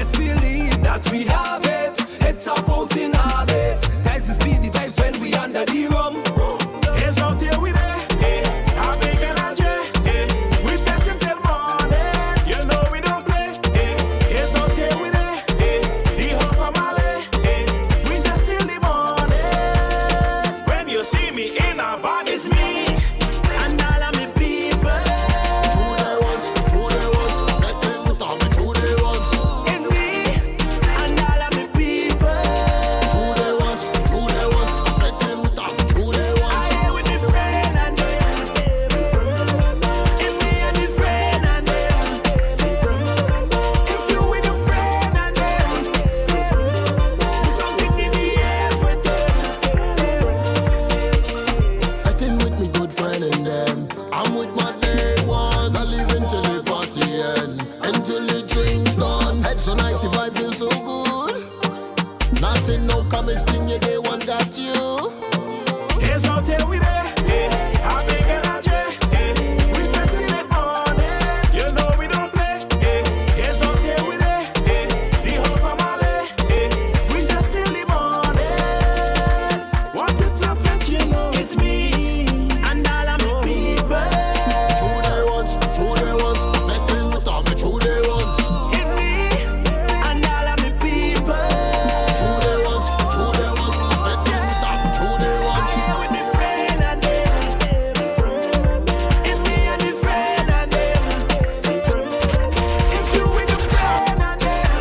best believe that we have it. Heads up out in orbit. Guys, it's speed the vibes when we under the rum. Here's out there with it. I'm big energy. We set him till morning. You know we don't play. Here's out there with it. The whole family. We just till the morning. When you see me in a bar, it's me and all of me people. It's me and all of me people. I here with the friend and them. It's me and the friend and them. If you with the friend and them, put something in the air for them. Acting with me good friend and them. I'm with my day ones. I live until the party end, until the drinks done. Head so nice, the vibe feels so good. Nothing no comments, thing you day one got you. Here's out there with it. I'm big energy. We set till the morning. You know we don't play. Here's out there with it. The whole family. We just till the morning. Once it's up, let you know it's me and all of me people. True day ones, affecting with all my true day ones. It's me and all of me people. True day ones, affecting with all my true day I ones. here with the friend and them. It's me and the friend and them. If you with the friend and them,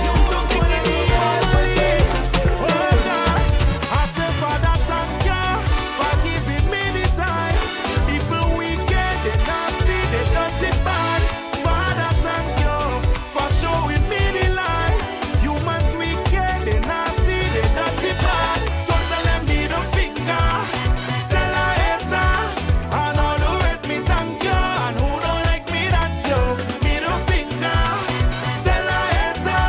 you something in the air for them. Oh God, I say Father thank you for giving me this time. People wicked, they nasty, they dirty bad. Father thank you for showing me the light. Humans wicked, they nasty, they dirty bad. So tell them me the finger, tell a hater, and all who hate me thank you, and who don't like me that's you. Me the finger, tell a hater,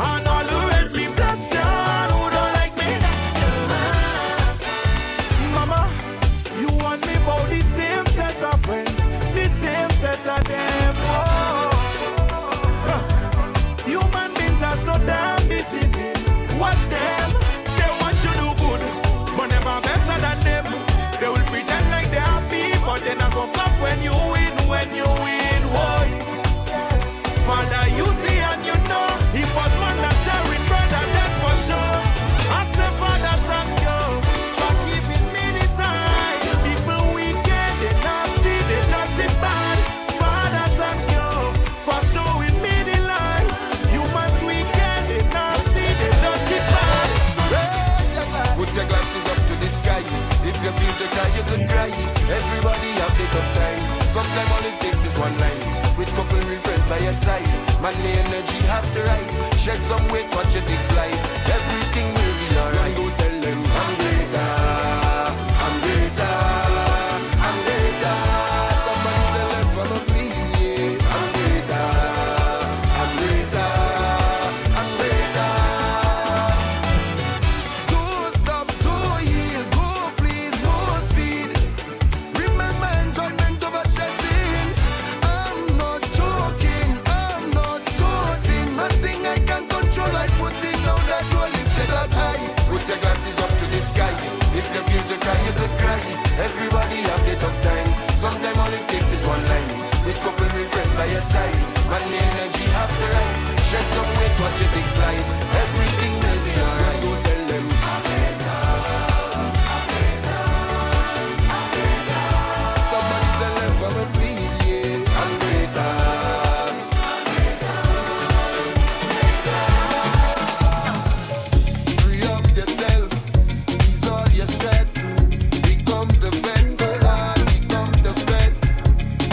and all who hate me bless you, and who don't like me that's you. Mama, you want me about the same set of friends, the same set of them. Oh. Human beings are so damn busy. Watch them, they want you do good, but never better than them. They will pretend like they're happy, but then I go clap when you win, boy. Father, you see and you know, it was man that sharing brother, that's for sure. I say, Father, thank you for giving me this sign. People wicked, they nasty, they dirty bad. Father, thank you for showing me the light. Humans wicked, they nasty, they dirty bad. Put your glasses up to the sky. If you feel to cry, you can cry. Everybody have bit of time. Sometimes all it takes is one line. With couple real friends by your side. Man, the energy have to ride. Shed some weight, watch it take flight. Everything will be alright. Go tell them I'm greater. I'm greater. I'm greater. Somebody tell them from a please, yeah. I'm greater. I'm greater. I'm greater. Do stop, do heal, go please, more speed. Remember enjoyment over stressing. I'm not joking, I'm not toting. Nothing I can control, I put it now that you lift the glass high. Put your glasses up to the sky. If you feel to cry, you could cry. Everybody have bit of time. Sometimes all it takes is one line. With couple real friends by your side. Man, the energy have to ride. Shed some weight, watch it take flight. Everything will be alright. Go tell them I'm better. I'm better. I'm better. Somebody tell them from a please, yeah. I'm greater. I'm greater. Free up yourself. Ease all your stress. Become the vet, become the vet.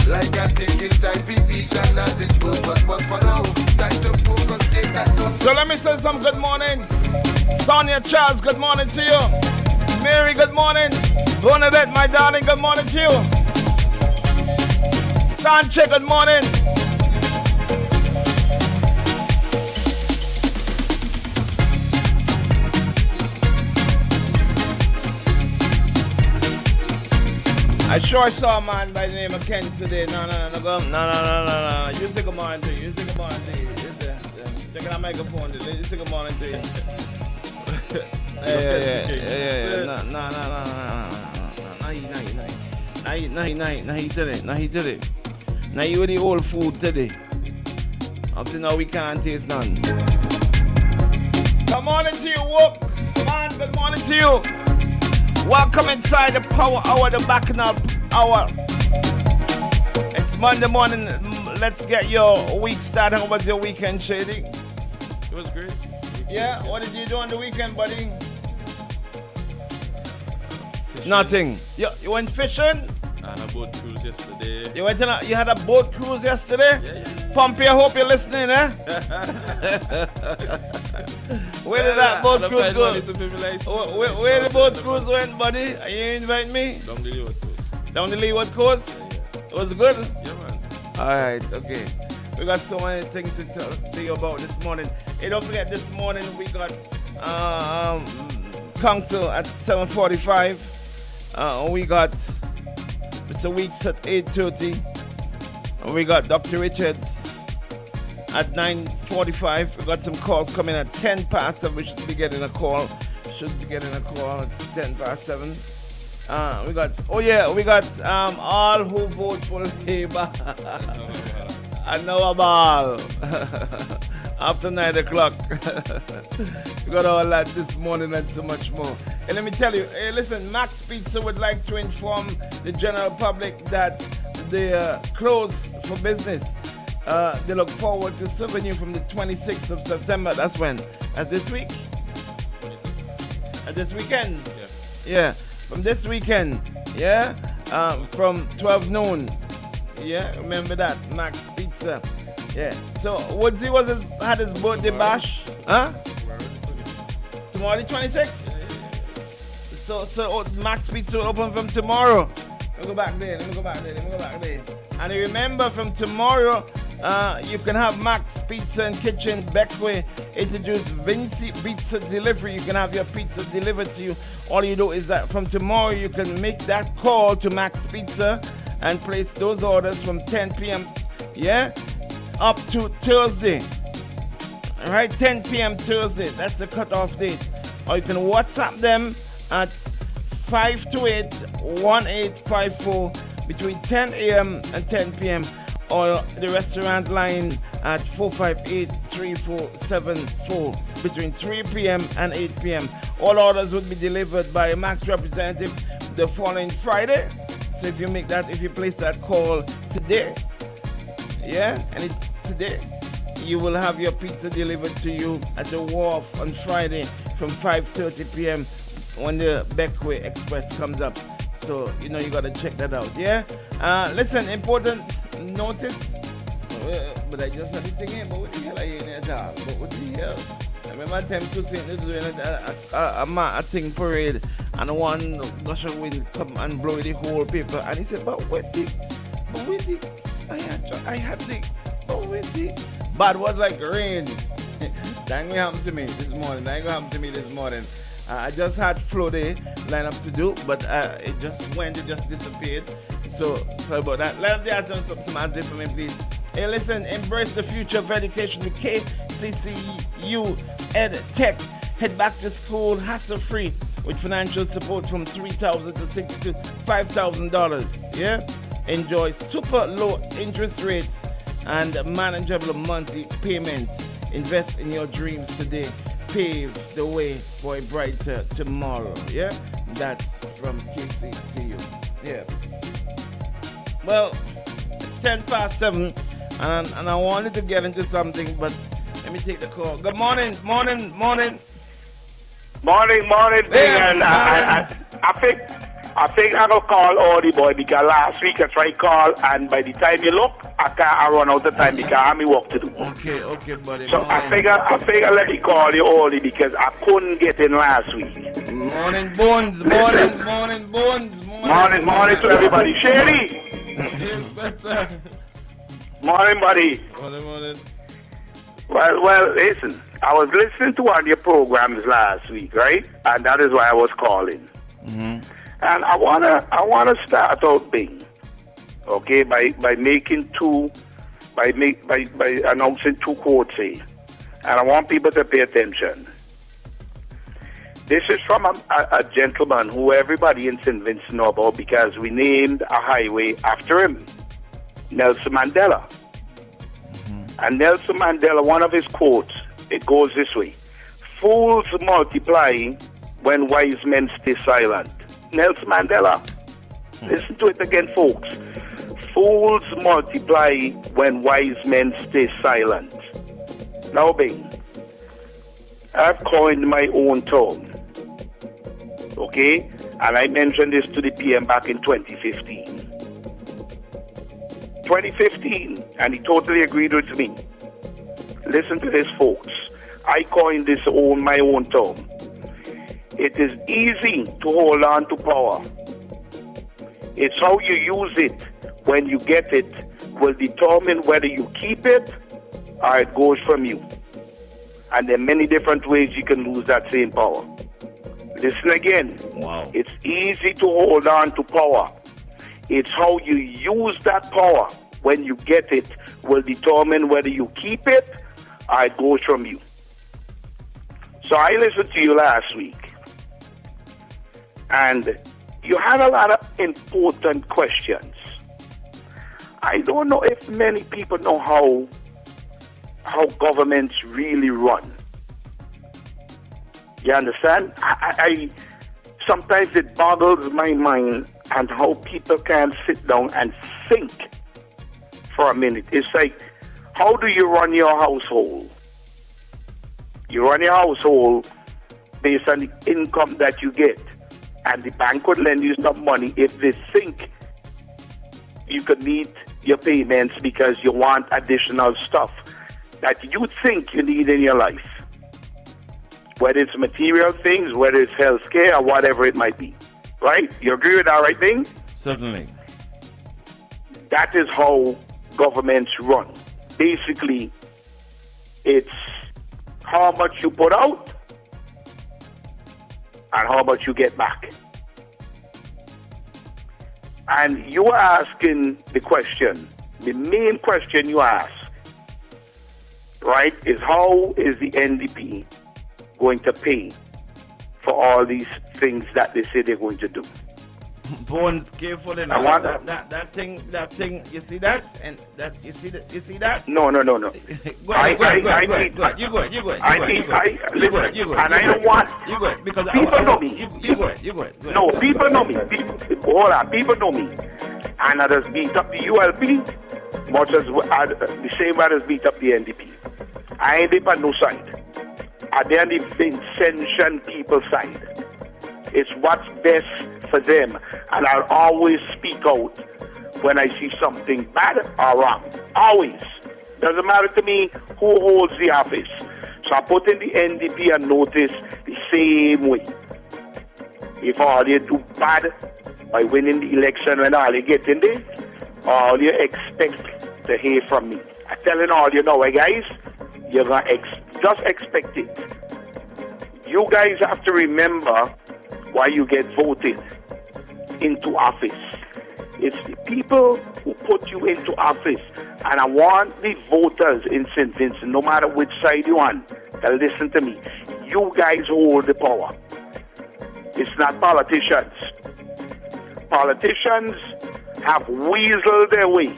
Like a taking time, is each and as its purpose. But for now, time to focus, take that to So let me say some good mornings. Sonia Charles, good morning to you. Mary, good morning. Bernadette, my darling, good morning to you. Sanche, good morning. I sure saw a man by the name of Ken today. No. You say good morning to you. You say good morning to you. Take a microphone. You say good morning to you. Yeah. No. Nah, he did it. Now you with the old food today. Up to now we can't taste none. Good morning to you, Whoop. Man, good morning to you. Welcome inside the Power Hour, the Bacchanal Hour. It's Monday morning. Let's get your week started. How was your weekend, Shady? It was great. Yeah? What did you do on the weekend, buddy? Fishing. Nothing. You went fishing? And a boat cruise yesterday. You had a boat cruise yesterday? Yeah. Pumpy, I hope you're listening, eh? Where did that boat cruise go? Where the boat cruise went, buddy? Are you inviting me? Down the Leeward Coast. Down the Leeward Coast? It was good? Yeah, man. Alright, okay. We got so many things to tell you about this morning. Hey, don't forget, this morning we got council at 7:45. We got Mr. Weeks at 8:30. We got Dr. Richards at 9:45. We got some calls coming at 10 past 7. We should be getting a call. at 10 past 7. We got all who vote for Labour. And now a ball. After 9 o'clock. We got all that this morning and so much more. And let me tell you, hey, listen, Max Pizza would like to inform the general public that they are closed for business. They look forward to serving you from the 26th of September. That's when? That's this week? 26th. This weekend? Yeah. From this weekend. Yeah? From 12 noon. Yeah, remember that. Max Pizza. Yeah. So Woodsy had his birthday bash. Huh? Tomorrow the 26th? So Max Pizza will open from tomorrow. Let me go back there. And remember, from tomorrow, you can have Max Pizza and Kitchen Beckway introduce Vinci Pizza Delivery. You can have your pizza delivered to you. All you do is that from tomorrow you can make that call to Max Pizza and place those orders from 10 p.m. up to Thursday. All right, 10 p.m. Thursday. That's the cutoff date. Or you can WhatsApp them at 528-1854 between 10 a.m. and 10 p.m. or the restaurant line at 458-3474 between 3 p.m. and 8 p.m. All orders would be delivered by a Max representative the following Friday. So if you place that call today, today, you will have your pizza delivered to you at the wharf on Friday from 5:30 p.m. when the Beckway Express comes up. So, you got to check that out, yeah? Listen, important notice. But I just had to think, but what the hell are you in there, dog? But what the hell? I remember time to say doing a thing parade, and one gush of wind come and blow the whole paper. And he said, but with the, I had the, but what like rain? That ain't gonna happen to me this morning. I just had flow day line up to do, but it just disappeared. So sorry about that. Let me ask some answers for me, please. Hey, listen, embrace the future of education with KCCU EdTech. Head back to school hassle-free with financial support from $3,000 to $5,000. Yeah? Enjoy super low interest rates and manageable monthly payments. Invest in your dreams today. Pave the way for a brighter tomorrow. Yeah? That's from KCCU. Yeah. Well, it's 10 past 7 and I wanted to get into something, but let me take the call. Good morning. Morning, Yeah, and I think I'm gonna call Audie boy because last week I tried call and by the time you look, I run out of time because I have me work to do. Okay, buddy. So I figure let me call you Audie because I couldn't get in last week. Morning, Bones. Morning to everybody. Sherry. Yes, Spencer. Morning, buddy. Morning. Well, listen. I was listening to one of your programs last week, right? And that is why I was calling. Mm-hmm. And I wanna start out Bing, okay, by making by announcing two quotes here. And I want people to pay attention. This is from a gentleman who everybody in St. Vincent know about because we named a highway after him, Nelson Mandela. And Nelson Mandela, one of his quotes, it goes this way: fools multiply when wise men stay silent. Nelson Mandela. Listen to it again, folks. Fools multiply when wise men stay silent. Now, Bing, I've coined my own term. Okay? And I mentioned this to the PM back in 2015. 2015, and he totally agreed with me. Listen to this, folks. I coined this my own term. It is easy to hold on to power. It's how you use it when you get it will determine whether you keep it or it goes from you. And there are many different ways you can lose that same power. Listen again. Wow. It's easy to hold on to power. It's how you use that power when you get it will determine whether you keep it or it goes from you. So I listened to you last week, and you had a lot of important questions. I don't know if many people know how governments really run. You understand? I sometimes it boggles my mind and how people can sit down and think for a minute. It's like, how do you run your household? You run your household based on the income that you get. And the bank would lend you some money if they think you could meet your payments because you want additional stuff that you think you need in your life. Whether it's material things, whether it's health care, or whatever it might be. Right? You agree with that, right, Bing? Certainly. That is how governments run. Basically, it's how much you put out and how much you get back. And you are asking the question, the main question you ask, right, is how is the NDP going to pay for all these things that they say they're going to do? Bones, careful enough. That thing. You see that? And that you see that? No. Go ahead. You go ahead. And I don't want. You go ahead because people know me. You go ahead. No, people know me. Hold on, people know me. And I just beat up the ULP, much as the same way as beat up the NDP. I ain't on no side. I on the Vincentian people's side. It's what's best for them. And I'll always speak out when I see something bad or wrong. Always. Doesn't matter to me who holds the office. So I put in the NDP and notice the same way. If all you do bad by winning the election when all you get in there, all you expect to hear from me. I'm telling all you now, guys, you're going to just expect it. You guys have to remember why you get voted into office. It's the people who put you into office. And I want the voters in St. Vincent, no matter which side you're on, to listen to me. You guys hold the power. It's not politicians. Politicians have weaseled their way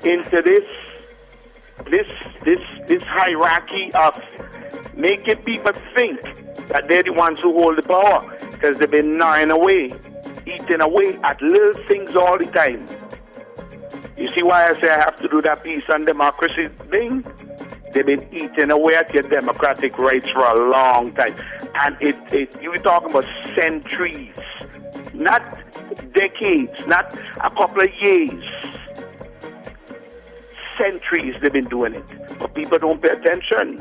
into this hierarchy of making people think that they're the ones who hold the power because they've been gnawing away, eating away at little things all the time. You see why I say I have to do that peace and democracy thing? They've been eating away at your democratic rights for a long time. And you were talking about centuries, not decades, not a couple of years. Centuries they've been doing it. But people don't pay attention.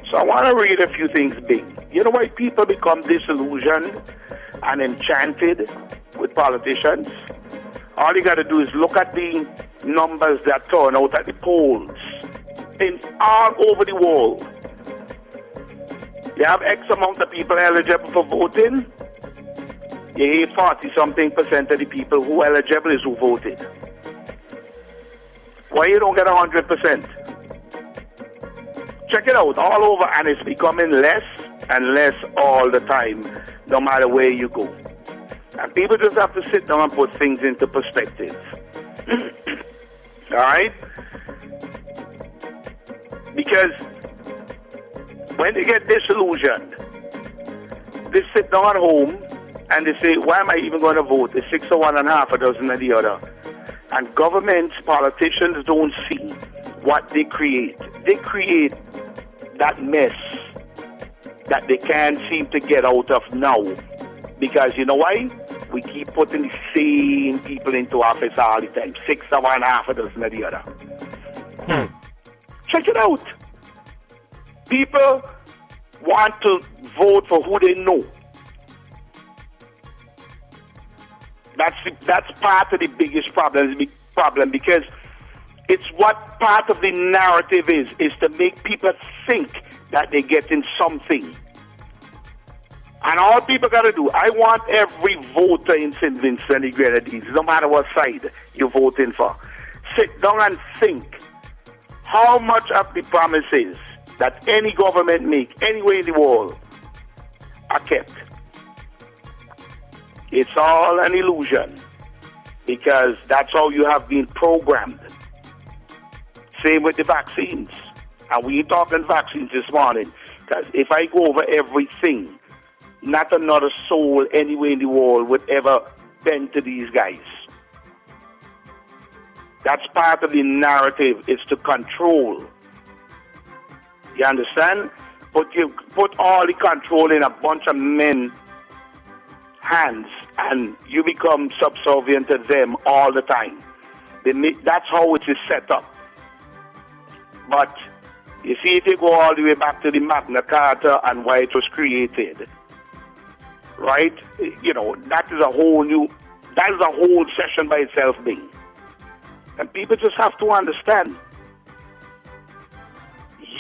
So I want to read a few things big. You know why people become disillusioned and enchanted with politicians? All you got to do is look at the numbers that turn out at the polls in all over the world. You have X amount of people eligible for voting. you hate 40-something% of the people who are eligible is who voted. Why you don't get 100%? Check it out all over, and it's becoming less and less all the time, no matter where you go. And people just have to sit down and put things into perspective. All right? Because when they get disillusioned, they sit down at home and they say, why am I even going to vote? It's 6 of one and half a dozen of the other. And governments, politicians don't see what they create. They create that mess that they can't seem to get out of now. Because you know why? We keep putting the same people into office all the time. 6 of one, half a dozen of the other. Check it out. People want to vote for who they know. That's part of the biggest problem because it's what part of the narrative is to make people think that they're getting something. And all people got to do, I want every voter in St. Vincent and the Grenadines, no matter what side you're voting for, sit down and think how much of the promises that any government make anywhere in the world are kept. It's all an illusion because that's how you have been programmed. Same with the vaccines. And we ain't talking vaccines this morning because if I go over everything, not another soul anywhere in the world would ever bend to these guys. That's part of the narrative, is to control. You understand? But you put all the control in a bunch of men hands and you become subservient to them all the time. That's how it is set up. But you see, if you go all the way back to the Magna Carta and why it was created, right? You know, that is a whole session by itself, being. And people just have to understand.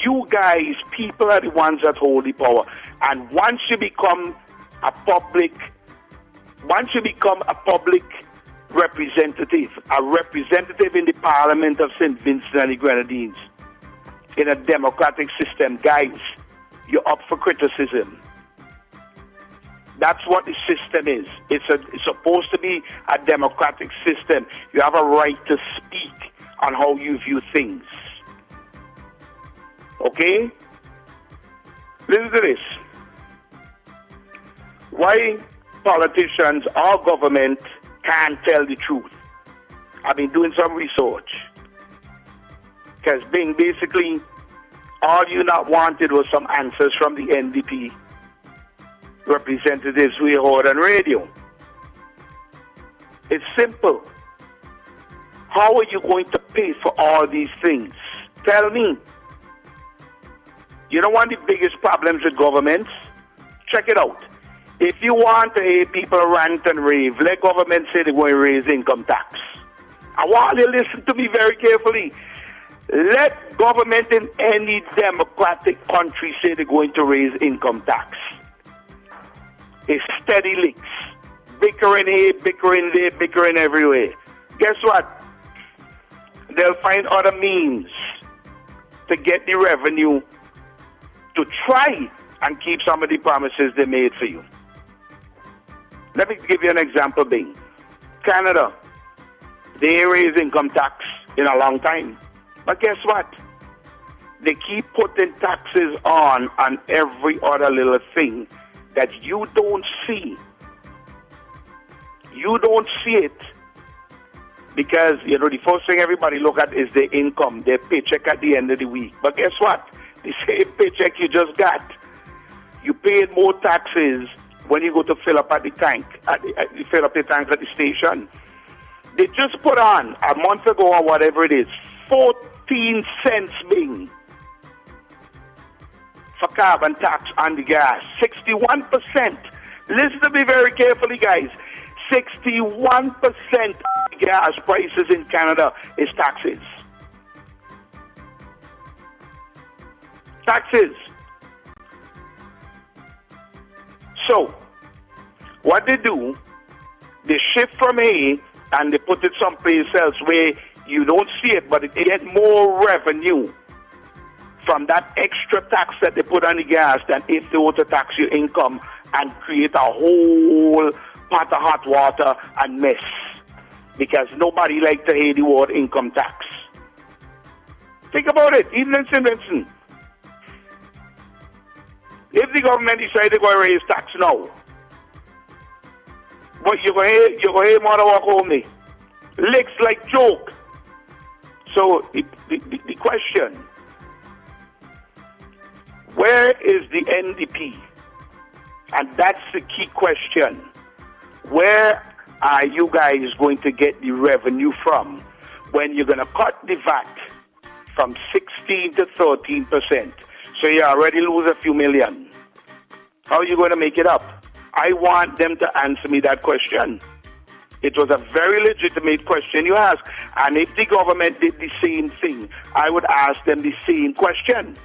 You guys, people are the ones that hold the power. And once you become a public representative, a representative in the Parliament of St. Vincent and the Grenadines, in a democratic system, guys, you're up for criticism. That's what the system is. It's supposed to be a democratic system. You have a right to speak on how you view things. Okay? Listen to this. Why politicians or government can't tell the truth? I've been doing some research. Because basically, all you not wanted was some answers from the NDP representatives we heard on radio. It's simple. How are you going to pay for all these things? Tell me. You know one of the biggest problems with governments? Check it out. If you want to hear people rant and rave, let government say they're going to raise income tax. I want you to listen to me very carefully. Let government in any democratic country say they're going to raise income tax. It's steady leaks. Bickering here, bickering there, bickering everywhere. Guess what? They'll find other means to get the revenue to try and keep some of the promises they made for you. Let me give you an example, Bing. Canada, they raise income tax in a long time. But guess what? They keep putting taxes on every other little thing that you don't see. You don't see it because, you know, the first thing everybody look at is their income, their paycheck at the end of the week. But guess what? The same paycheck you just got, you paid more taxes when you go to fill up at the tank, fill up the tank at the station. They just put on, a month ago or whatever it is, 14 cents Bing for carbon tax on the gas. 61%. Listen to me very carefully, guys. 61% of the gas prices in Canada is taxes. Taxes. So, what they do they shift from here and they put it someplace else where you don't see it, but it get more revenue from that extra tax that they put on the gas than if they were to tax your income and create a whole pot of hot water and mess. Because nobody likes to hear the word income tax. Think about it, even in St. Vincent. If the government decides they're going to raise tax now, but you're going to hear mother walk home there. Licks like joke. So the question, where is the NDP? And that's the key question. Where are you guys going to get the revenue from when you're going to cut the VAT from 16 to 13%? So you already lose a few million. How are you going to make it up? I want them to answer me that question. It was a very legitimate question you asked. And if the government did the same thing, I would ask them the same question.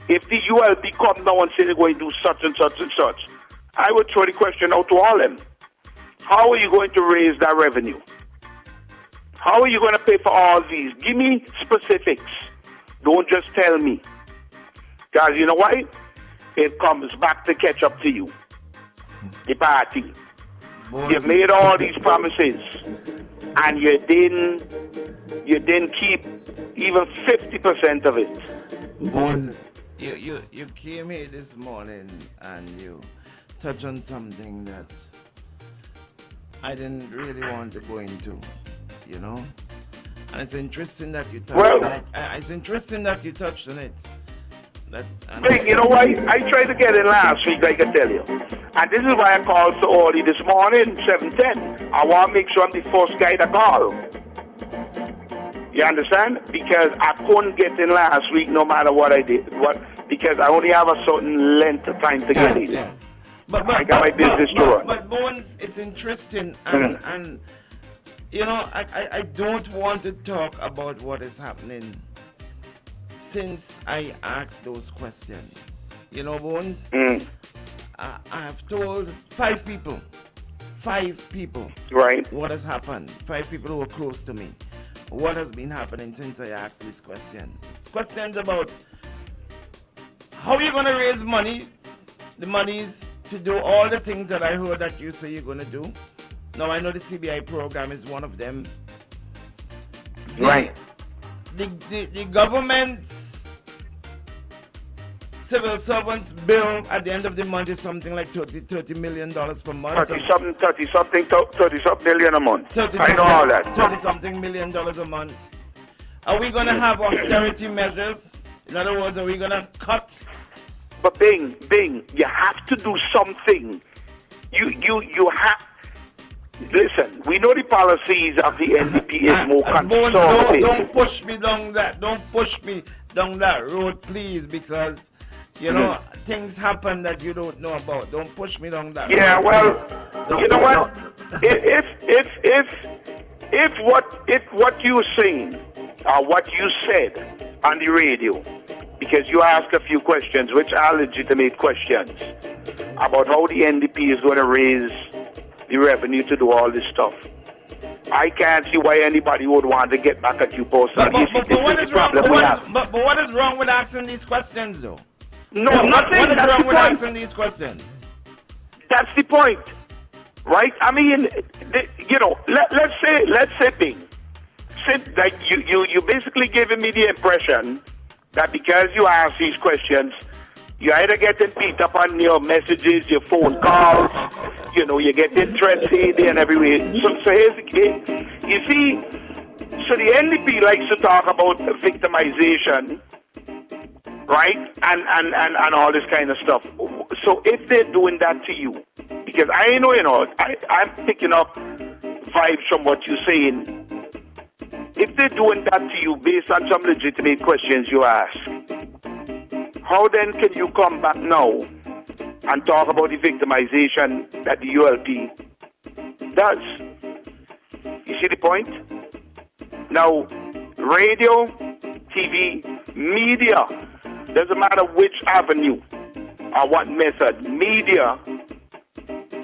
If the ULB come now and say they're going to do such and such and such, I would throw the question out to all of them. How are you going to raise that revenue? How are you going to pay for all these? Give me specifics. Don't just tell me. Because you know why? It comes back to catch up to you. The party. You've made all these promises and you didn't keep even 50% of it. Bones, you came here this morning and you touched on something that I didn't really want to go into, you know? And it's interesting that you touched on it. It's interesting that you touched on it. Hey, you know what? I tried to get in last week, I can tell you. And this is why I called so early this morning, 7:10. I want to make sure I'm the first guy to call. You understand? Because I couldn't get in last week no matter what I did. Because I only have a certain length of time to get in. Yes. But I got my business to run. But Bones, it's interesting. And you know, I don't want to talk about what is happening since I asked those questions. You know, Bones, I have told 5 people, right, what has happened. 5 people who are close to me. What has been happening since I asked this question? Questions about how you're going to raise money, the monies to do all the things that I heard that you say you're going to do. Now, I know the CBI program is one of them. Right. The government's civil servants bill at the end of the month is something like $30 million per month. 30 something million a month. I know all that. 30 something million dollars a month. Are we going to have austerity measures? In other words, are we going to cut? But Bing, you have to do something. You have. Listen, we know the policies of the NDP is more conservative. Don't push me down that. Don't push me down that road, please, because you know things happen that you don't know about. Don't push me down that. Yeah, road, well, you know what? If what you saying or what you said on the radio, because you asked a few questions, which are legitimate questions, about how the NDP is going to raise the revenue to do all this stuff. I can't see why anybody would want to get back at you personally. But what is wrong? But what is wrong with asking these questions, though? No, nothing. What is wrong with asking these questions? That's the point, right? I mean, you know, let's say Bing, like you basically giving me the impression that because you ask these questions, you're either getting beat up on your messages, your phone calls, you know, you get interest here and everywhere. So here's the case. You see, so the NDP likes to talk about victimization, right? And all this kind of stuff. So if they're doing that to you, because I know, you know, I'm picking up vibes from what you're saying. If they're doing that to you based on some legitimate questions you ask, how then can you come back now and talk about the victimization that the ULP does? You see the point? Now, radio, TV, media, doesn't matter which avenue or what method, media,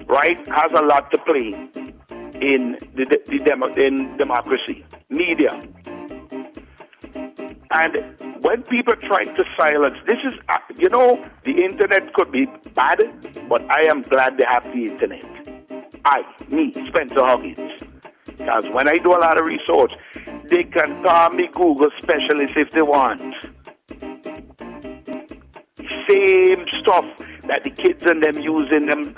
right, has a lot to play. in in democracy, media. And when people try to silence, this is, the internet could be bad, but I am glad they have the internet. Me, Spencer Huggins. Because when I do a lot of research, they can call me Google specialist if they want. Same stuff that the kids and them using them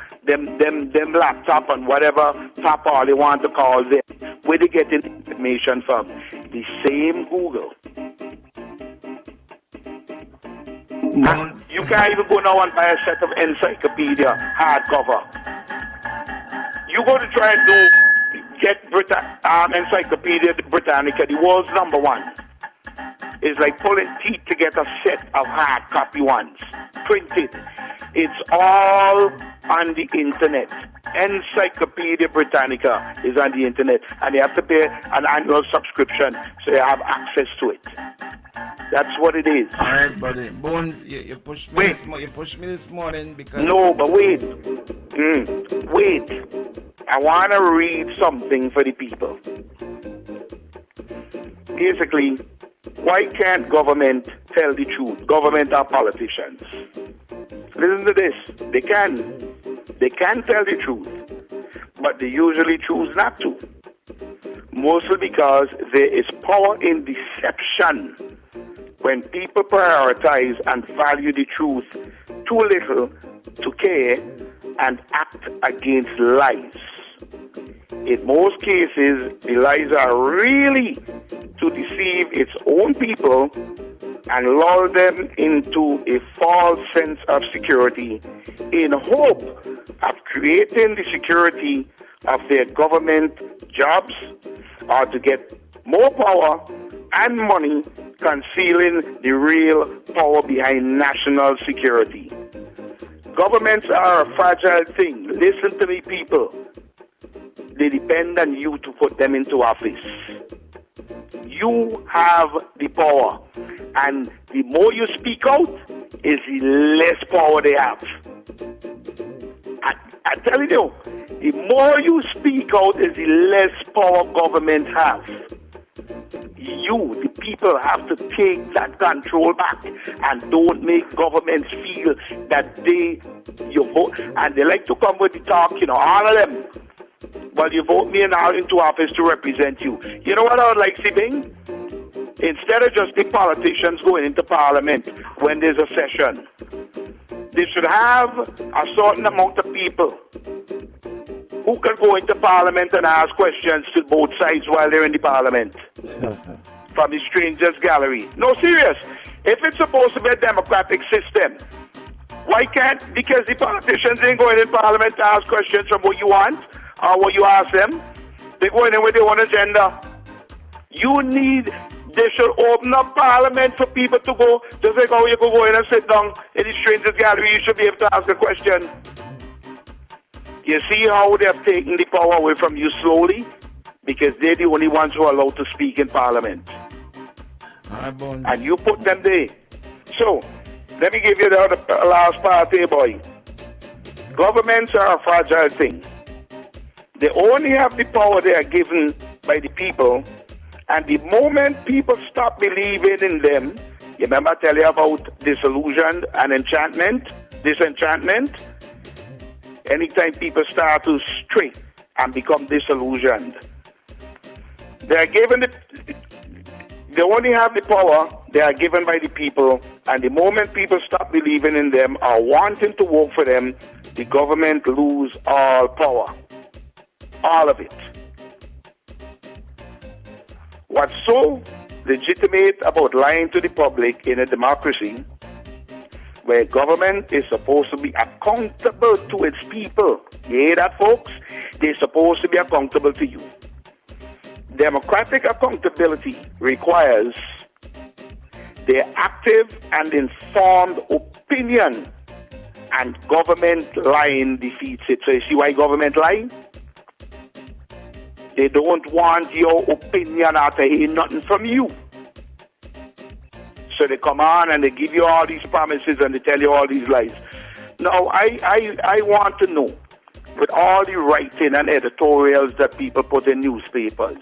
laptop and whatever top all they want to call them, where they get information from. The same Google. You can't even go now and buy a set of encyclopedia hardcover. You go to try and get Encyclopedia Britannica, the world's #1. It's like pulling teeth to get a set of hard copy ones. Printed. It's all on the internet. Encyclopedia Britannica is on the internet, and you have to pay an annual subscription so you have access to it. That's what it is. All right, buddy. Bones, you pushed me. You pushed me this morning because. No, but wait. Wait. I want to read something for the people. Basically, why can't government tell the truth? Government are politicians. Listen to this. They can. They can tell the truth, but they usually choose not to. Mostly because there is power in deception. When people prioritize and value the truth too little to care and act against lies. In most cases, the lies are really to deceive its own people and lull them into a false sense of security in hope of creating the security of their government jobs or to get more power and money, concealing the real power behind national security. Governments are a fragile thing. Listen to me, people. They depend on you to put them into office. You have the power, and the more you speak out, is the less power they have. I tell you, the more you speak out, is the less power governments have. You, the people, have to take that control back and don't make governments feel that you vote. And they like to come with the talk, all of them. Well, you vote me now into office to represent you. You know what I would like to see? Instead of just the politicians going into parliament when there's a session, they should have a certain amount of people who can go into parliament and ask questions to both sides while they're in the parliament. From the strangers gallery. No, serious. If it's supposed to be a democratic system, why can't, because the politicians ain't going in parliament to ask questions from what you want or what you ask them. They're going in with their own agenda. They should open up parliament for people to go, just like how you could go in and sit down in the strangers gallery, you should be able to ask a question. You see how they have taken the power away from you slowly? Because they're the only ones who are allowed to speak in parliament. And you put them there. So, let me give you the last part here, boy. Governments are a fragile thing. They only have the power they are given by the people. And the moment people stop believing in them, you remember I tell you about disillusion and disenchantment? Anytime people start to stray and become disillusioned, they only have the power they are given by the people, and the moment people stop believing in them or wanting to work for them, the government lose all power. All of it. What's so legitimate about lying to the public in a democracy where government is supposed to be accountable to its people? You hear that, folks? They're supposed to be accountable to you. Democratic accountability requires their active and informed opinion, and government lying defeats it. So you see why government lying? They don't want your opinion after hearing nothing from you. So they come on and they give you all these promises and they tell you all these lies. Now, I want to know, with all the writing and editorials that people put in newspapers,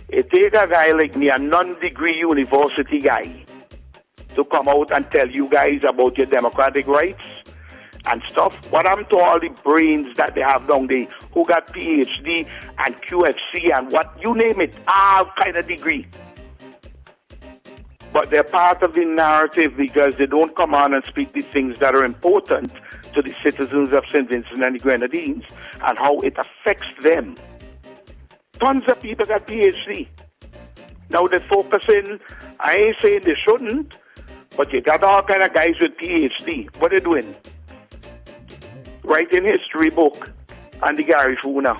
it take a guy like me, a non-degree university guy, to come out and tell you guys about your democratic rights and stuff. What happened to all the brains that they have down there who got PhD and QFC and what, you name it, all kind of degree. But they're part of the narrative because they don't come on and speak the things that are important to the citizens of St. Vincent and the Grenadines and how it affects them. Tons of people got PhD. Now they're focusing, I ain't saying they shouldn't, but you got all kind of guys with PhD. What they doing? Writing history book and the Gary Funa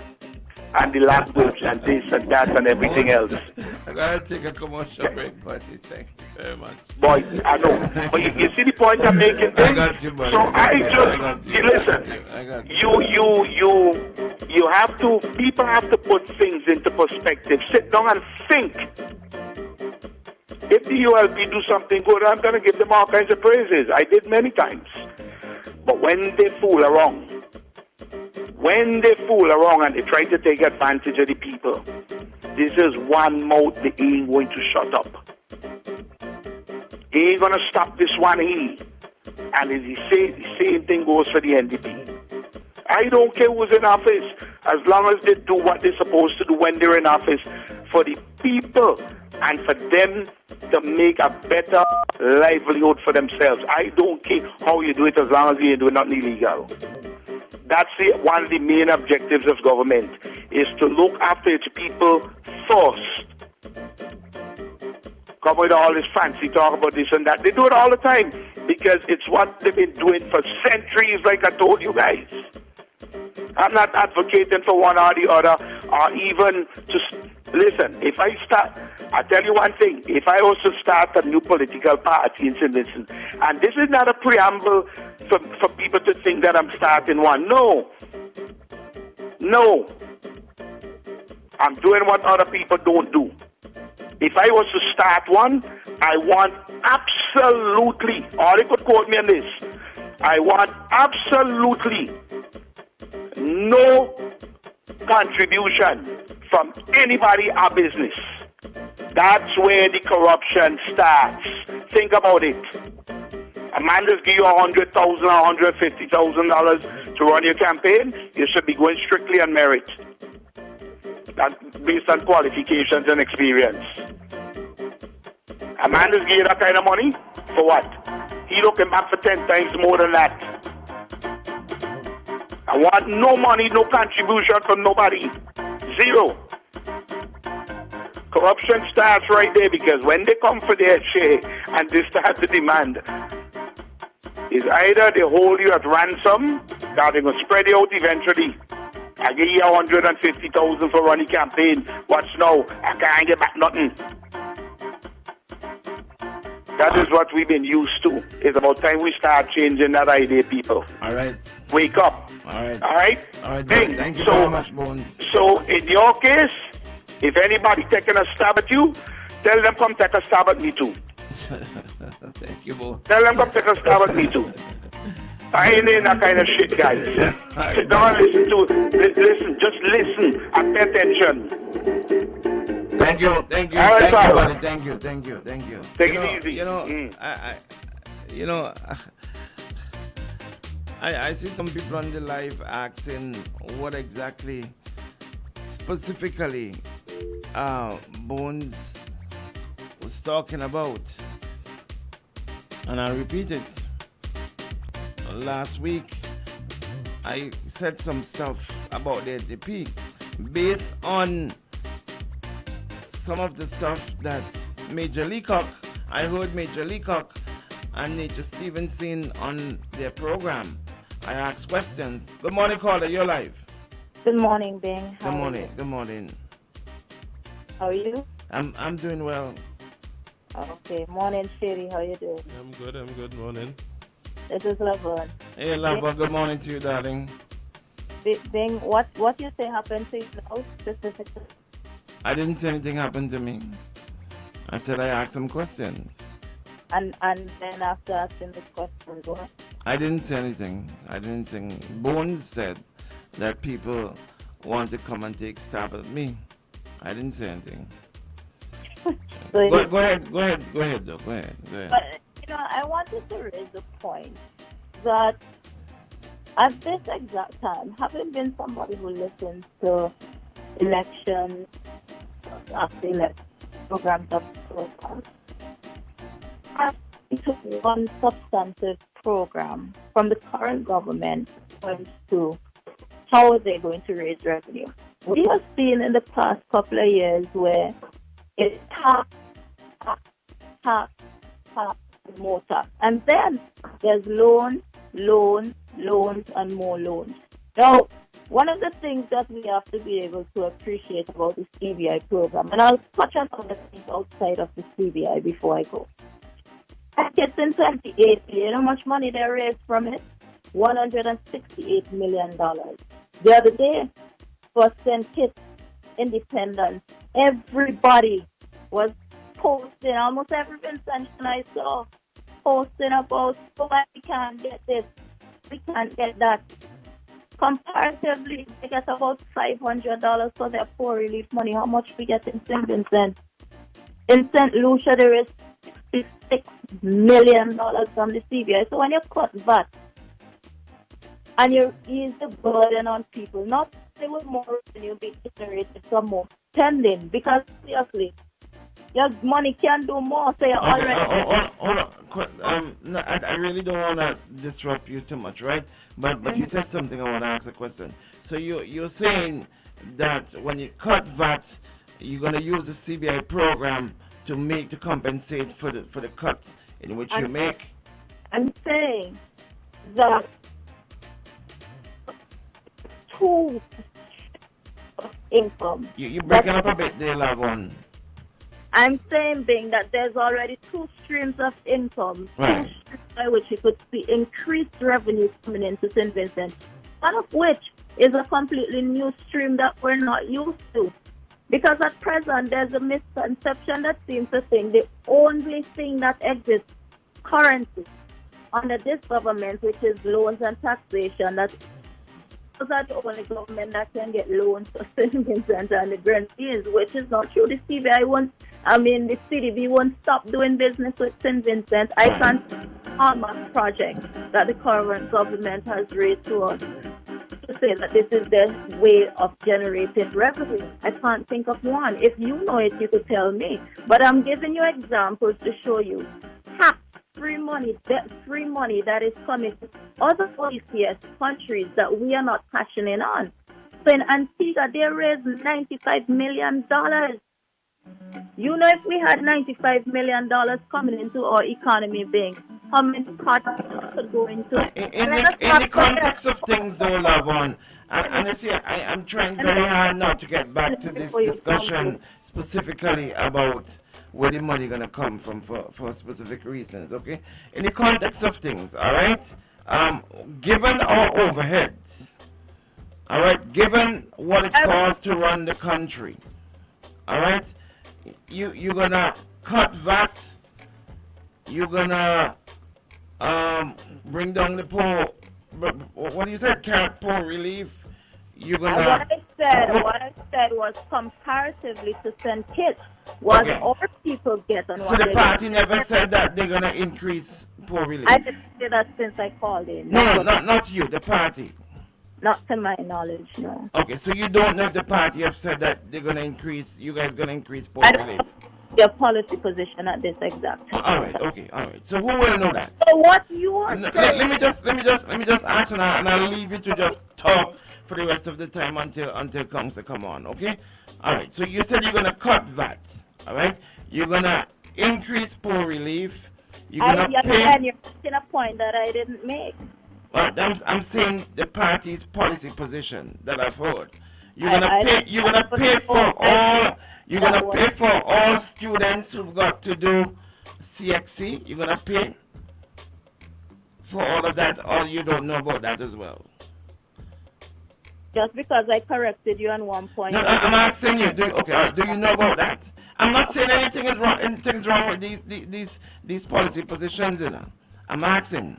and the lab books and this and that and everything else. I gotta take a commercial break, buddy. Thank you very much. Boy, I know. But you see the point I'm making? I got you, buddy. So I got just, you. listen, I got you. you have to, people have to put things into perspective. Sit down and think. If the ULP do something good, I'm going to give them all kinds of praises. I did many times. But when they fool around, and they try to take advantage of the people, this is one mouth they ain't going to shut up. They ain't going to stop this one here. And the same thing goes for the NDP. I don't care who's in office, as long as they do what they're supposed to do when they're in office for the people and for them to make a better livelihood for themselves. I don't care how you do it as long as you do nothing illegal. That's one of the main objectives of government, is to look after its people first. Come with all this fancy talk about this and that. They do it all the time because it's what they've been doing for centuries, like I told you guys. I'm not advocating for one or the other, or even to listen. If I start, I tell you one thing. If I was to start a new political party in St. Vincent, and this is not a preamble for people to think that I'm starting one. No. I'm doing what other people don't do. If I was to start one, I want absolutely, or they could quote me on this, I want absolutely no contribution from anybody or business. That's where the corruption starts. Think about it. A man just give you $100,000 or $150,000 to run your campaign. You should be going strictly on merit, based on qualifications and experience. A man just give you that kind of money for what? He looking back for 10 times more than that. I want no money, no contribution from nobody. Zero. Corruption starts right there because when they come for their share and they start to demand, is either they hold you at ransom, or they're going to spread you out eventually. I give you $150,000 for running campaign. What's now? I can't get back nothing. That is what we've been used to. It's about time we start changing that idea, people. All right. Wake up. All right. All right? All right. Bing. Thank you So- very much, Bones. So in your case, if anybody taking a stab at you, tell them come take a stab at me too. Thank you, Bones. Tell them come take a stab at me too. I ain't in that kind of shit, guys. Sit down and listen, just listen and pay attention. Thank you, All right, thank you, Father. buddy. Thank you. Take You know- it easy. You know, Mm. I see some people on the live asking what exactly, specifically, Bones was talking about, and I'll repeat it. Last week, I said some stuff about the NDP based on some of the stuff that Major Leacock, I heard Major Leacock and Nature Stevenson on their program. I asked questions. Good morning, caller, you're live. Good morning, Bing. How Good are morning, you? good morning. How are you? I'm doing well. Okay. Morning, Sherry. How you doing? I'm good, morning. This is Laverne. Hey, lover, good morning to you, darling. Bing, what you say happened to you now specifically? I didn't say anything happened to me. I said I asked some questions. And then after asking the question, go ahead. I didn't say anything. Bones said that people want to come and take stab at me. I didn't say anything. So Go ahead, though. Go ahead. But I wanted to raise the point that at this exact time, having been somebody who listens to elections, after election programs of programs, I took one substantive program from the current government points to how are they going to raise revenue. We have seen in the past couple of years where it's tax, more tax. And then there's loans, and more loans. Now, one of the things that we have to be able to appreciate about the CBI program, and I'll touch on other things outside of the CBI before I go. It's in 2018, you know how much money they raised from it? $168 million. The other day, for St. Kitts Independence, everybody was posting, almost every Vincent I saw, posting about, we can't get this, we can't get that. Comparatively, they get about $500 for their poor relief money. How much we get in St. Vincent? In St. Lucia, there is $66 million from the CBI. So when you cut VAT and you ease the burden on people, not only will more revenue be generated from more spending, because seriously, your money can do more. So you're already. Hold on. No, I really don't want to disrupt you too much, right? But you said something. I want to ask a question. So you're saying that when you cut VAT, you're going to use the CBI program to compensate for the cuts in which you make. I'm saying that two income. You're breaking up a bit there, Lavon. I'm saying being that there's already two streams of income, right, two streams by which you could see increased revenue coming into St. Vincent, one of which is a completely new stream that we're not used to. Because at present, there's a misconception that seems to think the only thing that exists currently under this government, which is loans and taxation, that those are the only government that can get loans for St. Vincent and the Grenadines, which is not true. The CBI won't, the CDB won't stop doing business with St. Vincent. I can't almost project that the current government has raised to us to say that this is their way of generating revenue. I can't think of one. If you know it, you could tell me. But I'm giving you examples to show you tax-free money, debt-free money that is coming to other OECS countries that we are not cashing in on. So in Antigua, they raised $95 million. You know, if we had $95 million coming into our economy being, how many projects could go into it? In the context of things, though, Lavon, and I see, I'm trying very hard not to get back to this discussion specifically about where the money going to come from for specific reasons, okay? In the context of things, all right? Given our overheads, all right, given what it costs to run the country, all right, you're going to cut VAT, you're going to bring down the poor, what do you say, poor relief, you're going to... What I said was comparatively to St. Kitts, what our people get on so the party never said that they're going to increase poor relief? I didn't say that since I called in. No, not you, the party. Not to my knowledge, no. Okay, so you don't know if the party have said that they're going to increase, you guys going to increase poor I don't relief? know their policy position at this exact time. All right. So who will know that? So what you are saying... Let me just answer that, and I'll leave you to just talk for the rest of the time until comes to come on, okay? All right, so you said you're going to cut VAT, all right? You're going to increase poor relief. You're going to pay... And you're making a point that I didn't make. I'm saying the party's policy position that I've heard. You're gonna pay for all students who've got to do CXC. You're gonna pay for all of that, or you don't know about that as well. Just because I corrected you on one point. No, I'm asking you. Do you know about that? I'm not saying anything is wrong. Anything's wrong with these policy positions. You know, I'm asking.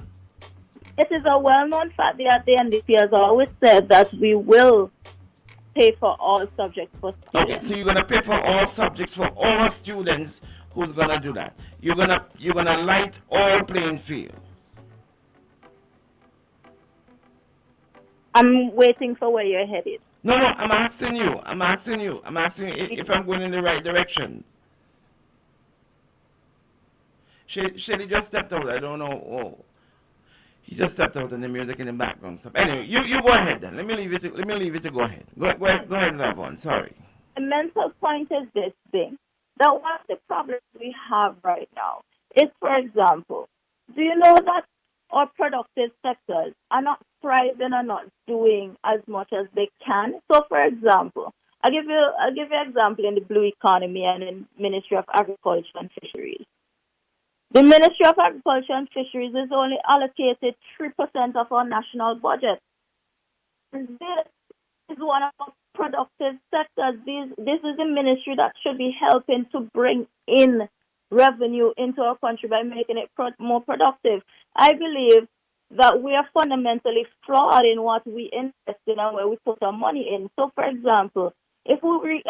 It is a well-known fact that the NDP has always said that we will pay for all subjects for Okay, students. so you're gonna pay for all subjects for all students. Who's gonna do that? You're gonna light all playing fields. I'm waiting for where you're headed. No, I'm asking you. I'm asking you if I'm going in the right direction. Shelly just stepped out. I don't know. Oh, he just stepped out and the music in the background. So anyway, you go ahead then. Let me leave it to go ahead. Go ahead, Lavon. Sorry. The mental point is this thing. That one of the problems we have right now is, for example, do you know that our productive sectors are not thriving or not doing as much as they can? So, for example, I'll give you an example in the blue economy and in Ministry of Agriculture and Fisheries. The Ministry of Agriculture and Fisheries is only allocated 3% of our national budget. This is one of our productive sectors. This is a ministry that should be helping to bring in revenue into our country by making it more productive. I believe that we are fundamentally flawed in what we invest in and where we put our money in. So, for example, if we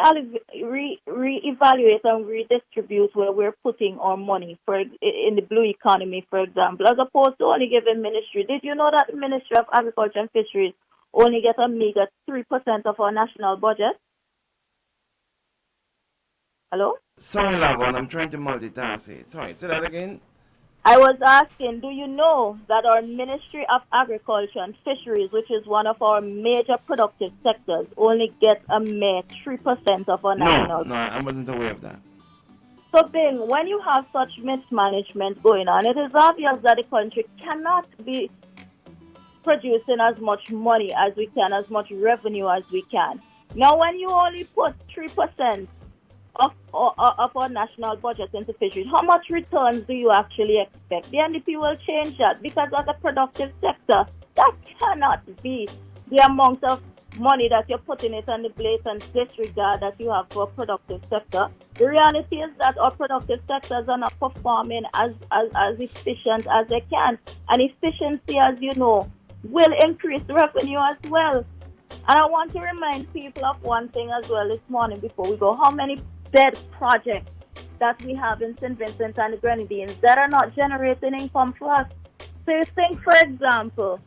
re-evaluate and redistribute where we're putting our money in the blue economy, for example, as opposed to only giving ministry, did you know that the Ministry of Agriculture and Fisheries only get a meager 3% of our national budget? Hello? Sorry, Lavon. I'm trying to multitask it. Sorry, say that again. I was asking, do you know that our Ministry of Agriculture and Fisheries, which is one of our major productive sectors, only gets a mere 3% of our national? No, I wasn't aware of that. So, Bing, when you have such mismanagement going on, it is obvious that the country cannot be producing as much money as we can, as much revenue as we can. Now, when you only put 3% of our national budget into fisheries, how much returns do you actually expect? The NDP will change that, because as a productive sector, that cannot be the amount of money that you're putting it on the blatant disregard that you have for a productive sector. The reality is that our productive sectors are not performing as efficient as they can. And efficiency, as you know, will increase revenue as well. And I want to remind people of one thing as well this morning before we go. How many bed projects that we have in St. Vincent and the Grenadines that are not generating income for us? So you think, for example,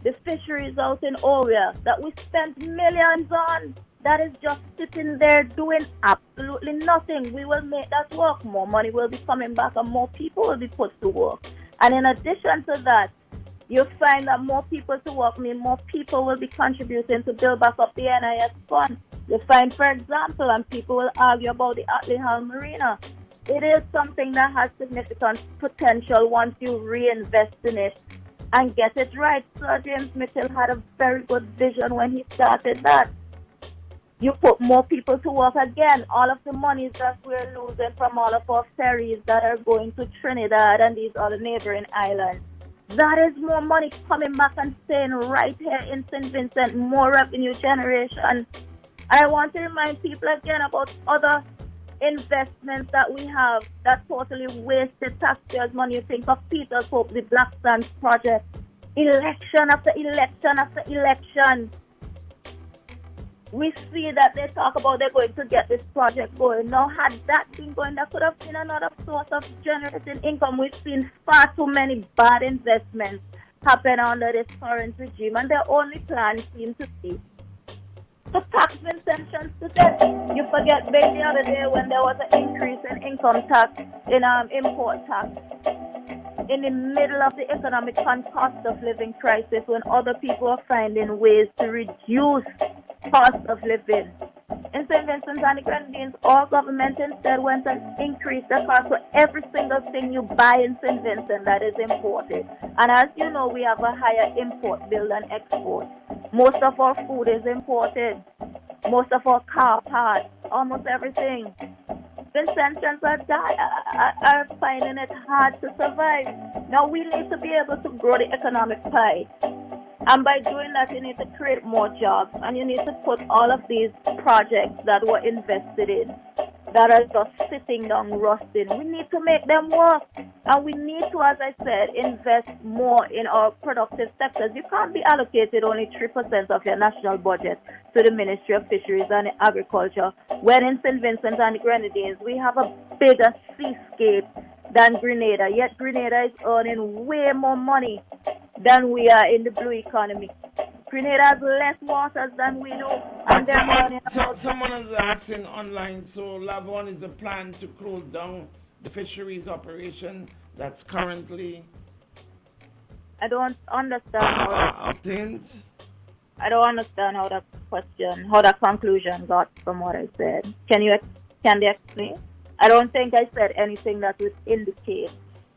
the fisheries out in Oria that we spent millions on, that is just sitting there doing absolutely nothing. We will make that work. More money will be coming back and more people will be put to work. And in addition to that, you'll find that more people to work mean more people will be contributing to build back up the NIS fund. You find, for example, and people will argue about the Atley Hall Marina. It is something that has significant potential once you reinvest in it and get it right. Sir James Mitchell had a very good vision when he started that. You put more people to work again. All of the monies that we're losing from all of our ferries that are going to Trinidad and these other neighboring islands, that is more money coming back and staying right here in St. Vincent, more revenue generation. I want to remind people again about other investments that we have that totally wasted taxpayers' money. You think of Peter's Hope, the Black Sands project, election after election after election. We see that they talk about they're going to get this project going. Now, had that been going, that could have been another source of generating income. We've seen far too many bad investments happen under this current regime, and their only plan seems to be to tax intentions to death. You forget back the other day when there was an increase in income tax, in import tax, in the middle of the economic and cost of living crisis, when other people are finding ways to reduce cost of living. In St. Vincent and the Grenadines, our government instead went and increased the cost for every single thing you buy in St. Vincent that is imported. And as you know, we have a higher import bill than export. Most of our food is imported. Most of our car parts, almost everything. Vincentians are finding it hard to survive. Now we need to be able to grow the economic pie. And by doing that, you need to create more jobs. And you need to put all of these projects that were invested in that are just sitting down rusting. We need to make them work. And we need to, as I said, invest more in our productive sectors. You can't be allocated only 3% of your national budget to the Ministry of Fisheries and Agriculture, when in St. Vincent and the Grenadines we have a bigger seascape than Grenada. Yet Grenada is earning way more money than we are in the blue economy. Grenada has less waters than we do. But And someone is asking online, so Lavon is a plan to close down the fisheries operation that's currently I don't understand how that, obtained? I don't understand how that conclusion got from what I said. Can they explain? I don't think I said anything that would indicate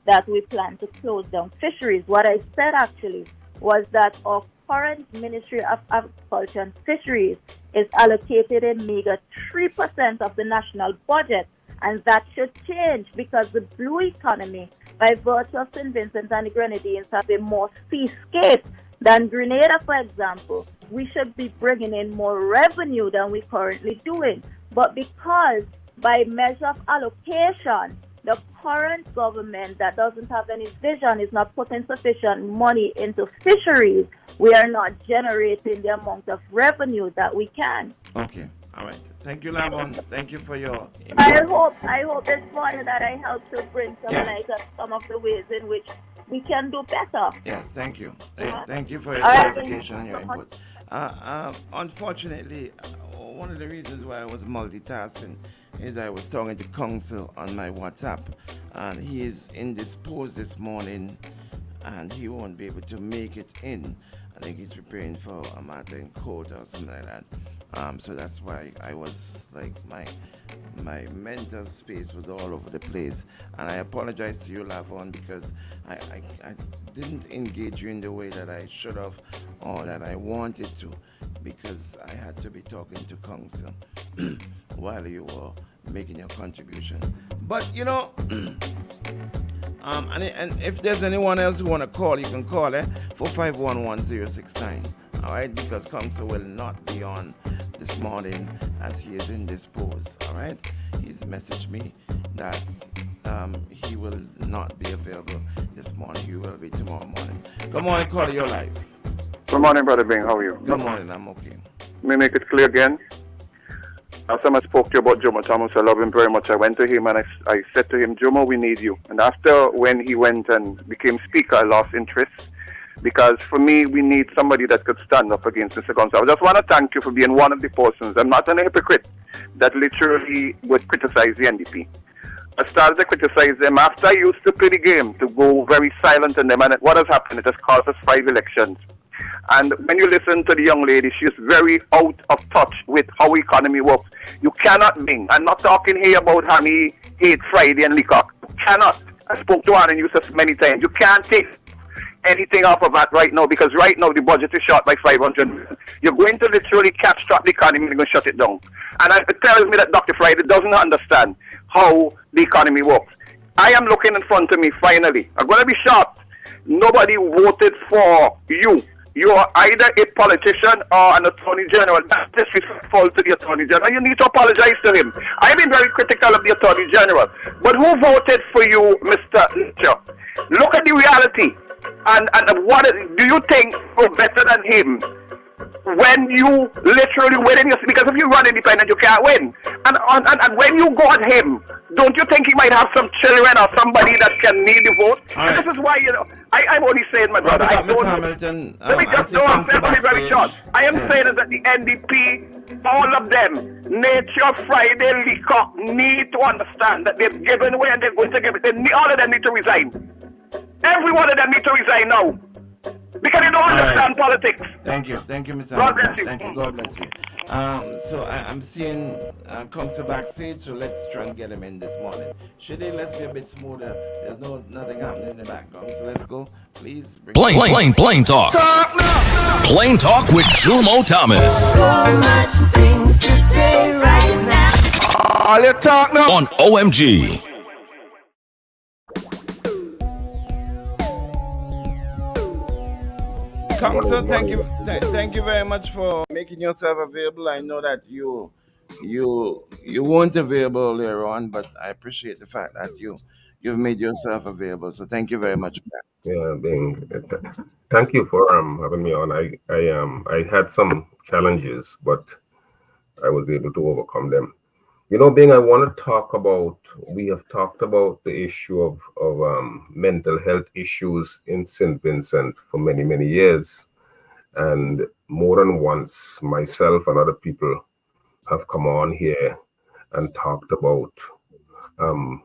that we plan to close down fisheries. What I said actually was that our current Ministry of Agriculture and Fisheries is allocated a meager 3% of the national budget, and that should change because the blue economy, by virtue of St. Vincent and the Grenadines, have a more seascape than Grenada, for example. We should be bringing in more revenue than we're currently doing. But because by measure of allocation, the current government that doesn't have any vision is not putting sufficient money into fisheries, we are not generating the amount of revenue that we can. Okay, all right. Thank you, Lavon. Thank you for your input. I hope this morning that I helped to bring some light on some of the ways in which we can do better. Yes, thank you. Thank you for your clarification and your input. Unfortunately, one of the reasons why I was multitasking is I was talking to Council on my WhatsApp, and he is indisposed this morning, and he won't be able to make it in. I think he's preparing for a matter in court or something like that. So that's why I was like, my mental space was all over the place. And I apologize to you, Lavon, because I didn't engage you in the way that I should have or that I wanted to, because I had to be talking to Council while you were making your contribution. But you know, and if there's anyone else who want to call, you can call 4511069. All right, because Council will not be on this morning as he is indisposed. All right, he's messaged me that he will not be available this morning. He will be tomorrow morning. Good morning, caller, you're live. Good morning, Brother Bing. How are you? Good morning, I'm okay. Let me make it clear again. Last time I spoke to you about Jomo Thomas, I love him very much. I went to him and I said to him, Jomo, we need you. And after when he went and became speaker, I lost interest. Because for me, we need somebody that could stand up against Mr. Gonsalves. I just want to thank you for being one of the persons. I'm not a hypocrite that literally would criticize the NDP. I started to criticize them after I used to play the game, to go very silent on them. And what has happened? It has cost us 5 elections. And when you listen to the young lady, she's very out of touch with how economy works. You cannot Bing. I'm not talking here about Honey, Hate Friday and Leacock. You cannot. I spoke to Anna and Yusuf many times. You can't take anything off of that right now, because right now the budget is short by 500 million. You're going to literally catch-trap the economy and you're going to shut it down. And it tells me that Dr. Friday doesn't understand how the economy works. I am looking in front of me finally. I'm going to be shocked. Nobody voted for you. You are either a politician or an attorney general. That's disrespectful to the attorney general. You need to apologize to him. I've been very critical of the attorney general. But who voted for you, Mr. Litcher? Look at the reality. And what do you think you're better than him when you literally win in your, because if you run independent, you can't win. And when you got him, don't you think he might have some children or somebody that can need the vote? Right. This is why, I'm only saying, my brother. Ms. Hamilton, Let me just know, I'm very short. I am saying that the NDP, all of them, Nature, Friday, Leacock, need to understand that they've given away and they're going to give it. All of them need to resign. Every one of them need to resign now. Because they don't understand politics. Thank you, Mr. God bless Hamilton. you. Thank you, God bless you. So I'm seeing Council backstage, so let's try and get him in this morning. Shade, let's be a bit smoother. There's nothing happening in the background, so let's go. Please bring Plain Talk. Plain Talk with Jomo Thomas. So much things to say right now. All you talk now. On OMG. Council, thank you very much for making yourself available. I know that you you weren't available earlier on, but I appreciate the fact that you've made yourself available. So thank you very much for that. Yeah, thank you for having me on. I had some challenges, but I was able to overcome them. Bing, I want to talk about. We have talked about the issue of mental health issues in St. Vincent for many years, and more than once, myself and other people have come on here and talked about um,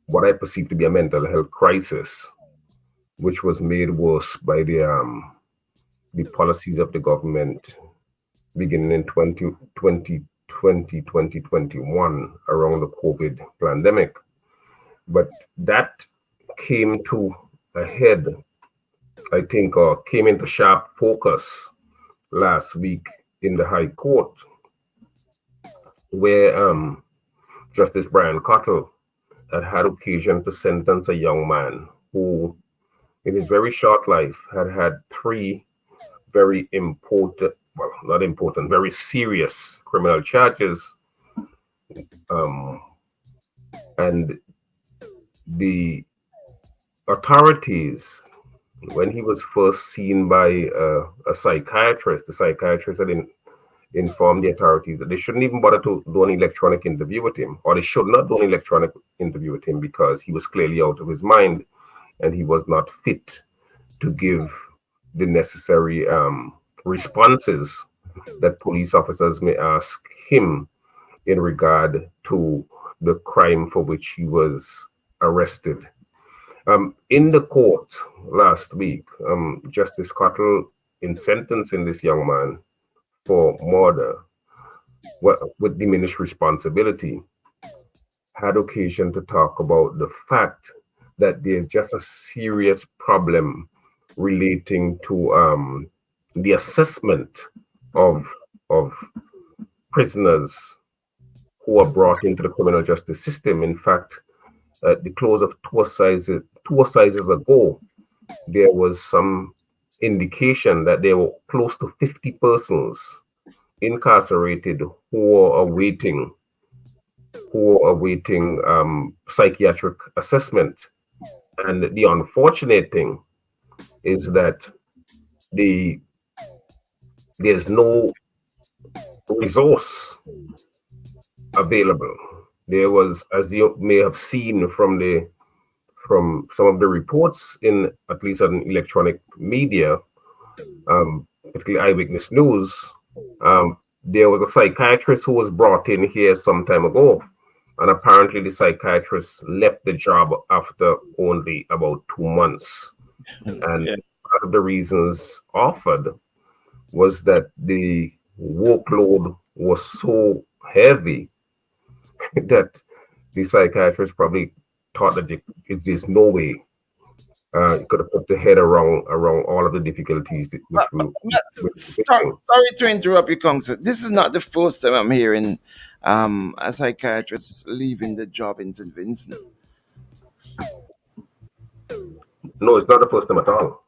what I perceive to be a mental health crisis, which was made worse by the policies of the government beginning in 2021 around the COVID pandemic. But that came to a head, I think, or came into sharp focus last week in the High Court, where Justice Brian Cottle had occasion to sentence a young man who, in his very short life, had three very important, well, not important, very serious criminal charges. And the authorities, when he was first seen by a psychiatrist, the psychiatrist had informed the authorities that they shouldn't even bother to do an electronic interview with him, or they should not do an electronic interview with him because he was clearly out of his mind and he was not fit to give the necessary responses that police officers may ask him in regard to the crime for which he was arrested. In the court last week, Justice Cottle, in sentencing this young man for murder with diminished responsibility, had occasion to talk about the fact that there's just a serious problem relating to the assessment of prisoners who are brought into the criminal justice system. In fact, at the close of two assizes ago, there was some indication that there were close to 50 persons incarcerated who are awaiting psychiatric assessment. And the unfortunate thing is that there's no resource available. There was, as you may have seen from some of the reports in at least on electronic media, particularly Eyewitness News, there was a psychiatrist who was brought in here some time ago, and apparently the psychiatrist left the job after only about 2 months. And one of the reasons offered was that the workload was so heavy that the psychiatrist probably thought that there's no way you could have put the head around all of the difficulties. Sorry to interrupt you, Council. This is not the first time I'm hearing a psychiatrist leaving the job in St. Vincent. No, it's not the first time at all.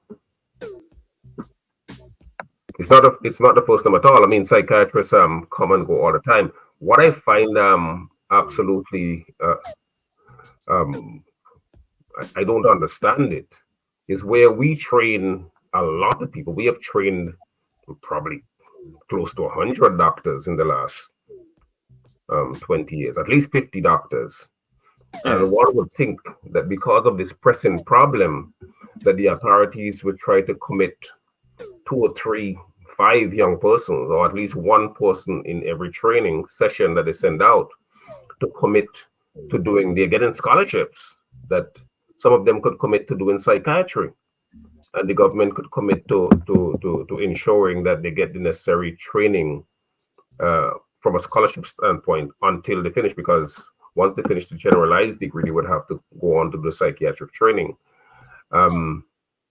It's not the first time at all. I mean, psychiatrists come and go all the time. What I find absolutely I don't understand it is where we train a lot of people. We have trained probably close to 100 doctors in the last 20 years, at least 50 doctors. And one would think that because of this pressing problem, that the authorities would try to commit 2 or 3, 5 young persons, or at least one person in every training session that they send out, to commit to doing. They're getting scholarships that some of them could commit to doing psychiatry, and the government could commit to ensuring that they get the necessary training from a scholarship standpoint until they finish, because once they finish the generalized degree, they would have to go on to the psychiatric training.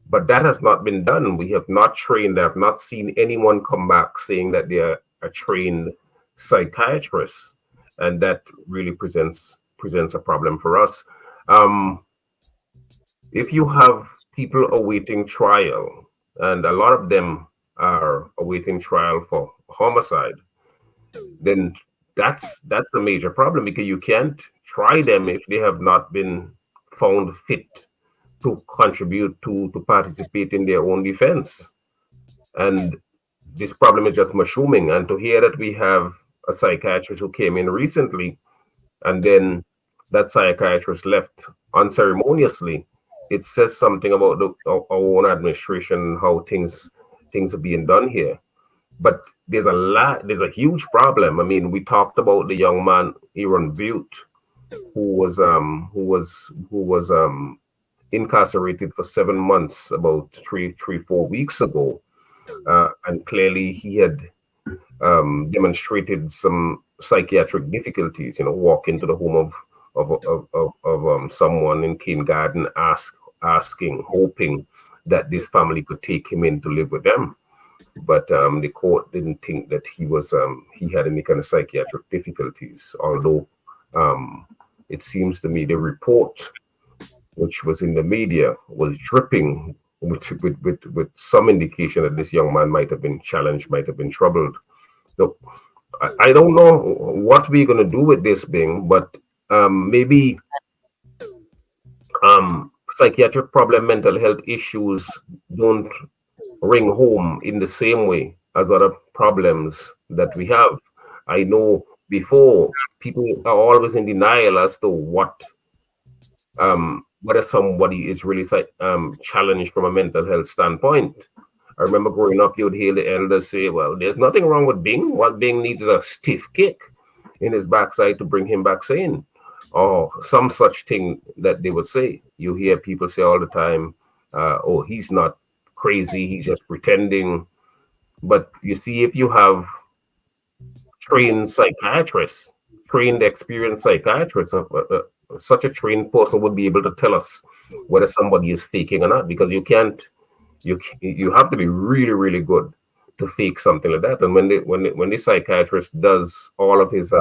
But that has not been done. We have not trained. I have not seen anyone come back saying that they are a trained psychiatrist, and that really presents a problem for us. If you have people awaiting trial, and a lot of them are awaiting trial for homicide, then that's a major problem, because you can't try them if they have not been found fit to contribute to participate in their own defense. And this problem is just mushrooming. And to hear that we have a psychiatrist who came in recently, and then that psychiatrist left unceremoniously, it says something about our own administration, how things are being done here. But there's a huge problem. I mean, we talked about the young man Aaron Butte, who was incarcerated for 7 months about 4 weeks ago, and clearly he had demonstrated some psychiatric difficulties. Walk into the home of someone in kindergarten, asking, hoping that this family could take him in to live with them. But the court didn't think that he had any kind of psychiatric difficulties, although it seems to me the report, which was in the media, was dripping with some indication that this young man might have been challenged, might have been troubled. So I don't know what we're going to do with this thing, but maybe psychiatric problem, mental health issues don't ring home in the same way as other problems that we have. I know before, people are always in denial as to whether somebody is really challenged from a mental health standpoint. I remember growing up, you would hear the elders say, well, there's nothing wrong with Bing. What Bing needs is a stiff kick in his backside to bring him back sane, or some such thing that they would say. You hear people say all the time, oh, he's not crazy, he's just pretending. But you see, if you have trained psychiatrists, trained, experienced psychiatrists, such a trained person would be able to tell us whether somebody is faking or not, because you have to be really, really good to fake something like that. And when the psychiatrist does all of his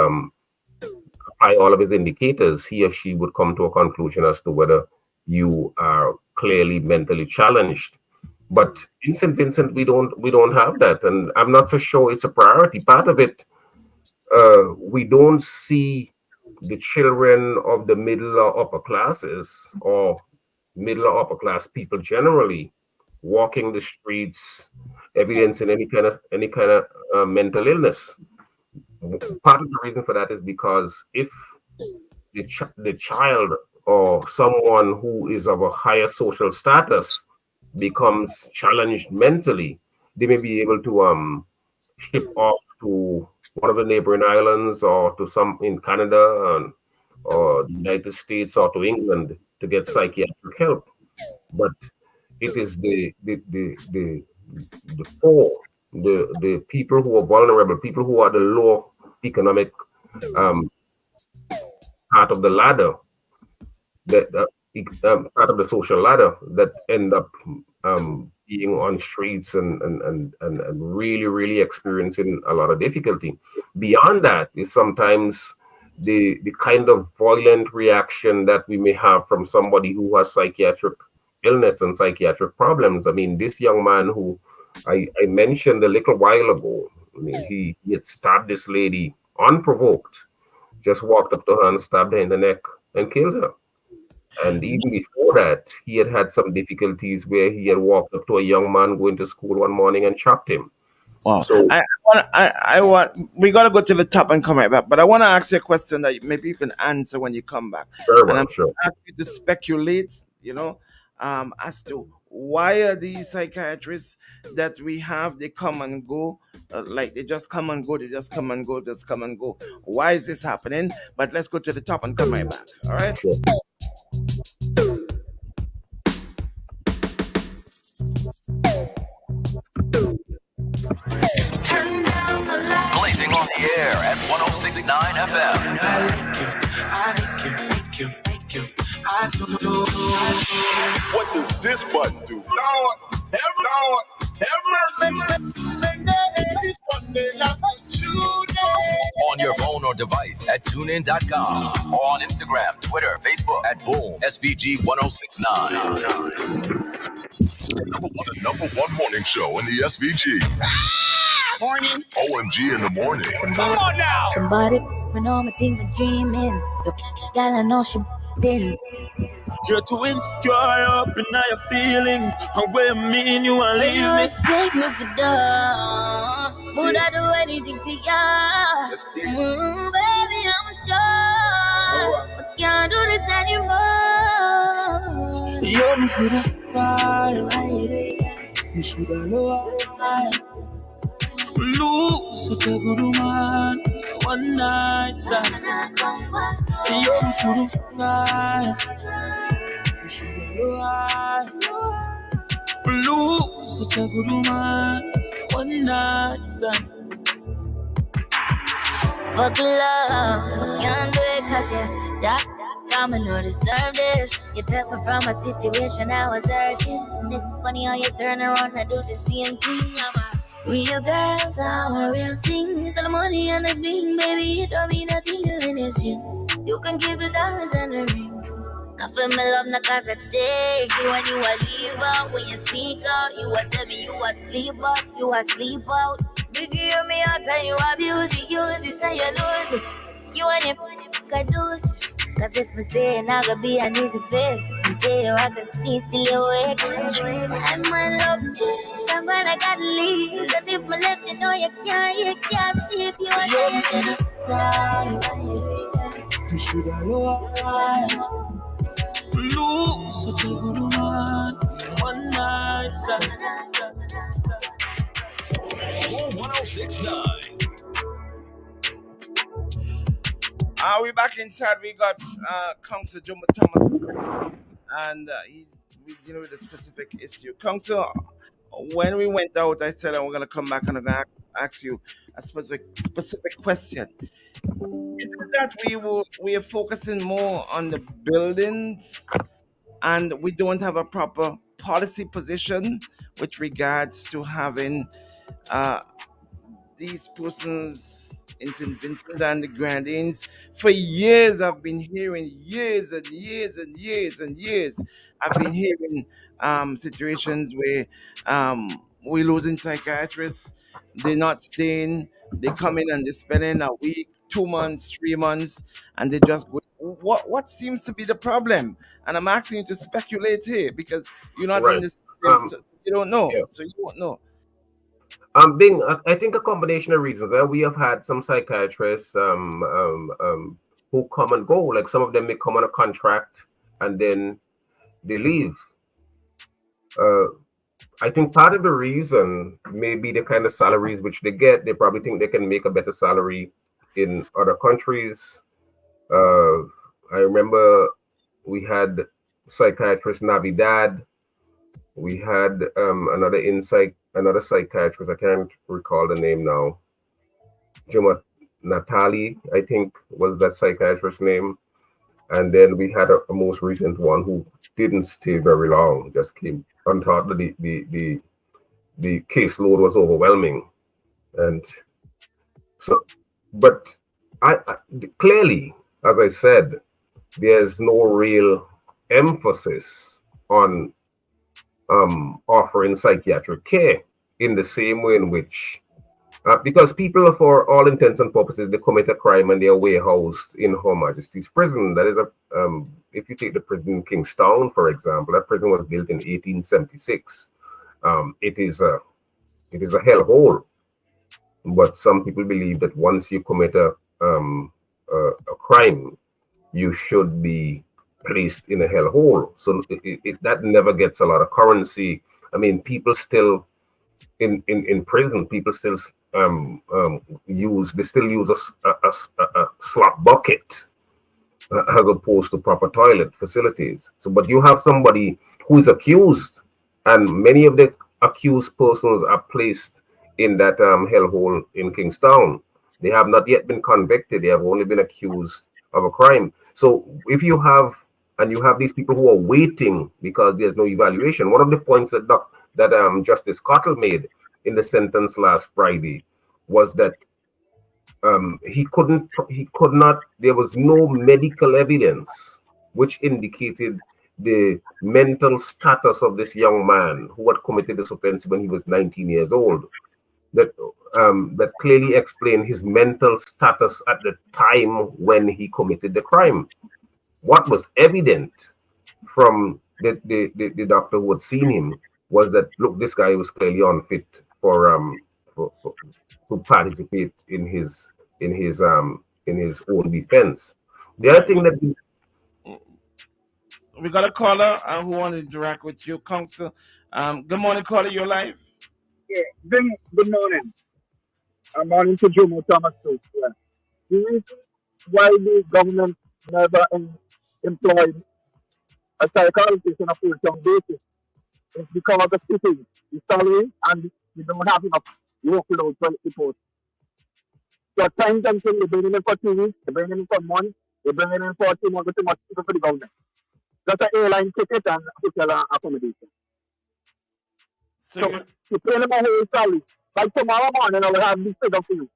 indicators, he or she would come to a conclusion as to whether you are clearly mentally challenged. But in St. Vincent, we don't have that, and I'm not so sure it's a priority. Part of it, we don't see the children of the middle or upper classes, or middle or upper class people generally, walking the streets, evidencing any kind of mental illness. Part of the reason for that is because if the child or someone who is of a higher social status becomes challenged mentally, they may be able to ship off to one of the neighboring islands, or to some in Canada, or the United States, or to England to get psychiatric help. But it is the poor, the people who are vulnerable, people who are the low economic part of the ladder, part of the social ladder, that end up being on streets and really, really experiencing a lot of difficulty. Beyond that is sometimes the kind of violent reaction that we may have from somebody who has psychiatric illness and psychiatric problems. I mean, this young man who I mentioned a little while ago, I mean, he had stabbed this lady unprovoked, just walked up to her and stabbed her in the neck and killed her. And even before that, he had some difficulties where he had walked up to a young man going to school one morning and chopped him. Wow. So I want, we got to go to the top and come right back, but I want to ask you a question that maybe you can answer when you come back. Sure, and I'm sure. asking you to speculate, as to why are these psychiatrists that we have, they come and go, like they just come and go, just come and go. Why is this happening? But let's go to the top and come right back. All right. Sure. Blazing on the air at 106.9 FM. What does this button do? Lord, have mercy. On your phone or device at tunein.com, or on Instagram, Twitter, Facebook at Boom SVG 1069. Number one morning show in the SVG. Morning. OMG in the morning. Come on now. Somebody when all my team been dreaming. Look, girl, I know she been. You're too insecure up in all your feelings. And what you mean you want to When you leave me? expect me for dust, would I do anything for ya? Baby, I'm sure I can't do this anymore. Yo, me shoulda cried. So I hate it. Me shoulda loved. Lose such a good woman for one night stand. Yo, me shoulda cried. Me shoulda loved. Lose such a good woman for one night stand. Fuck love, can't do it cause you that come and no deserve this. You took me from a situation I was hurting. It's funny how you turn around and do the same thing. I'm a real girl, so I'm a real thing. It's all the money and the bling, baby, it don't mean nothing to finish you. You can keep the diamonds and the rings. I feel my love not cause I take you when you a leave out, when you sneak out, you a tell me you a sleep out, you a sleep out. You give me out and you abuse it, use it and you lose it. You and your can do it. Cause if we stay, I gonna be an easy fit. You stay, I can sneeze till you wake. I'm in love too, I'm gonna gotta leave. And if my left, you know you can't see if you are there, you should've cried. You shoulda loved. Lose such a good woman for one night stand. 1069. Are we back inside? We got Council Jomo Thomas, and we're dealing with a specific issue. Council, when we went out, I said I'm gonna come back and I'm gonna ask you a specific question. Is it that we are focusing more on the buildings, and we don't have a proper policy position with regards to having these persons in St. Vincent and the Grenadines? For years, I've been hearing years and years and years and years. I've been hearing situations where we're losing psychiatrists. They're not staying. They come in and they're spending a week, 2 months, 3 months, and they just go. What seems to be the problem? And I'm asking you to speculate here because you're not in this. So you don't know. Yeah. So you won't know. I think a combination of reasons. We have had some psychiatrists who come and go. Like some of them may come on a contract and then they leave. I think part of the reason may be the kind of salaries which they get. They probably think they can make a better salary in other countries. I remember we had psychiatrist Navidad. We had another psychiatrist. I can't recall the name now. Juma Natali, I think, was that psychiatrist's name. And then we had a most recent one who didn't stay very long. Just came on top of the caseload was overwhelming, and so. But I clearly, as I said, there's no real emphasis on offering psychiatric care in the same way in which, because people, for all intents and purposes, they commit a crime and they are warehoused in Her Majesty's prison. That is if you take the prison in Kingstown, for example, that prison was built in 1876. It is a hellhole. But some people believe that once you commit a crime, you should be placed in a hellhole. So that never gets a lot of currency. I mean, people still in prison, people still use a slop bucket as opposed to proper toilet facilities. So, but you have somebody who is accused, and many of the accused persons are placed in that hellhole in Kingstown. They have not yet been convicted. They have only been accused of a crime. So if you have these people who are waiting because there's no evaluation. One of the points that Justice Cottle made in the sentence last Friday was that there was no medical evidence which indicated the mental status of this young man who had committed this offense when he was 19 years old. that clearly explain his mental status at the time when he committed the crime. What was evident from the doctor who had seen him was that, look, this guy was clearly unfit for to participate in his own defense. The other thing that we got a caller who want to interact with you, Council. Good morning, caller. You're live. Yeah, good morning. I'm morning to Jomo Thomas too. Yeah. The reason why the government never employed a psychologist on a full-time basis is because of two things: the salary and you don't have enough workload for the post. So at times until they bring in for 2 weeks, they bring in for months, they bring in for 2 months, too much people for the government. That's an airline ticket and hotel accommodation. So you pay them a whole salary. Like tomorrow morning, I will have this figure for you.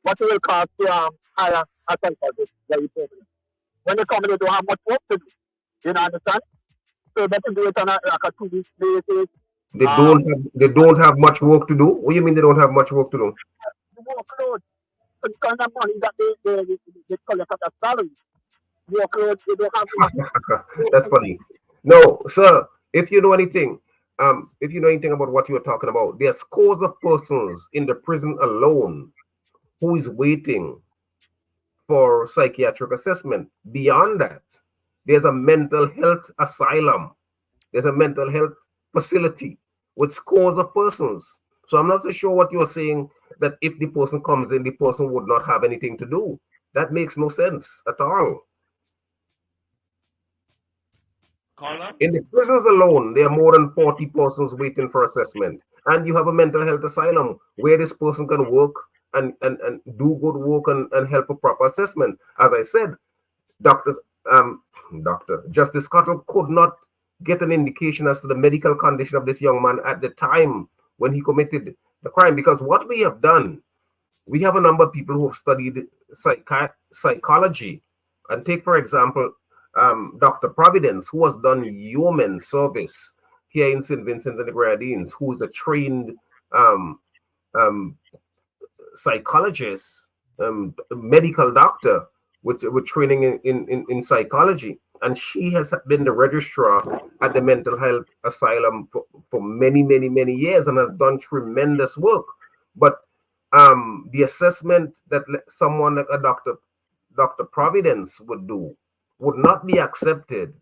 What it will cost to hire a psychologist very permanent. When they come in, they don't have much work to do. You know, understand? So they can do it on like a 2 week basis. they don't have much work to do. What do you mean they don't have much work to do? The workload, the kind of money that they collect as a salary. Workload, they don't have much. That's funny. No, sir. If you know anything about what you are talking about, there are scores of persons in the prison alone who is waiting for psychiatric assessment. Beyond that, there's a mental health asylum. There's a mental health facility with scores of persons. So I'm not so sure what you're saying, that if the person comes in, the person would not have anything to do. That makes no sense at all. In the prisons alone, there are more than 40 persons waiting for assessment. And you have a mental health asylum where this person can work and do good work and help a proper assessment. As I said, Justice Cottle could not get an indication as to the medical condition of this young man at the time when he committed the crime. Because what we have done, we have a number of people who have studied psychology. And take, for example, Dr. Providence, who has done yeoman service here in St. Vincent and the Grenadines, who is a trained psychologist, medical doctor with training in psychology. And she has been the registrar at the mental health asylum for many, many, many years and has done tremendous work. But the assessment that someone like a Dr. Providence would do would not be accepted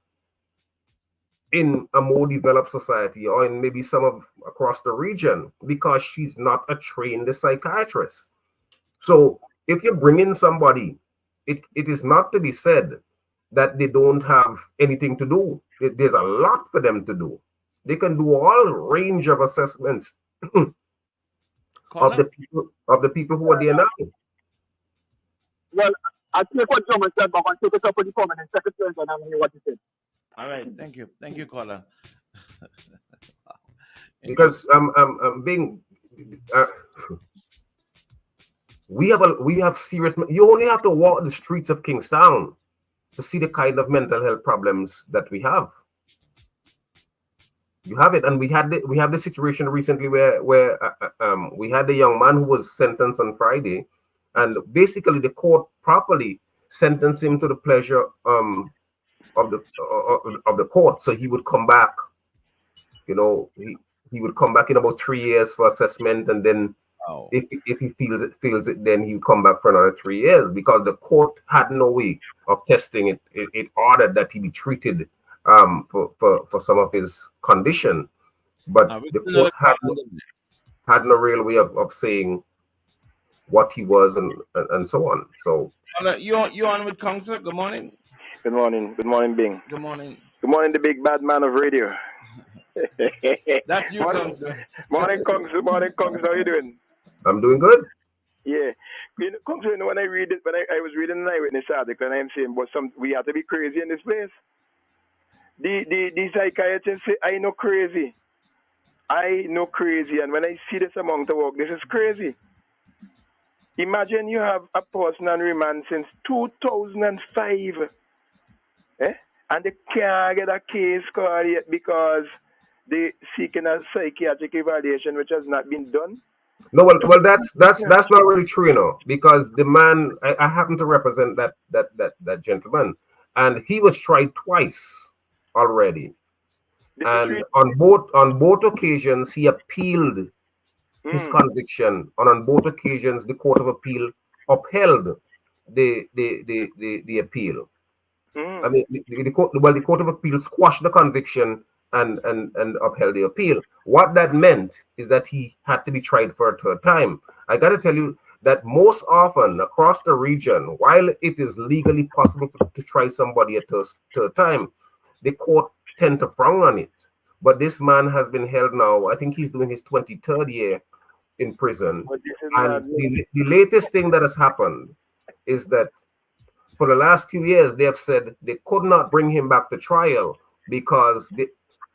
in a more developed society or in maybe some of across the region, because she's not a trained psychiatrist. So if you bring in somebody, it is not to be said that they don't have anything to do. There's a lot for them to do. They can do all range of assessments of the people who are there now. Well, I take what John said, but I'll take it up with the permanent secretary and I'll hear what he said. All right, thank you, caller. Because we have serious. You only have to walk the streets of Kingstown to see the kind of mental health problems that we have. You have it, and we have the situation recently where we had a young man who was sentenced on Friday, and basically the court properly sentenced him to the pleasure of the court. So he would come back. You know, he would come back in about 3 years for assessment, and then if he feels it, then he would come back for another 3 years, because the court had no way of testing it. It ordered that he be treated for some of his condition, but the court had no real way of saying what he was and so on. So you on with Council? Good morning. Good morning. Good morning, Bing. Good morning. Good morning, the big bad man of radio. That's you, Council. Morning, Council. Morning, Council. How you doing? I'm doing good. Yeah. Council, when I read it, when I was reading an eyewitness article, and I'm saying, but we have to be crazy in this place. The psychiatrist say, I know crazy. And when I see this amount of work, this is crazy. Imagine you have a person on remand since 2005, and they can't get a case called yet because they're seeking a psychiatric evaluation which has not been done. No, well, that's not really true, because the man I happen to represent that gentleman, and he was tried twice already, and on both occasions he appealed his conviction, and on both occasions the Court of Appeal upheld the appeal. I mean, the Court of Appeal squashed the conviction and upheld the appeal. What that meant is that he had to be tried for a third time. I got to tell you that most often across the region, while it is legally possible to try somebody a third time, the court tend to frown on it. But this man has been held now, I think he's doing his 23rd year in prison. And the latest thing that has happened is that for the last 2 years, they have said they could not bring him back to trial because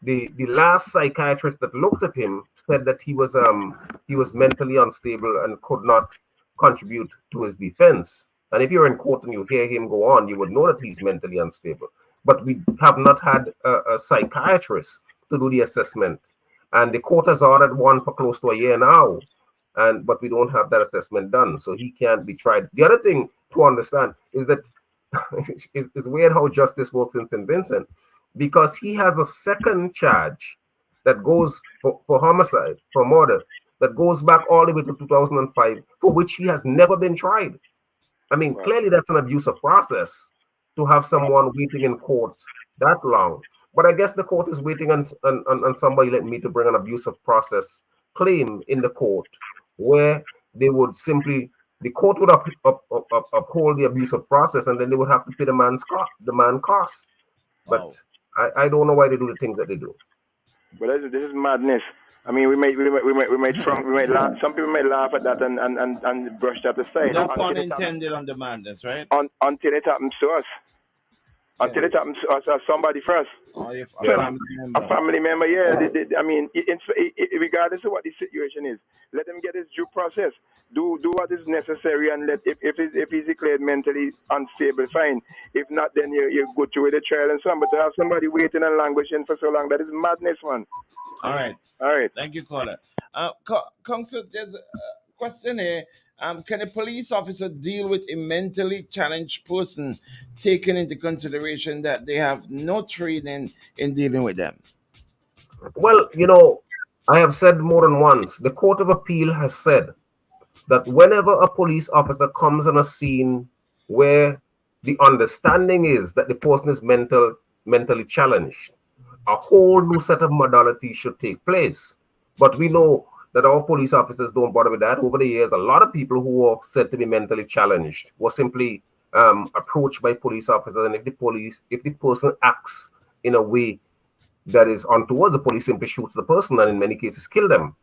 the last psychiatrist that looked at him said that he was mentally unstable and could not contribute to his defense. And if you're in court and you hear him go on, you would know that he's mentally unstable. But we have not had a psychiatrist to do the assessment, and the court has ordered one for close to a year now, but we don't have that assessment done, so he can't be tried. The other thing to understand is that it's weird how justice works in St. Vincent, because he has a second charge that goes for homicide, for murder, that goes back all the way to 2005, for which he has never been tried. I mean, clearly that's an abuse of process to have someone waiting in court that long. But I guess the court is waiting on somebody like me to bring an abuse of process claim in the court, where they would simply, the court would uphold the abuse of process, and then they would have to pay the man costs. But I don't know why they do the things that they do. But this is madness. I mean, we might laugh. Some people may laugh at that and brush that aside. No pun intended on the madness, right? Until it happens to us. Until it happens to us as somebody first. A family member, yeah. I mean, regardless of what the situation is, let them get his due process. Do what is necessary, and if he's declared mentally unstable, fine. If not, then you go through with the trial and so on. But to have somebody waiting and languishing for so long, that is madness, man. All right. Thank you, caller. Council, there's a question here. Can a police officer deal with a mentally challenged person, taking into consideration that they have no training in dealing with them? Well, I have said more than once, the Court of Appeal has said that whenever a police officer comes on a scene where the understanding is that the person is mentally challenged, a whole new set of modalities should take place. But we know that our police officers don't bother with that. Over the years, a lot of people who were said to be mentally challenged were simply approached by police officers, and if the person acts in a way that is untoward, the police simply shoots the person, and in many cases kill them,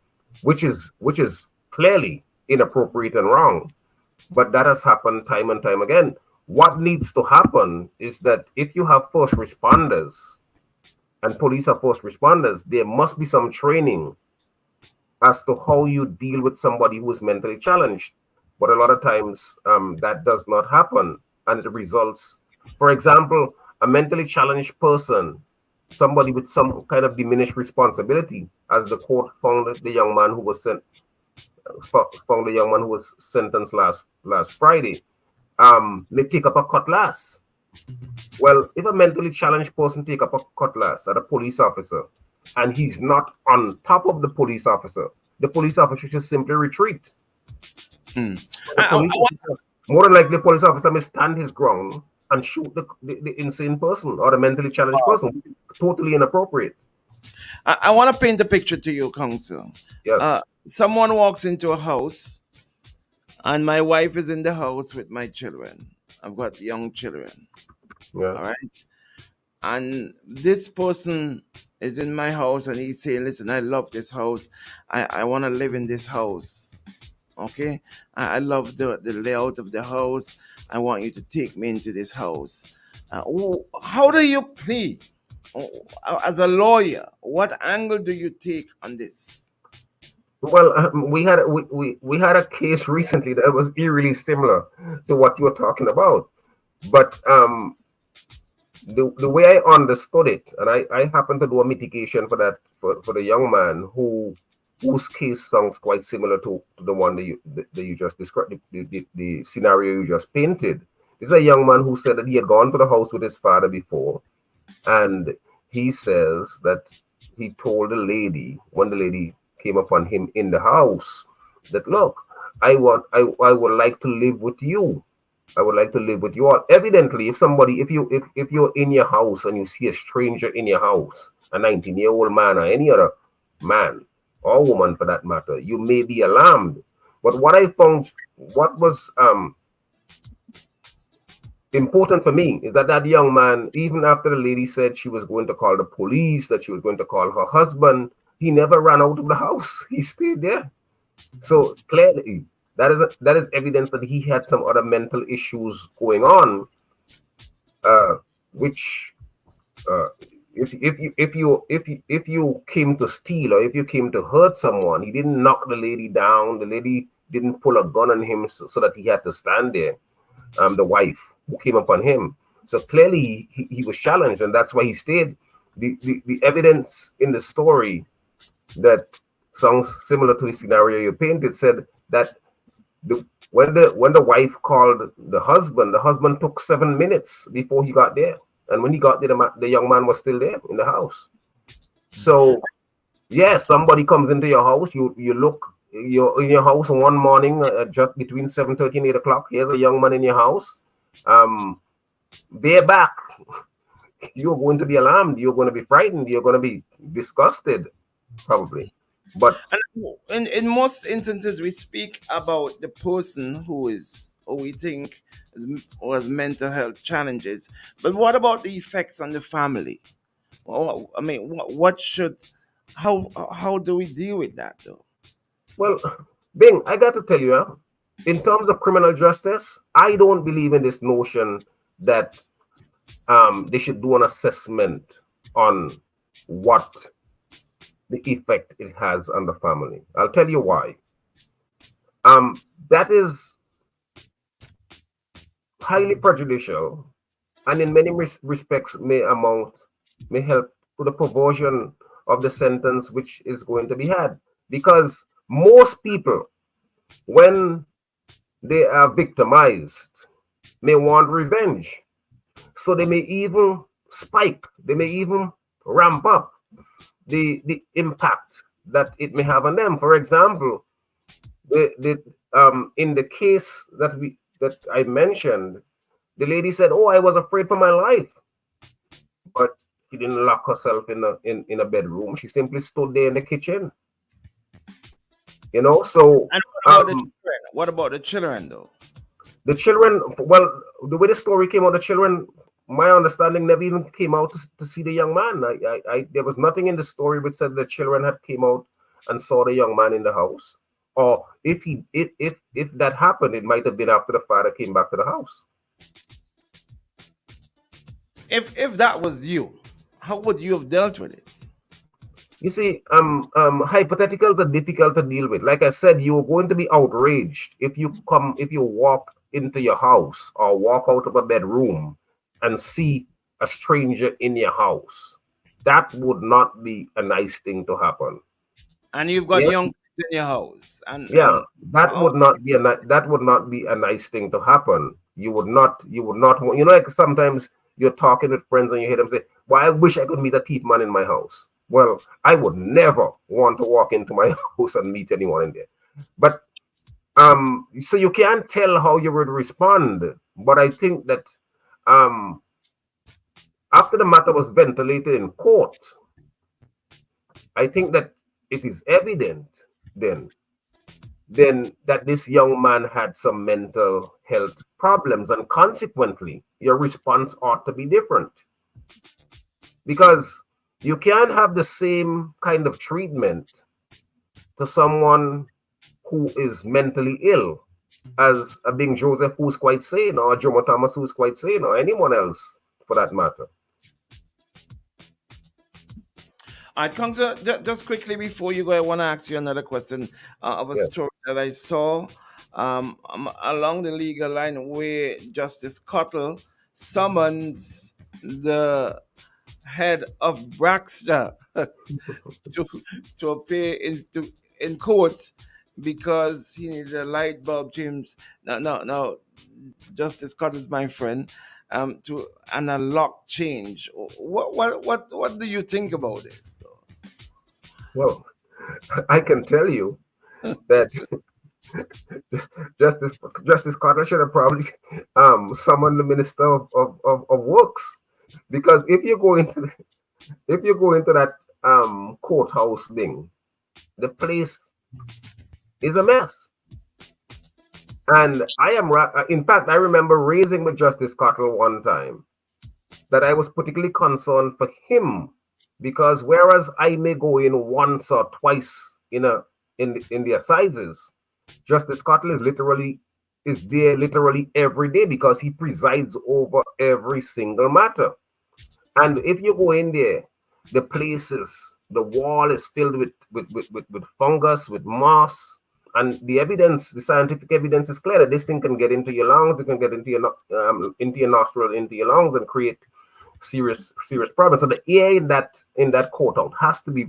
which is clearly inappropriate and wrong. But that has happened time and time again. What needs to happen is that if you have first responders and police are first responders, there must be some training as to how you deal with somebody who is mentally challenged. But a lot of times that does not happen, and it results, for example, a mentally challenged person, somebody with some kind of diminished responsibility, as the court found the young man who was sentenced last Friday, may take up a cutlass. Well, if a mentally challenged person take up a cutlass at a police officer, and he's not on top of the police officer should simply retreat. More than likely, the police officer may stand his ground and shoot the insane person or the mentally challenged person. Totally inappropriate. I want to paint a picture to you, Council. Yes. Someone walks into a house, and my wife is in the house with my children. I've got young children. Yeah. All right. And this person is in my house, and he's saying, listen, I love this house. I want to live in this house. Okay? I love the layout of the house. I want you to take me into this house. How do you plead? As a lawyer, what angle do you take on this? Well, we had a case recently that was eerily similar to what you were talking about. But the way I understood it, and I happened to do a mitigation for the young man who whose case sounds quite similar to the one that you just described, the scenario you just painted. This is a young man who said that he had gone to the house with his father before, and he says that he told the lady, when the lady came upon him in the house, that look, I would like to live with you. I would like to live with you all. Evidently, if you're in your house and you see a stranger in your house, a 19-year-old man or any other man or woman for that matter, you may be alarmed. But what I found, what was important for me, is that young man, even after the lady said she was going to call the police, that she was going to call her husband, he never ran out of the house. He stayed there. So clearly, that is evidence that he had some other mental issues going on, which if you came to steal or if you came to hurt someone, he didn't knock the lady down. The lady didn't pull a gun on him so that he had to stand there. The wife who came upon him. So clearly he was challenged, and that's why he stayed. The evidence in the story that sounds similar to the scenario you painted said that when the wife called the husband took 7 minutes before he got there, and when he got there, the young man was still there in the house. So yeah, somebody comes into your house, you're in your house one morning, just between 7:30 and 8 o'clock. Here's a young man in your house, bareback. You're going to be alarmed, you're going to be frightened, you're going to be disgusted, probably. But in most instances, we speak about the person who we think has mental health challenges. But what about the effects on the family? Well, I mean, how do we deal with that, though? Well, Bing, I got to tell you, in terms of criminal justice, I don't believe in this notion that they should do an assessment on what the effect it has on the family. I'll tell you why. That is highly prejudicial, and in many respects may help to the perversion of the sentence which is going to be had. Because most people, when they are victimized, may want revenge. So they may even spike, they may even ramp up the impact that it may have on them. For example, in the case that I mentioned, the lady said, "Oh, I was afraid for my life," but she didn't lock herself in a bedroom. She simply stood there in the kitchen. So and what about the children, though? The children, well, the way the story came out, the children, my understanding, never even came out to see the young man. There was nothing in the story which said the children had came out and saw the young man in the house. Or if that happened, it might have been after the father came back to the house. If that was you, how would you have dealt with it? You see, hypotheticals are difficult to deal with. Like I said, you're going to be outraged if you walk into your house or walk out of a bedroom and see a stranger in your house. That would not be a nice thing to happen. And you've got young kids in your house, that would not be a nice thing to happen. You would not want, like sometimes you're talking with friends and you hear them say, "Well, I wish I could meet a thief man in my house." Well, I would never want to walk into my house and meet anyone in there. But so you can't tell how you would respond. But I think that after the matter was ventilated in court, I think that it is evident then that this young man had some mental health problems, and consequently, your response ought to be different. Because you can't have the same kind of treatment to someone who is mentally ill as a Bing Joseph who's quite sane, or Jomo Thomas who's quite sane, or anyone else for that matter. All right, Counselor, just quickly before you go, I want to ask you another question of a story that I saw along the legal line where Justice Cottle summons the head of Braxtra to appear in court because he needed a light bulb change. Now, Justice Scott is my friend. To and a lock change. What do you think about this? Well, I can tell you that Justice Carter should have probably summoned the Minister of Works, because if you go into that courthouse thing, the place is a mess. And in fact, I remember raising with Justice Cottle one time that I was particularly concerned for him, because whereas I may go in once or twice in the assizes, Justice Cottle is there literally every day because he presides over every single matter. And if you go in there, the wall is filled with fungus, with moss. And the scientific evidence is clear that this thing can get into your lungs, it can get into your nostril, into your lungs, and create serious problems. So the air in that courthouse has to be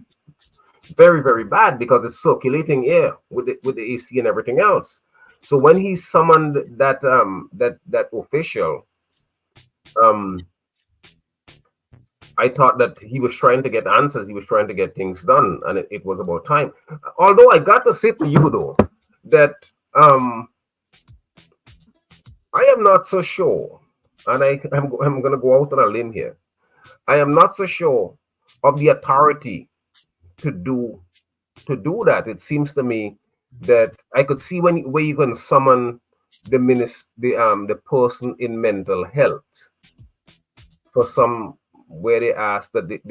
very, very bad because it's circulating air with the AC and everything else. So when he summoned that official, I thought that he was trying to get answers. He was trying to get things done, and it was about time. Although I got to say to you, though, that I am not so sure, and I'm going to go out on a limb here. I am not so sure of the authority to do that. It seems to me that I could see where you can summon the person in mental health for some. Where they asked that the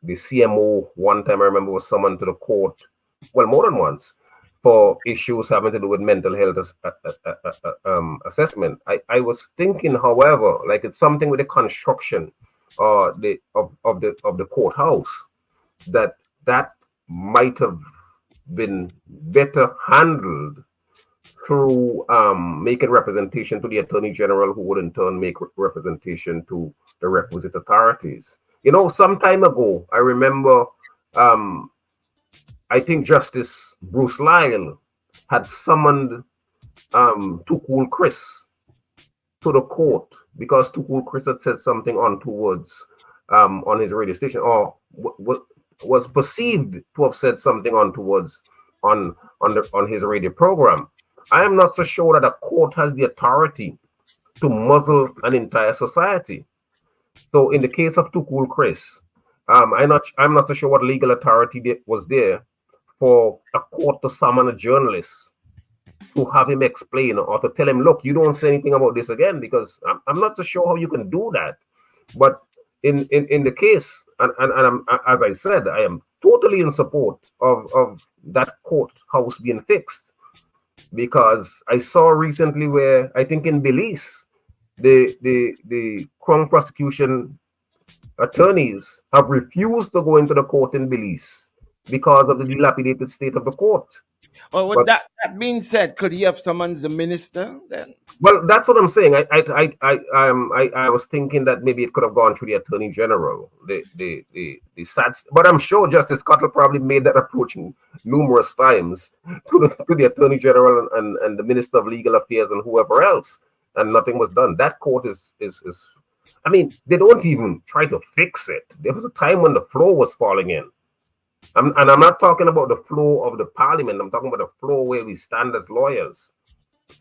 CMO one time, I remember, was summoned to the court, well, more than once, for issues having to do with mental health assessment. I was thinking, however, like it's something with the construction of the courthouse that might have been better handled through making representation to the Attorney General, who would in turn make representation to the requisite authorities. Some time ago, I remember, I think Justice Bruce Lyle had summoned Too Cool Chris to the court because Too Cool Chris had said something untowards on his radio station, or was perceived to have said something untowards on his radio program. I am not so sure that a court has the authority to muzzle an entire society. So in the case of Too Cool Chris, I'm not so sure what legal authority was there for a court to summon a journalist to have him explain or to tell him, look, you don't say anything about this again, because I'm not so sure how you can do that. But in the case, and as I said, I am totally in support of that courthouse being fixed. Because I saw recently where I think in Belize, the Crown prosecution attorneys have refused to go into the court in Belize because of the dilapidated state of the court. Well, with that being said, could he have summoned the minister then? Well, that's what I'm saying. I was thinking that maybe it could have gone through the Attorney General. The sad, but I'm sure Justice Cottle probably made that approach numerous times to the Attorney General and the Minister of Legal Affairs and whoever else, and nothing was done. That court is. I mean, they don't even try to fix it. There was a time when the floor was falling in. And I'm not talking about the floor of the parliament. I'm talking about the floor where we stand as lawyers.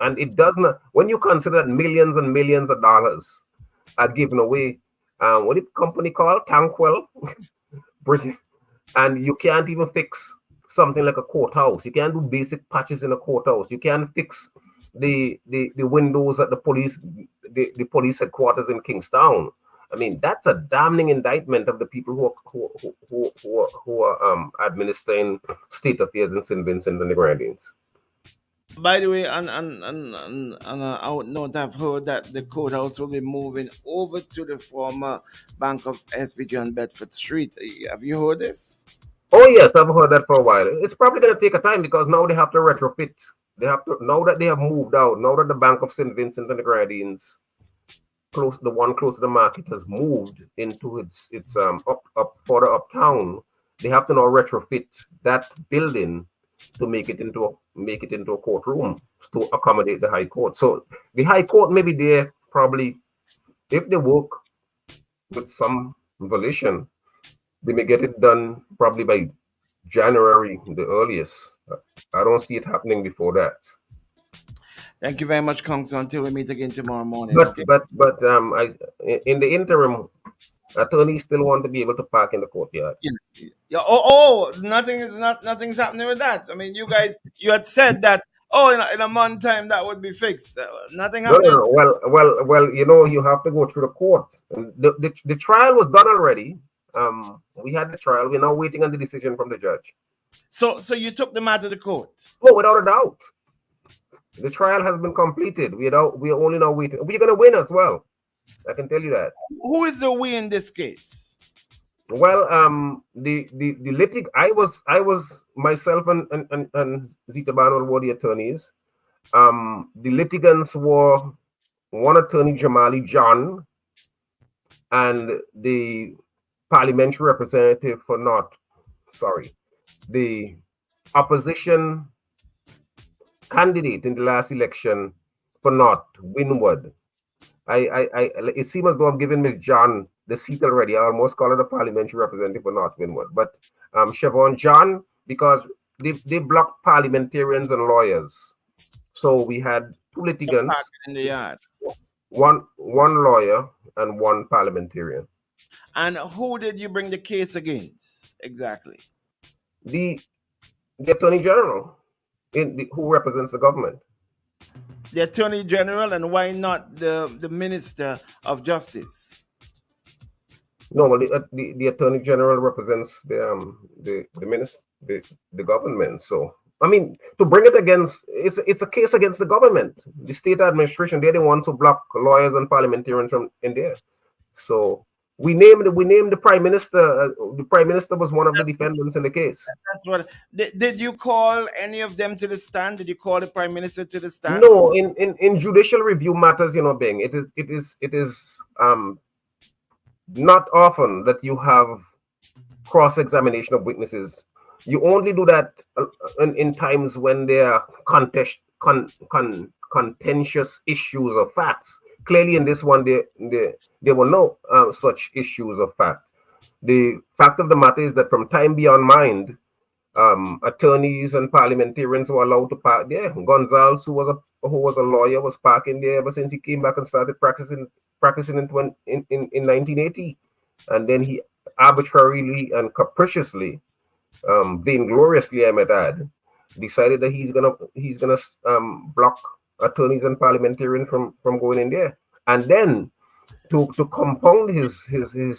And it does not, when you consider that millions and millions of dollars are given away, what is the company called? Tankwell, British, and you can't even fix something like a courthouse. You can't do basic patches in a courthouse. You can't fix the windows at the police headquarters in Kingstown. I mean, that's a damning indictment of the people who are administering state affairs in St. Vincent and the Grenadines. By the way, on an out note, I've heard that the courthouse will be moving over to the former Bank of SVG on Bedford Street. Have you heard this? Oh yes, I've heard that for a while. It's probably going to take a time because now they have to retrofit. Now that they have moved out, now that the Bank of St. Vincent and the Grenadines, the one close to the market, has moved into its up further uptown. they have to now retrofit that building to make it into a courtroom to accommodate the High Court. So the High Court may be there probably, if they work with some volition, they may get it done probably by January, the earliest. I don't see it happening before that. Thank you very much, Kongs. Until we meet again tomorrow morning. But Okay? in the interim, attorneys still want to be able to park in the courtyard. Yeah. Nothing's happening with that. I mean, you guys, you had said that. In a month time that would be fixed. Nothing happened. No. Well. You have to go through the court. The trial was done already. We had the trial. We're now waiting on the decision from the judge. So you took the matter to court? Oh, without a doubt. The trial has been completed. We are only now waiting. We're going to win as well. I can tell you that. Who is the we in this case? Well, the I was myself and Zita Banwell were the attorneys. The litigants were one attorney, Jamali John, and the parliamentary representative the opposition candidate in the last election for North, Winwood. It seems as though I'm giving Ms. John the seat already. I almost call her the parliamentary representative for North Winwood. But Siobhan John, because they blocked parliamentarians and lawyers. So we had two litigants, in the yard. one lawyer and one parliamentarian. And who did you bring the case against exactly? The Attorney General, who represents the government. The Attorney General, and why not the Minister of Justice? No, well, the Attorney General represents the minister, the government. So I mean, to bring it against, it's a case against the government, the state administration. They're the ones who block lawyers and parliamentarians from in there. So we named the prime minister. The prime minister was one of the defendants in the case. That's what. Did you call any of them to the stand? Did you call the prime minister to the stand? No, in judicial review matters, Bing, it is not often that you have cross-examination of witnesses. You only do that in times when there are contentious issues of facts. Clearly, in this one, there were no such issues of fact. The fact of the matter is that from time beyond mind, attorneys and parliamentarians were allowed to park there. Gonzalez, who was a lawyer, was parking there ever since he came back and started practicing in 1980, and then he arbitrarily and capriciously, vaingloriously, I might add, decided that he's gonna block attorneys and parliamentarians from going in there. And then to compound his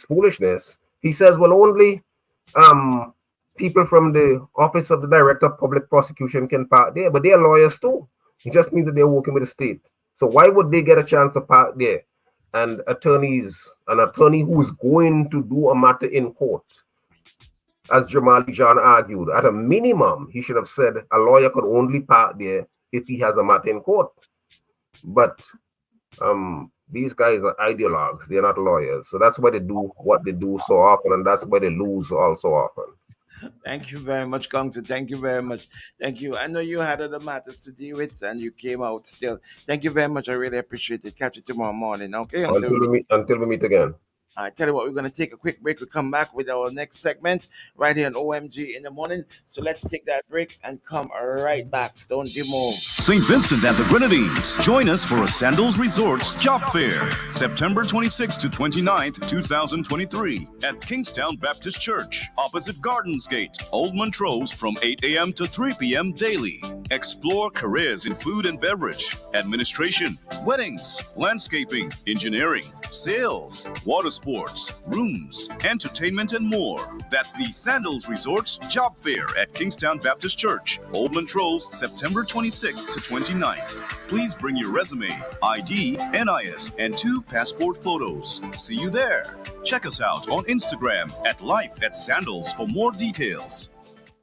foolishness, he says, well, only people from the Office of the Director of Public Prosecution can park there, but they're lawyers too. It just means that they're working with the state. So why would they get a chance to park there? And an attorney who is going to do a matter in court, as Jamali John argued, at a minimum, he should have said a lawyer could only park there if he has a matter in court. But these guys are ideologues. They're not lawyers. So that's why they do what they do so often, and that's why they lose all so often. Thank you very much, Kongsi. Thank you very much. Thank you. I know you had other matters to deal with, and you came out still. Thank you very much. I really appreciate it. Catch you tomorrow morning, okay? Until we meet again. I tell you what, we're going to take a quick break. We'll come back with our next segment right here on OMG in the morning. So let's take that break and come right back. Don't you move. St. Vincent and the Grenadines. Join us for a Sandals Resorts Job Fair, September 26th to 29th, 2023 at Kingstown Baptist Church, opposite Gardens Gate, Old Montrose, from 8 a.m. to 3 p.m. daily. Explore careers in food and beverage, administration, weddings, landscaping, engineering, sales, water sports, rooms, entertainment, and more. That's the Sandals Resorts Job Fair at Kingstown Baptist Church, Old Montrose, September 26th to 29th. Please bring your resume, ID, NIS, and 2 passport photos. See you there. Check us out on Instagram at Life@Sandals for more details.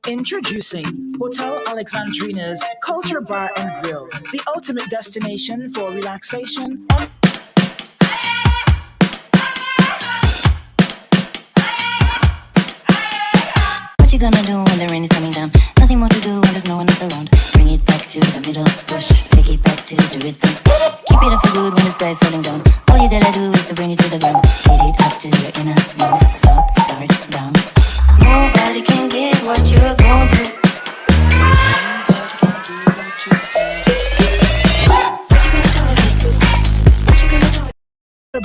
Introducing Hotel Alexandrina's Culture Bar and Grill, the ultimate destination for relaxation and gonna do when the rain is coming down? Nothing more to do when there's no one else around. Bring it back to the middle, push, take it back to the rhythm. Keep it up for good when the sky's falling down. All you gotta do is to bring it to the ground. Get it up to your inner move. Stop, start, down. Nobody can get what you're going through.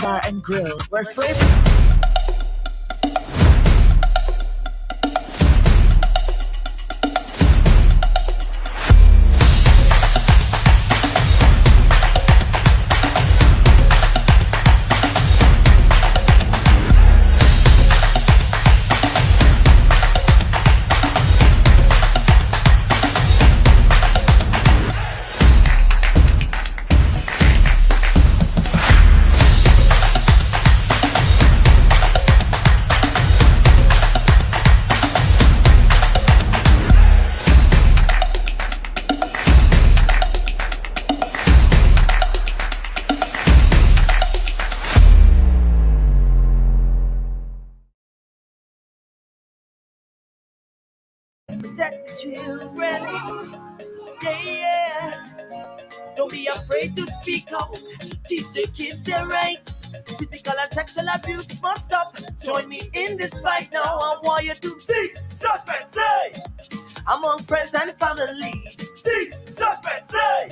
Bar and Grill, where flavor. Protect the children. Yeah. Don't be afraid to speak up. Teach the kids their rights. Physical and sexual abuse must stop. Join me in this fight now. I want you to see suspect say among friends and families. See suspect say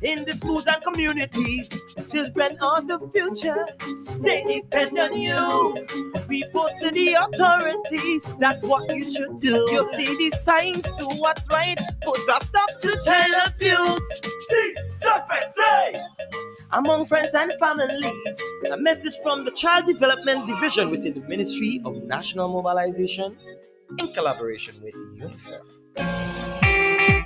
in the schools and communities. Children are the future. They depend on you. Report to the authorities. That's what you should do. You see the signs, do what's right. Put a stop to child abuse. See suspect say among friends and families. A message from the Child Development Division within the Ministry of National Mobilization in collaboration with UNICEF.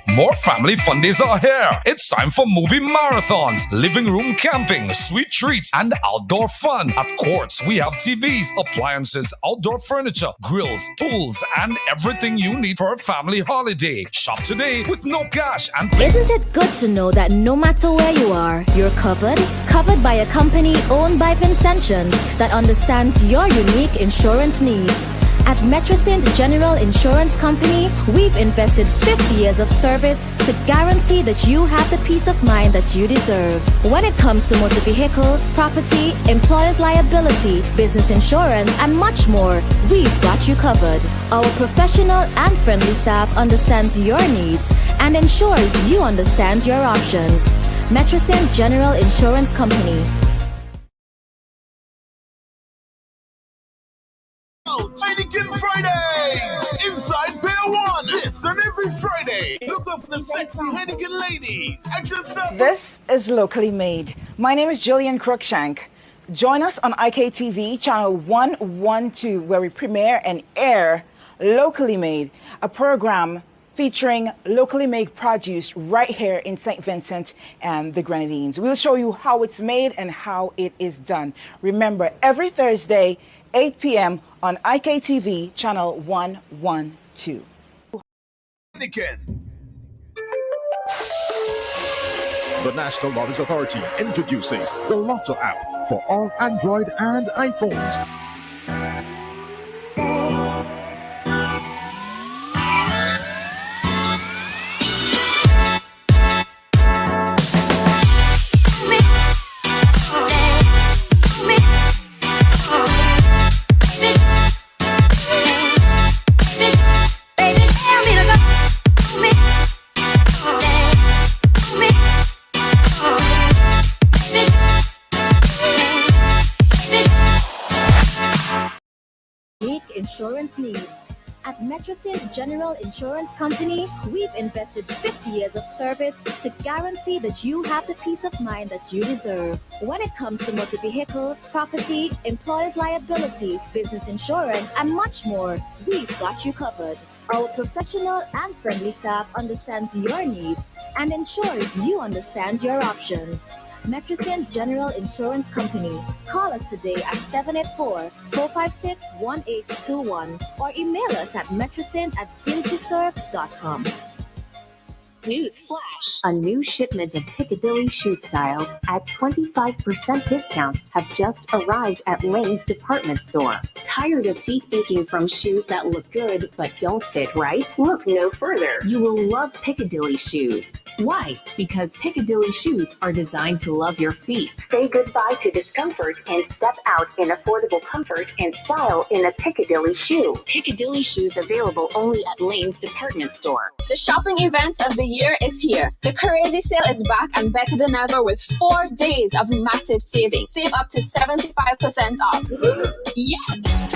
More family fun days are here. It's time for movie marathons, living room camping, sweet treats, and outdoor fun. At Quartz, we have TVs, appliances, outdoor furniture, grills, pools, and everything you need for a family holiday. Shop today with no cash and pay. Isn't it good to know that no matter where you are, you're covered? Covered by a company owned by Vincentians that understands your unique insurance needs. At Metrosint General Insurance Company, we've invested 50 years of service to guarantee that you have the peace of mind that you deserve. When it comes to motor vehicle, property, employer's liability, business insurance, and much more, we've got you covered. Our professional and friendly staff understands your needs and ensures you understand your options. Metrosint General Insurance Company. Heineken Fridays inside Pier 1. Listen every Friday. Look up for the sexy Heineken ladies. Action stars. This is Locally Made. My name is Jillian Crookshank. Join us on IKTV channel 112, where we premiere and air Locally Made, a program featuring locally made produce right here in St. Vincent and the Grenadines. We'll show you how it's made and how it is done. Remember, every Thursday, 8 p.m. on IKTV channel 112. Heineken. The National Lotteries Authority introduces the Lotto app for all Android and iPhones. Insurance needs. At Metrosint General Insurance Company, we've invested 50 years of service to guarantee that you have the peace of mind that you deserve. When it comes to motor vehicle, property, employer's liability, business insurance, and much more, we've got you covered. Our professional and friendly staff understands your needs and ensures you understand your options. Metrosint General Insurance Company. Call us today at 784-456-1821 or email us at metrosint@fintisurf.com. News flash. A new shipment of Piccadilly shoe styles at 25% discount have just arrived at Lane's department store. Tired of feet aching from shoes that look good but don't fit right? Look no further. You will love Piccadilly shoes. Why? Because Piccadilly shoes are designed to love your feet. Say goodbye to discomfort and step out in affordable comfort and style in a Piccadilly shoe. Piccadilly shoes available only at Lane's department store. The shopping event of the year is here. The crazy sale is back and better than ever with 4 days of massive savings. Save up to 75% off. Yes!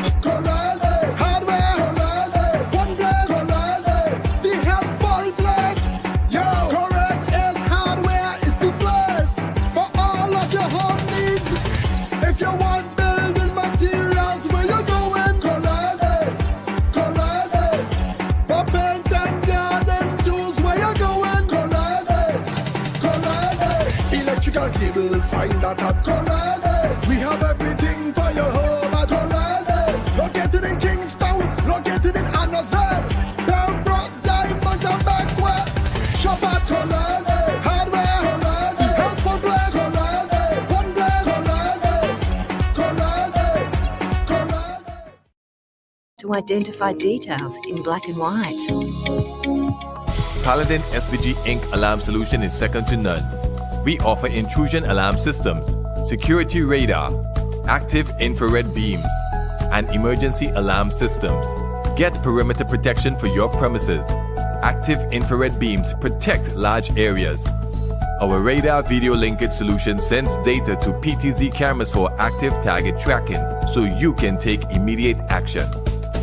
Cables, find that at Corazes. We have everything for your home at Corazes. Located in Kingston, located in Annisville. Pembroke, Diamonds and Backwell. Shop at Corazes. Hardware Corazes. Helpful Blaze Corazes. Fun Blaze Corazes. Corazes. To identify details in black and white. Paladin SVG Inc. alarm solution is second to none. We offer intrusion alarm systems, security radar, active infrared beams, and emergency alarm systems. Get perimeter protection for your premises. Active infrared beams protect large areas. Our radar video linkage solution sends data to PTZ cameras for active target tracking, so you can take immediate action.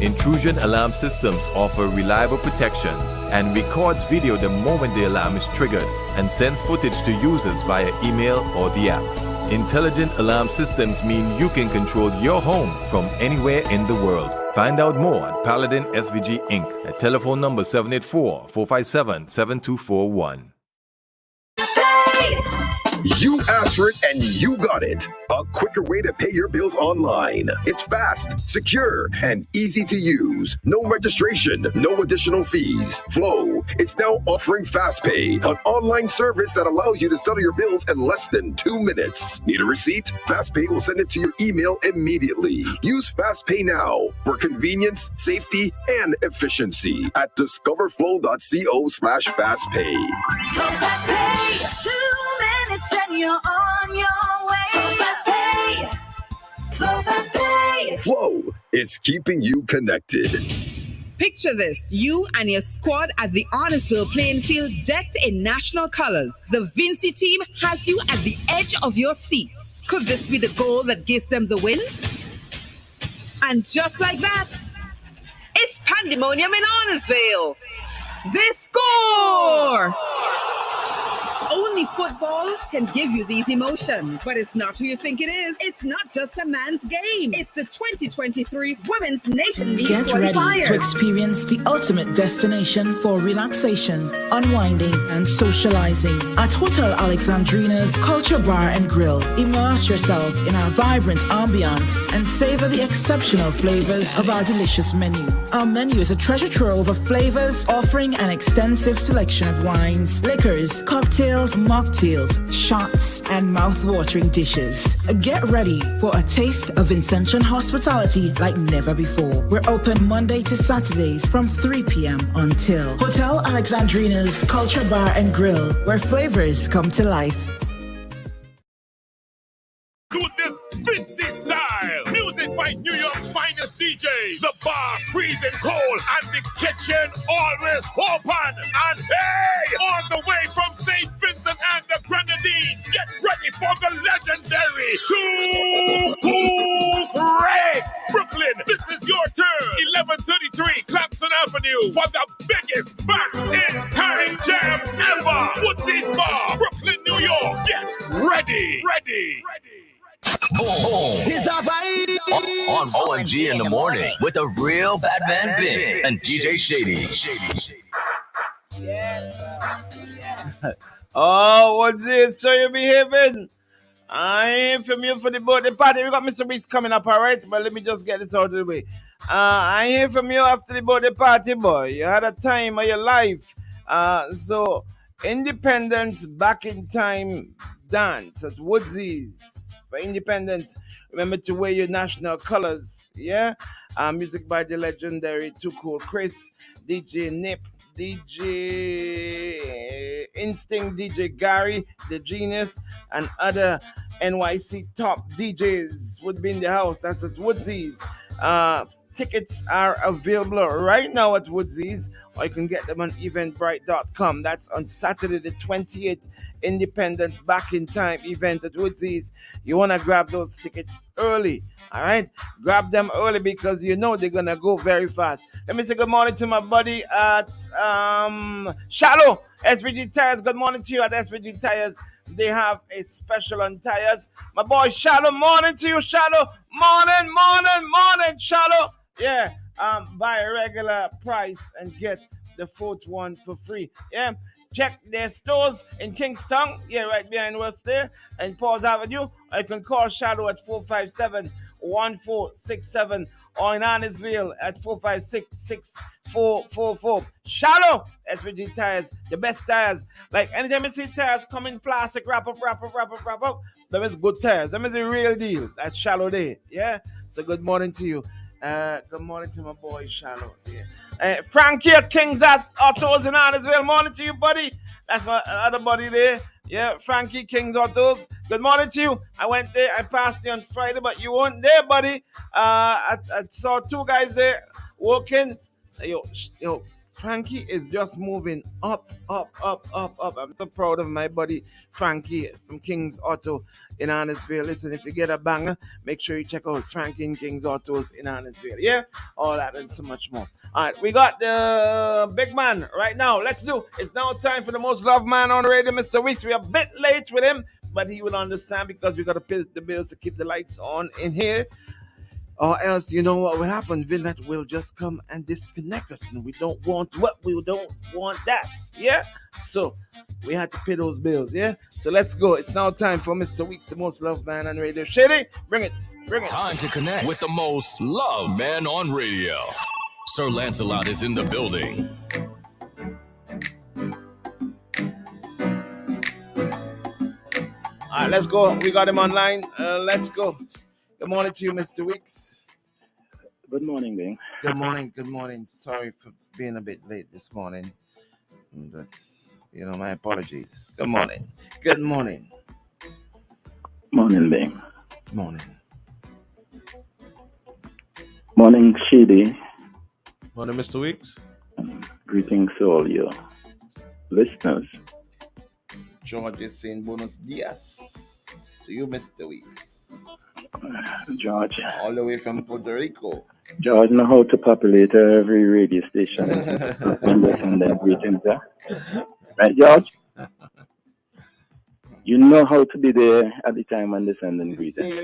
Intrusion alarm systems offer reliable protection and records video the moment the alarm is triggered and sends footage to users via email or the app. Intelligent alarm systems mean you can control your home from anywhere in the world. Find out more at Paladin SVG Inc. at telephone number 784-457-7241. You asked for it and you got it. A quicker way to pay your bills online. It's fast, secure, and easy to use. No registration, no additional fees. Flow is now offering FastPay, an online service that allows you to settle your bills in less than 2 minutes. Need a receipt? FastPay will send it to your email immediately. Use FastPay now for convenience, safety, and efficiency at discoverflow.co/fastpay. So FastPay. 2 minutes and you're on your way. So FastPay. So FastPay. Flow is keeping you connected. Picture this. You and your squad at the Honestville playing field decked in national colors. The Vinci team has you at the edge of your seat. Could this be the goal that gives them the win? And just like that, it's pandemonium in Honestville. They score! Only football can give you these emotions, but it's not who you think it is. It's not just a man's game. It's the 2023 Women's Nation League Get ready qualifiers. to experience the ultimate destination for relaxation, unwinding, and socializing at Hotel Alexandrina's Culture Bar and Grill. Immerse yourself in our vibrant ambiance and savor the exceptional flavors of our delicious menu. Our menu is a treasure trove of flavors, offering an extensive selection of wines, liquors, cocktails, mocktails, shots, and mouth-watering dishes. Get ready for a taste of Vincentian hospitality like never before. We're open Monday to Saturdays from 3 p.m. until Hotel Alexandrina's Culture Bar and Grill, where flavors come to life. Do this Vinci style. Music by New York's finest DJ. The bar freezing cold and the kitchen always open. And hey, all the way from St. Vincent and the Grenadines, get ready for the legendary Too Cool Race. Brooklyn, this is your turn. 1133 Clapson Avenue for the biggest back in time jam ever. Woodsy's Bar, Brooklyn, New York. Get ready. Boom. On OMG in the morning with a real Batman Bing and DJ Shady. Oh, what's this? So you behaving? I ain't from you for the birthday party. We got Mr. Beats coming up, all right? But let me just get this out of the way. I ain't from you after the birthday party, boy. You had a time of your life. So Independence Back in Time dance at Woodsy's for Independence. Remember to wear your national colors. Yeah. Music by the legendary Too Cool Chris, DJ Nip, DJ Instinct, DJ Gary, The Genius, and other NYC top DJs would be in the house. That's at Woodsy's. Tickets are available right now at Woodsy's, or you can get them on eventbrite.com. That's on Saturday the 28th, Independence Back in Time event at Woodsy's. You want to grab those tickets early, all right? Grab them early because you know they're going to go very fast. Let me say good morning to my buddy at Shallow, SVG Tires. Good morning to you at SVG Tires. They have a special on tires. My boy Shallow, morning to you, Shallow. Morning, Shallow. Yeah, buy a regular price and get the fourth one for free. Yeah, check their stores in Kingston. Yeah, right behind West there and Paul's Avenue. I can call Shallow at 457-1467 or in Annisville at 456-6444. Shallow SVG Tires, the best tires. Like anytime you see tires come in plastic, wrap up. That is good tires. That is a real deal. That's Shallow Day. Yeah. So good morning to you. Good morning to my boy Shallow. Yeah. Frankie at King's at Autos in Annisville. Morning to you, buddy. That's my other buddy there. Yeah, Frankie King's Autos. Good morning to you. I went there. I passed you on Friday, but you weren't there, buddy. I saw two guys there walking. Yo, Frankie is just moving up. I'm so proud of my buddy Frankie from King's Auto in Annisville. Listen, if you get a banger, make sure you check out Frankie and King's Autos in Annisville. Yeah, all that and so much more. All right, we got the big man right now. It's now time for the most loved man on the radio, Mr. Weeks. We are a bit late with him, but he will understand because we got to pay the bills to keep the lights on in here. Or else, you know what will happen? Vilnet will just come and disconnect us, and we don't want that. Yeah. So we had to pay those bills. Yeah. So let's go. It's now time for Mr. Weeks, the most loved man on radio. Shady, bring it. Time to connect with the most loved man on radio. Sir Lancelot is in the building. All right, let's go. We got him online. Let's go. Good morning to you, Mr. Weeks. Good morning, Bing. Good morning. Sorry for being a bit late this morning. But, my apologies. Good morning. Morning, Bing. Morning. Morning, Shady. Morning, Mr. Weeks. Greetings to all your listeners. George is saying buenos dias to you, Mr. Weeks. George. All the way from Puerto Rico. George know how to populate every radio station. And then greetings, huh? Right, George? You know how to be there at the time when they send in greetings.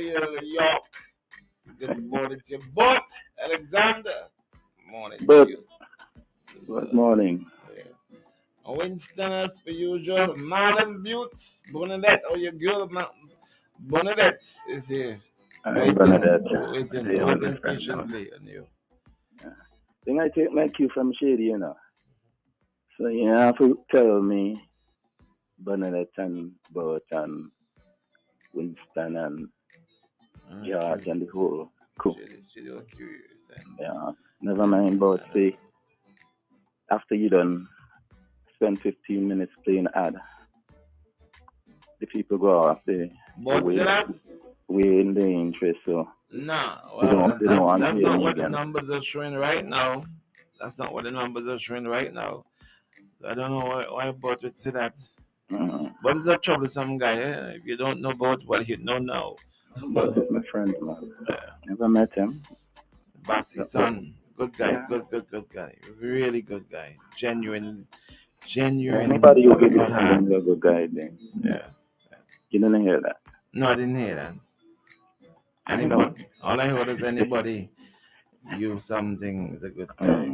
Good morning to you, But Alexander. Morning But, to you. Good morning. Winston, as per usual. Madam Butte. Bernadette, your girl, Bernadette is here. Waiting patiently on you. Then I take my cue from Shady, So you have to tell me Bernadette and Bert and Winston and George and the whole crew. Yeah. Never mind about say after you done spend 15 minutes playing ad. The people go off the way in the interest, so no, they don't want that's to not hear what the again. numbers are showing right now. So I don't know why about it to that. But it's a troublesome guy, eh? If you don't know about what you know now. But it's my friend, man. Never met him. Bassie's son. Good guy, good guy. Really good guy. Genuine. Anybody who gives you good heart. something is a good guy, then. Yes. You didn't hear that. No, I didn't hear that. Anybody. All I heard is anybody you something is a good guy.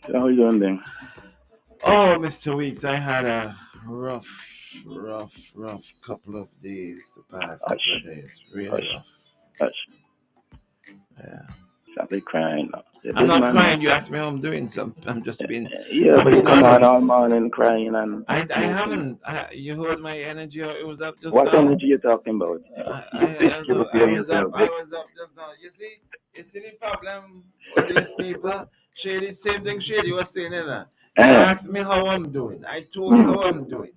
So how you doing then? Oh, Mr. Weeks, I had a rough couple of days. The past couple of days. Really rough. Yeah. Stop the crying. I'm not crying. You asked me how I'm doing, so I'm just being. Yeah, I'm but you being come on honest. all morning crying and. I haven't. You heard my energy. It was up just What now. energy you talking about? I was up just now. You see the problem with these people. Shady, same thing Shady was saying, innit? You asked me how I'm doing. I told you how I'm doing.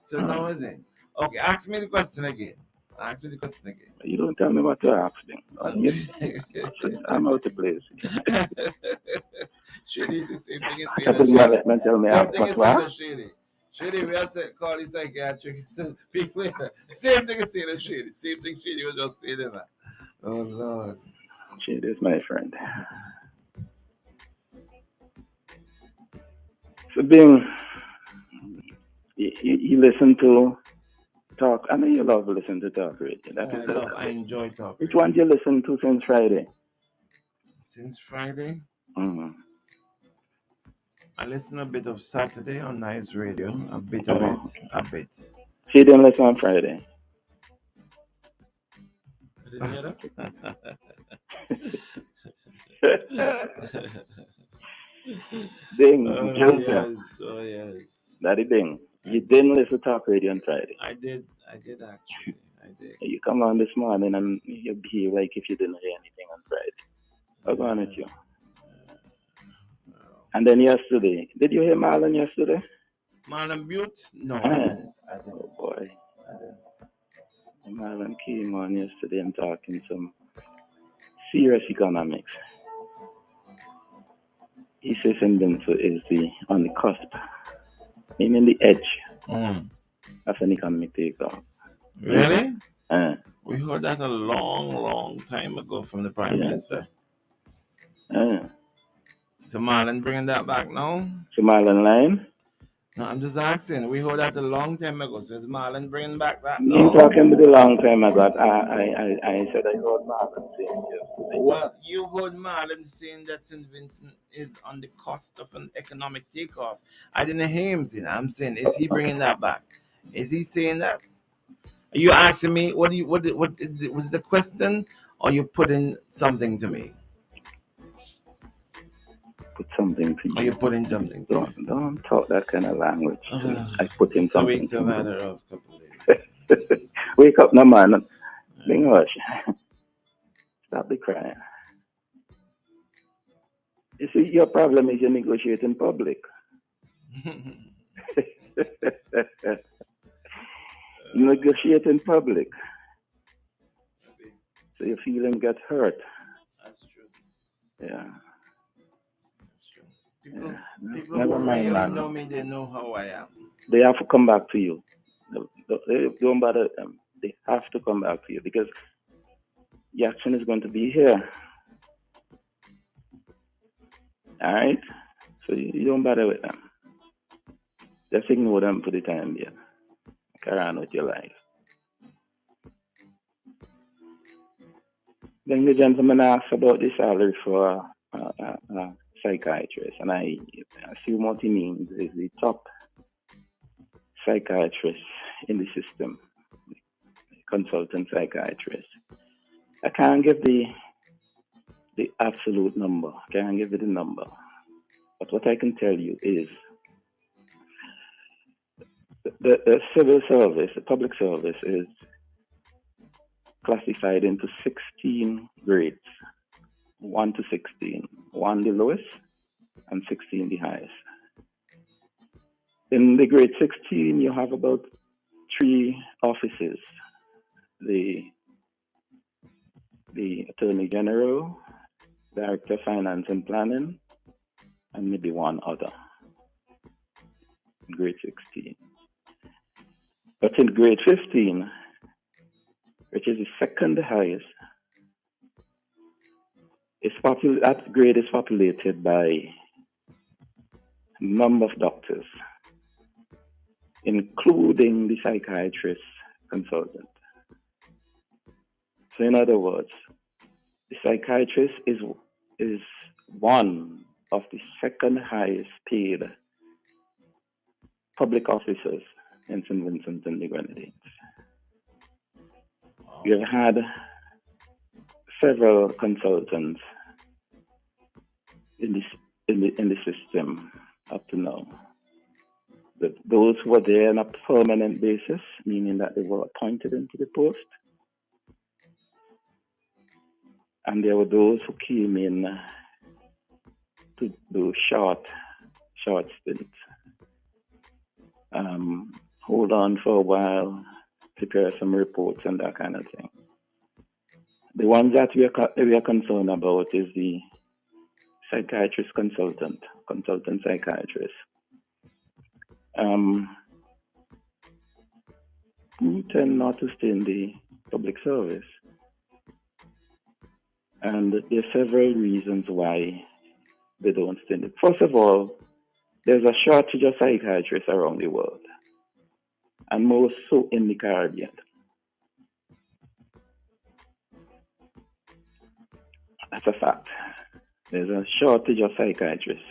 So now is it? Okay, ask me the question again. Ask me the question again. You don't tell me what to ask me. I'm out of place. Shady's the same thing as I saying think Shady. man tell me Same thing what as to saying ask. Shady. Shady, we are call it psychiatric. People, same thing as saying Shady. Same thing Shady was just saying that. Oh Lord. Shady is my friend. So Bing, you listen to talk. I know you love to listen to talk radio. I enjoy talk. Which one do you listen to since Friday? Since Friday? Mm-hmm. I listen a bit of Saturday on Nice Radio. A bit of it. A bit. So you didn't listen on Friday? I didn't hear that. Ding, Oh yes. Daddy Ding. You didn't listen to talk radio on Friday. I did actually. I did. You come on this morning and you behave like if you didn't hear anything on Friday. What's on with you? And then yesterday, did you hear Marlon yesterday? Marlon Butte? No, I didn't. Oh boy. Marlon came on yesterday and talking some serious economics. He says Vincenzo is on the cusp, meaning the edge of an economic takeoff. Really? We heard that a long time ago from the Prime Minister. So Marlon bringing that back now? So Marlon lying? No, I'm just asking. We heard that a long time ago. So is Marlon bringing back that You now? talking about a long time ago. I said I heard Marlon saying yesterday. Well, you heard Marlon saying that St. Vincent is on the cost of an economic takeoff. I didn't hear him saying that. I'm saying, is he bringing that back? Is he saying that? Are you asking me what was the question, or you putting something to me? Put something to you. Are you putting something to me? Don't talk that kind of language. I put in something. It's a matter of a couple of days. Wake up, no man. Bing hush. Stop the crying. You see, your problem is you negotiate in public. You negotiate in public. So your feeling get hurt. That's true. Yeah. People who really know me, they know how I am. They have to come back to you. Don't bother them. They have to come back to you because the action is going to be here. All right? So you don't bother with them. Just ignore them for the time being. Carry on with your life. Then the gentleman asked about the salary for psychiatrist, and I assume what he means is the top psychiatrist in the system, consultant psychiatrist. I can't give the absolute number. I can't give you the number. But what I can tell you is the civil service, the public service is classified into 16 grades. 1 to 16. 1 the lowest and 16 the highest. In the grade 16, you have about 3 offices. The Attorney General, Director of Finance and Planning, and maybe one other. In grade 16. But in grade 15, which is the second highest, that grade is populated by a number of doctors, including the psychiatrist consultant. So in other words, the psychiatrist is one of the second highest paid public officers in St. Vincent and the Grenadines. We have had several consultants in the system up to now. Those who were there on a permanent basis, meaning that they were appointed into the post, and there were those who came in to do short stints. Hold on for a while, prepare some reports and that kind of thing. The ones that we are concerned about is the psychiatrist consultant psychiatrist, who tend not to stay in the public service. And there are several reasons why they don't stay in it. First of all, there's a shortage of psychiatrists around the world, and more so in the Caribbean. That's a fact. There's a shortage of psychiatrists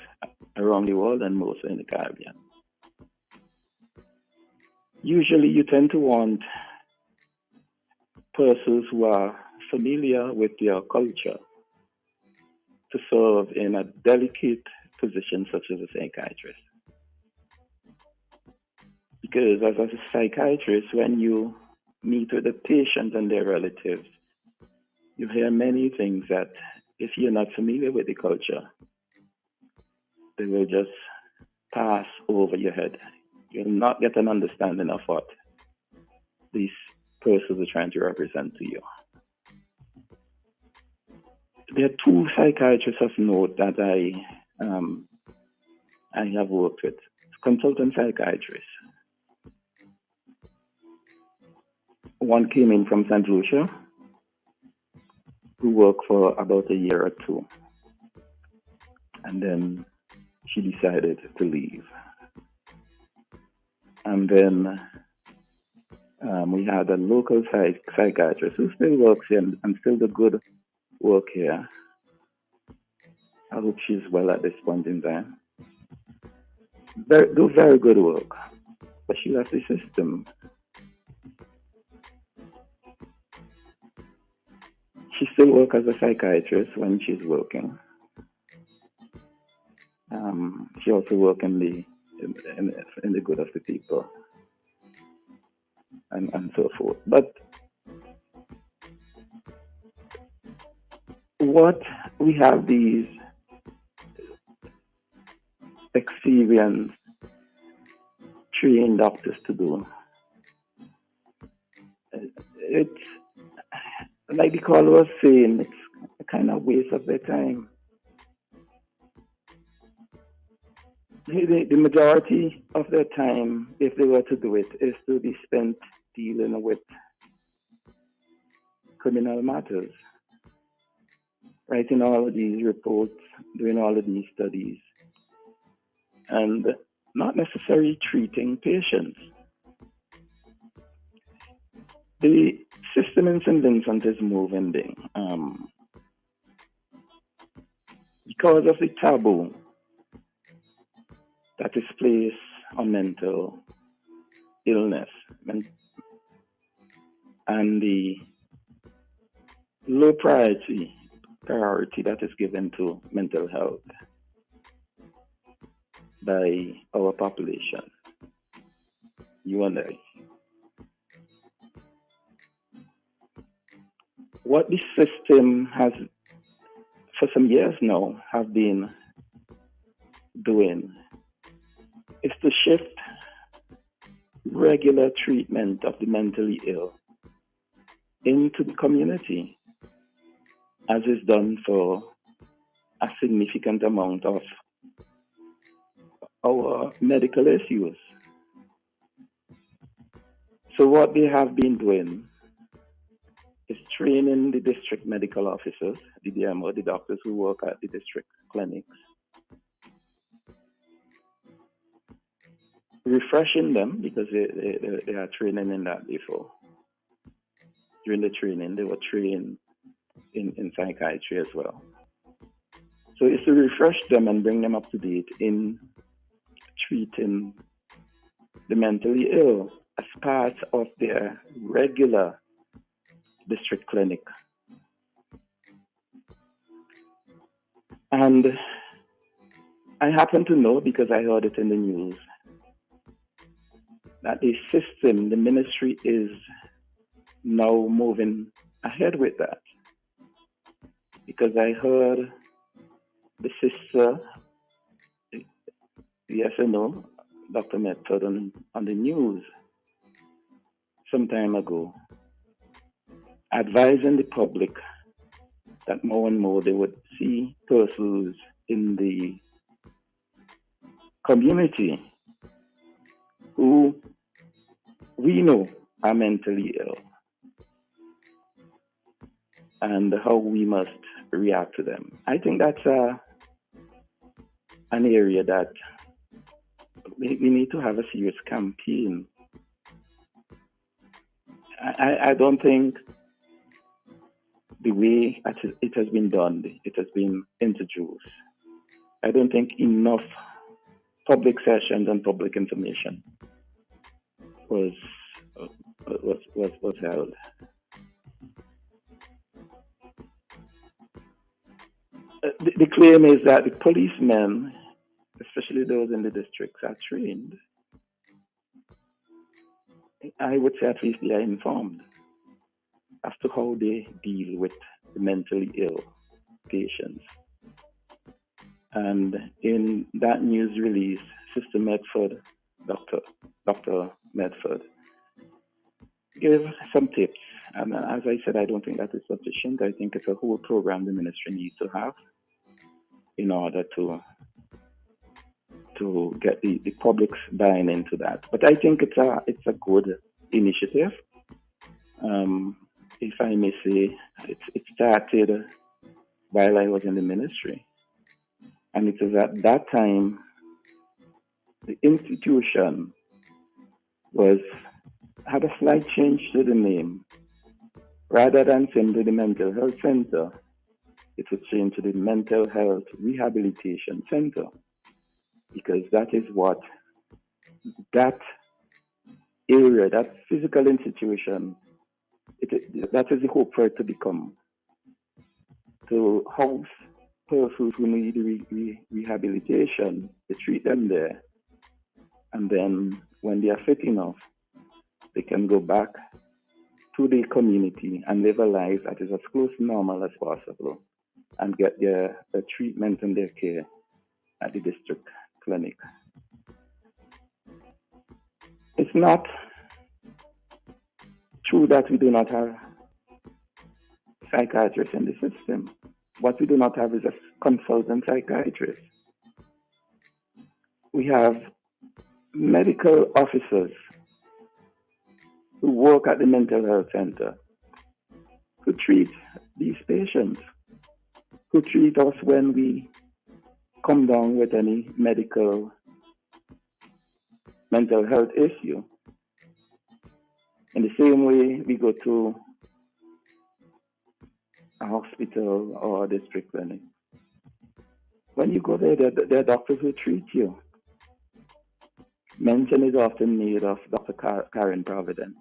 around the world and more so in the Caribbean. Usually you tend to want persons who are familiar with your culture to serve in a delicate position such as a psychiatrist. Because as a psychiatrist, when you meet with the patient and their relatives, you hear many things that if you're not familiar with the culture, they will just pass over your head. You'll not get an understanding of what these persons are trying to represent to you. There are two psychiatrists of note that I have worked with, consultant psychiatrists. One came in from St. Lucia, who worked for about a year or two, and then she decided to leave. And then we had a local psychiatrist who still works here and still does good work here. I hope she's well at this point in time. Do very good work, but she left the system. She still works as a psychiatrist when she's working. She also works in the good of the people and so forth. But what we have these experienced, trained doctors to do, it's like the caller was saying, it's a kind of waste of their time. The majority of their time, if they were to do it, is to be spent dealing with criminal matters, writing all of these reports, doing all of these studies, and not necessarily treating patients. The system in St. Vincent is moving because of the taboo that is placed on mental illness and the low priority that is given to mental health by our population, you and I. What the system has, for some years now, have been doing is to shift regular treatment of the mentally ill into the community, as is done for a significant amount of our medical issues. So what they have been doing is training the district medical officers, the DMO, the doctors who work at the district clinics, refreshing them because they are training in that before. During the training, they were trained in psychiatry as well. So it's to refresh them and bring them up to date in treating the mentally ill as part of their regular district clinic. And I happen to know, because I heard it in the news, that the system, the ministry is now moving ahead with that. Because I heard the sister, yes or no, Dr. Medford on the news some time ago, advising the public that more and more they would see persons in the community who we know are mentally ill, and how we must react to them. I think that's an area that we need to have a serious campaign. I don't think the way it has been done, it has been introduced, I don't think enough public sessions and public information was held. The claim is that the policemen, especially those in the districts, are trained. I would say at least they are informed as to how they deal with the mentally ill patients. And in that news release, Sister Medford, Dr. Medford, gave some tips. And as I said, I don't think that is sufficient. I think it's a whole program the ministry needs to have in order to get the public's buy-in into that. But I think it's a good initiative. If I may say, it started while I was in the ministry. And it was at that time the institution had a slight change to the name. Rather than simply the Mental Health Center, it was changed to the Mental Health Rehabilitation Center, because that is what that area, that physical institution, that is the hope for it to become, to house persons who need rehabilitation, to treat them there, and then when they are fit enough, they can go back to the community and live a life that is as close to normal as possible and get their treatment and their care at the district clinic. It's not true that we do not have psychiatrists in the system. What we do not have is a consultant psychiatrist. We have medical officers who work at the mental health center, who treat these patients, who treat us when we come down with any mental health issue. In the same way we go to a hospital or a district clinic. When you go there, there are doctors who treat you. Mention is often made of Dr. Karen Providence,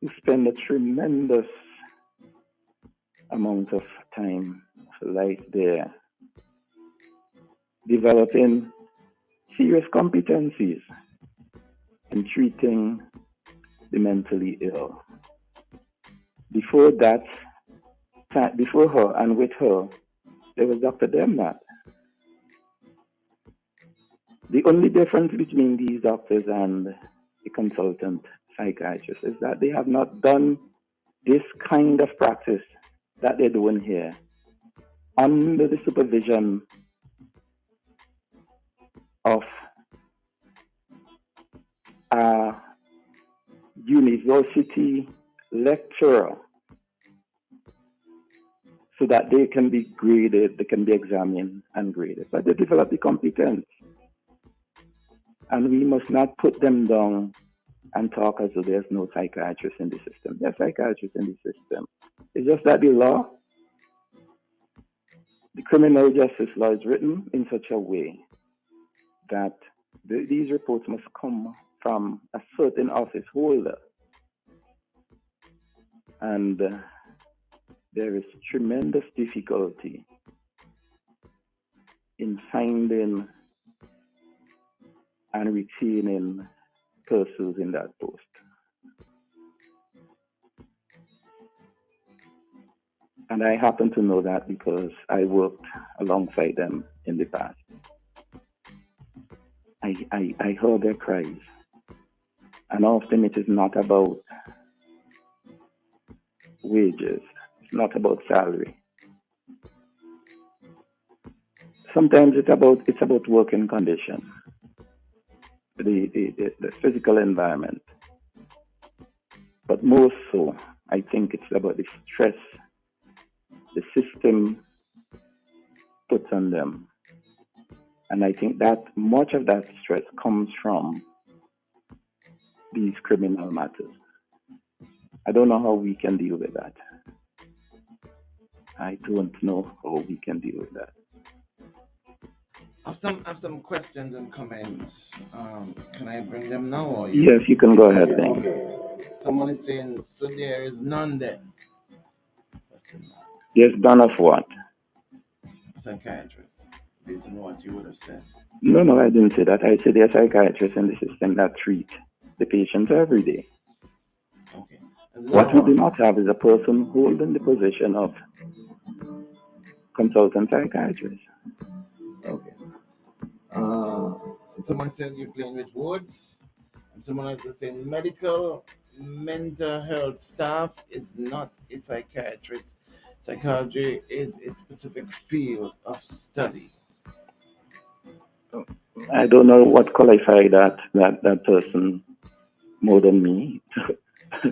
who spend a tremendous amount of time of life there, developing serious competencies in treating the mentally ill. Before her and with her, there was Dr. Demnat. The only difference between these doctors and the consultant psychiatrists is that they have not done this kind of practice that they're doing here under the supervision of a university lecturer, so that they can be graded, they can be examined and graded. But they develop the competence. And we must not put them down and talk as though there's no psychiatrists in the system. There's psychiatrists in the system. It's just that the law, the criminal justice law, is written in such a way that these reports must come from a certain office holder. And there is tremendous difficulty in finding and retaining persons in that post. And I happen to know that because I worked alongside them in the past. I heard their cries. And often it is not about wages. It's not about salary. Sometimes it's about working condition, the physical environment. But most so, I think it's about the stress the system puts on them. And I think that much of that stress comes from these criminal matters. I don't know how we can deal with that. I don't know how we can deal with that. I have some questions and comments. Can I bring them now? Or Yes, you can go ahead then. Okay. Someone is saying, so there is none then? Yes, none of what? Psychiatrists, based on what you would have said. No, I didn't say that. I said there are psychiatrists in the system that treat the patients every day. Okay. What we do not have is a person holding the position of consultant psychiatrist. Okay. Someone said you're playing with words. And someone else is saying mental health staff is not a psychiatrist. Psychology is a specific field of study. I don't know what qualified that person more than me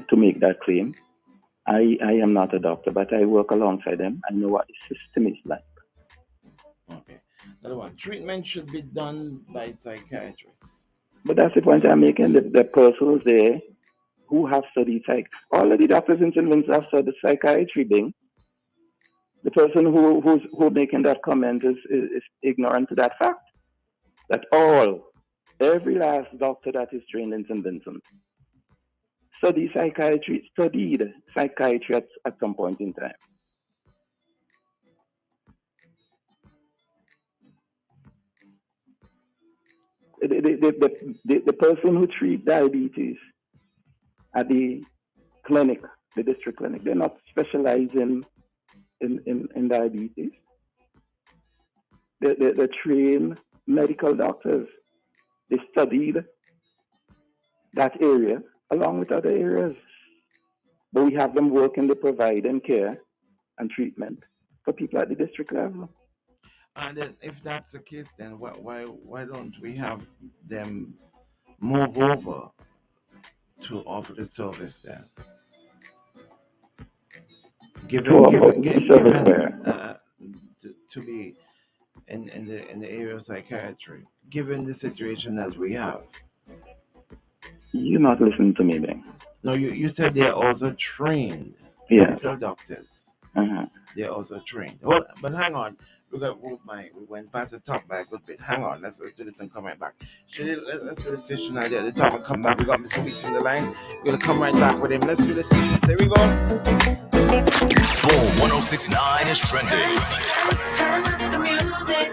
to make that claim. I am not a doctor, but I work alongside them. I know what the system is like. Okay. Another one. Treatment should be done by psychiatrists. But that's the point I'm making. The persons there who have studied all of the doctors in St. Vincent have studied psychiatry thing. The person who's making that comment is ignorant to that fact. That every last doctor that is trained in St. Vincent studied psychiatry at some point in time. The person who treats diabetes at the clinic, the district clinic, they're not specializing in diabetes. They're trained medical doctors. They studied that area along with other areas. But we have them working to provide care and treatment for people at the district level. And then if that's the case, then why don't we have them move over to offer the service then? To be in the area of psychiatry, given the situation that we have. You're not listening to me, then. No, you said they're also trained. Yeah. Medical doctors. Uh-huh. They're also trained. Well, but hang on. We went past the top by a good bit. Hang on. Let's do this and come right back. Let's do the station idea at the top and come back. We got Mr. Weeks in the line. We're going to come right back with him. Let's do this. Here we go. Boom 1069 is trending. Turn up the music.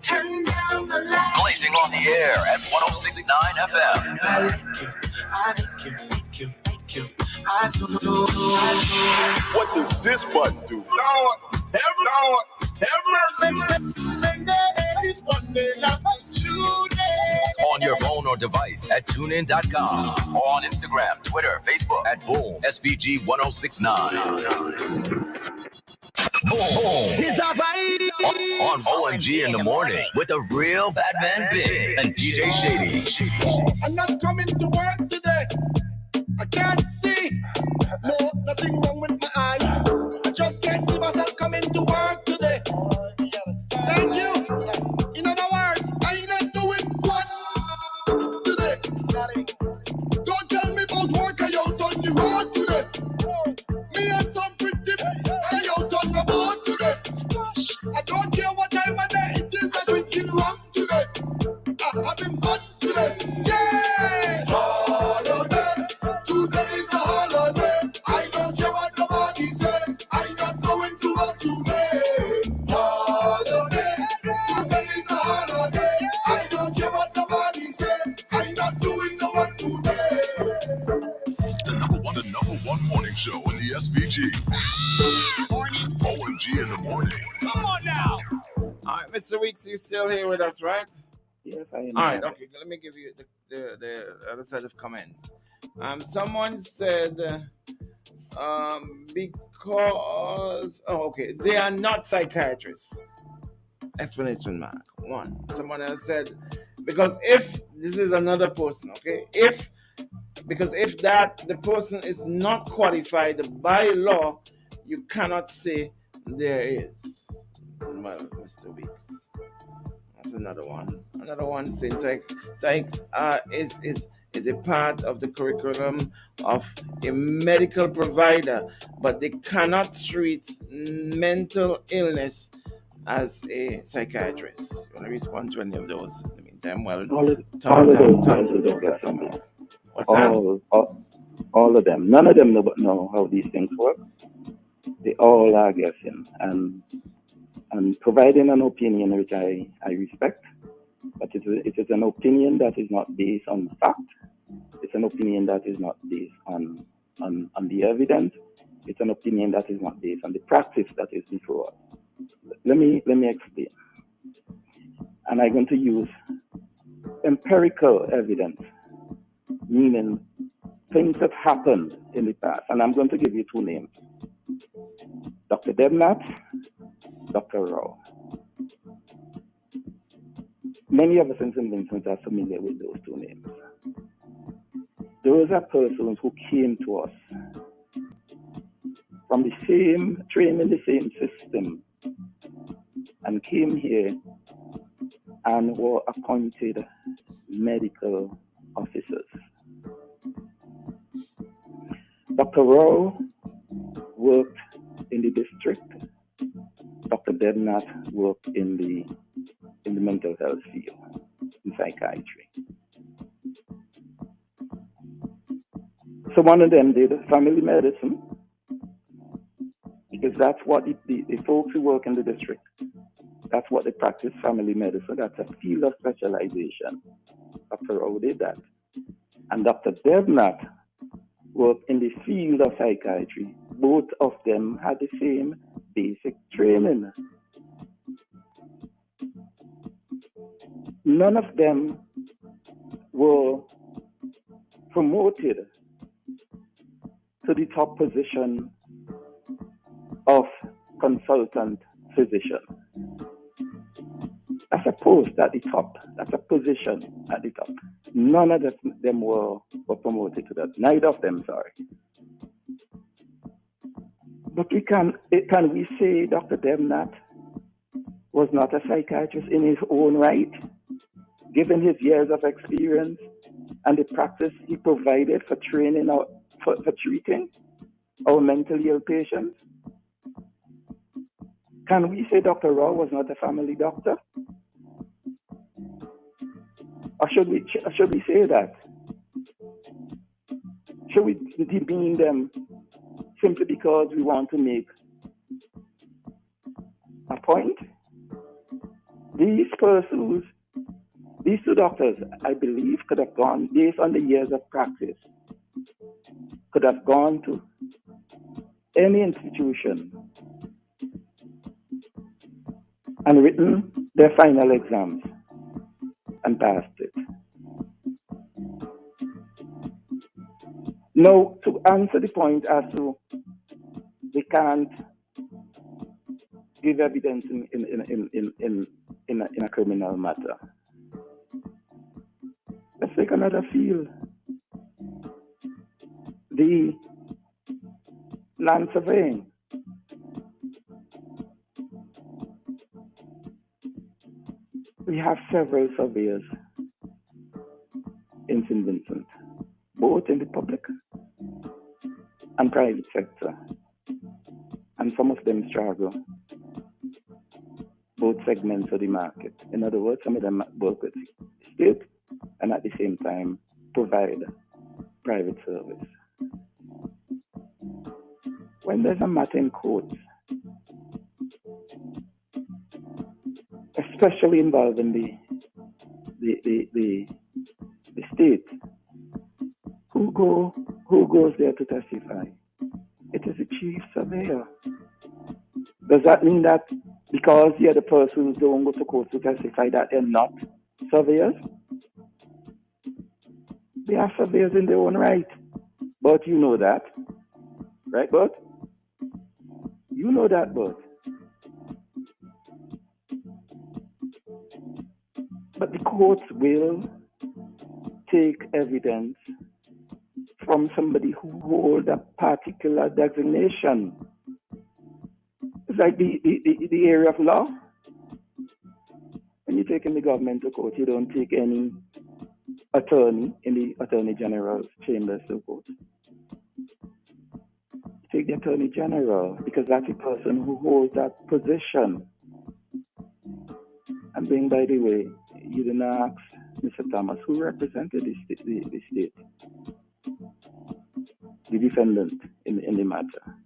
Turn down the lights. Blazing on the air at 1069 FM. I like you. What does this button do? Lord, have mercy. This one day, not On your phone or device at tunein.com or on Instagram, Twitter, Facebook at Boom SVG 1069. Boom. It's a vibe. On OMG in the morning with a real Batman Big and DJ Shady. I'm not coming to work today. I can't see. No, nothing wrong with my eyes. I just can't see myself coming to work today. Thank you. In other words, I ain't not doing what today. Don't tell me about work, I out on the road today. Me and some pretty I out on the board today. I don't care what time of day it is, I'm drinking rum today. I'm having fun today. Yeah! Holiday. Today is a holiday. I don't care what nobody say. I'm not going to work today. Holiday. SVG. OMG in the morning. Come on now. All right, Mr. Weeks, you still here with us, right? Yes, I am. All right, okay. Let me give you the other set of comments. Someone said because they are not psychiatrists. Explanation mark. One. Someone else said because if this is another person, okay, if the person is not qualified by law, you cannot say there is. Well, Mr. Weeks. That's another one. Another one saying psych is a part of the curriculum of a medical provider, but they cannot treat mental illness as a psychiatrist. You want to respond to any of those? In the meantime, well, all of them. None of them know how these things work. They all are guessing and providing an opinion which I respect, but it is an opinion that is not based on fact. It's an opinion that is not based on the evidence. It's an opinion that is not based on the practice that is before us. Let me explain. And I'm going to use empirical evidence, meaning things that happened in the past. And I'm going to give you two names. Dr. Debnat, Dr. Rao. Many of us in St. Vincent are familiar with those two names. Those are persons who came to us from the same, trained in the same system, and came here and were appointed medical officers. Dr. Rao worked in the district. Dr. Debnat worked in the mental health field, in psychiatry. So one of them did family medicine, because that's what the folks who work in the district, that's what they practice, family medicine. That's a field of specialization. Dr. Rao did that. And Dr. Debnat worked in the field of psychiatry. Both of them had the same basic training. None of them were promoted to the top position of consultant physician. That's a post at the top. That's a position at the top. None of them were promoted to that. Neither of them, sorry. But can we say Dr. Debnat was not a psychiatrist in his own right, given his years of experience and the practice he provided for training or for treating our mentally ill patients? Can we say Dr. Rao was not a family doctor? Or should we say that? Should we demean them simply because we want to make a point? These persons, these two doctors, I believe, could have gone, based on the years of practice, could have gone to any institution and written their final exams and passed it. Now, to answer the point as to they can't give evidence in a criminal matter, let's take another field. The land surveying. We have several surveyors in St. Vincent, both in the public and private sector, and some of them struggle both segments of the market. In other words, some of them work with state and at the same time provide private service. When there's a matter in court, especially involving the state, who goes there to testify? It is the chief surveyor. Does that mean that because the other persons don't go to court to testify that they're not surveyors? They are surveyors in their own right. But you know that. Right, Bert? You know that, Bert. But the courts will take evidence from somebody who holds a particular designation. It's like the area of law. When you take in the government to court, you don't take any attorney in the Attorney General's chambers to court. You take the Attorney General because that's the person who holds that position. And then, by the way, you didn't ask Mr. Thomas who represented the state, the defendant in the matter.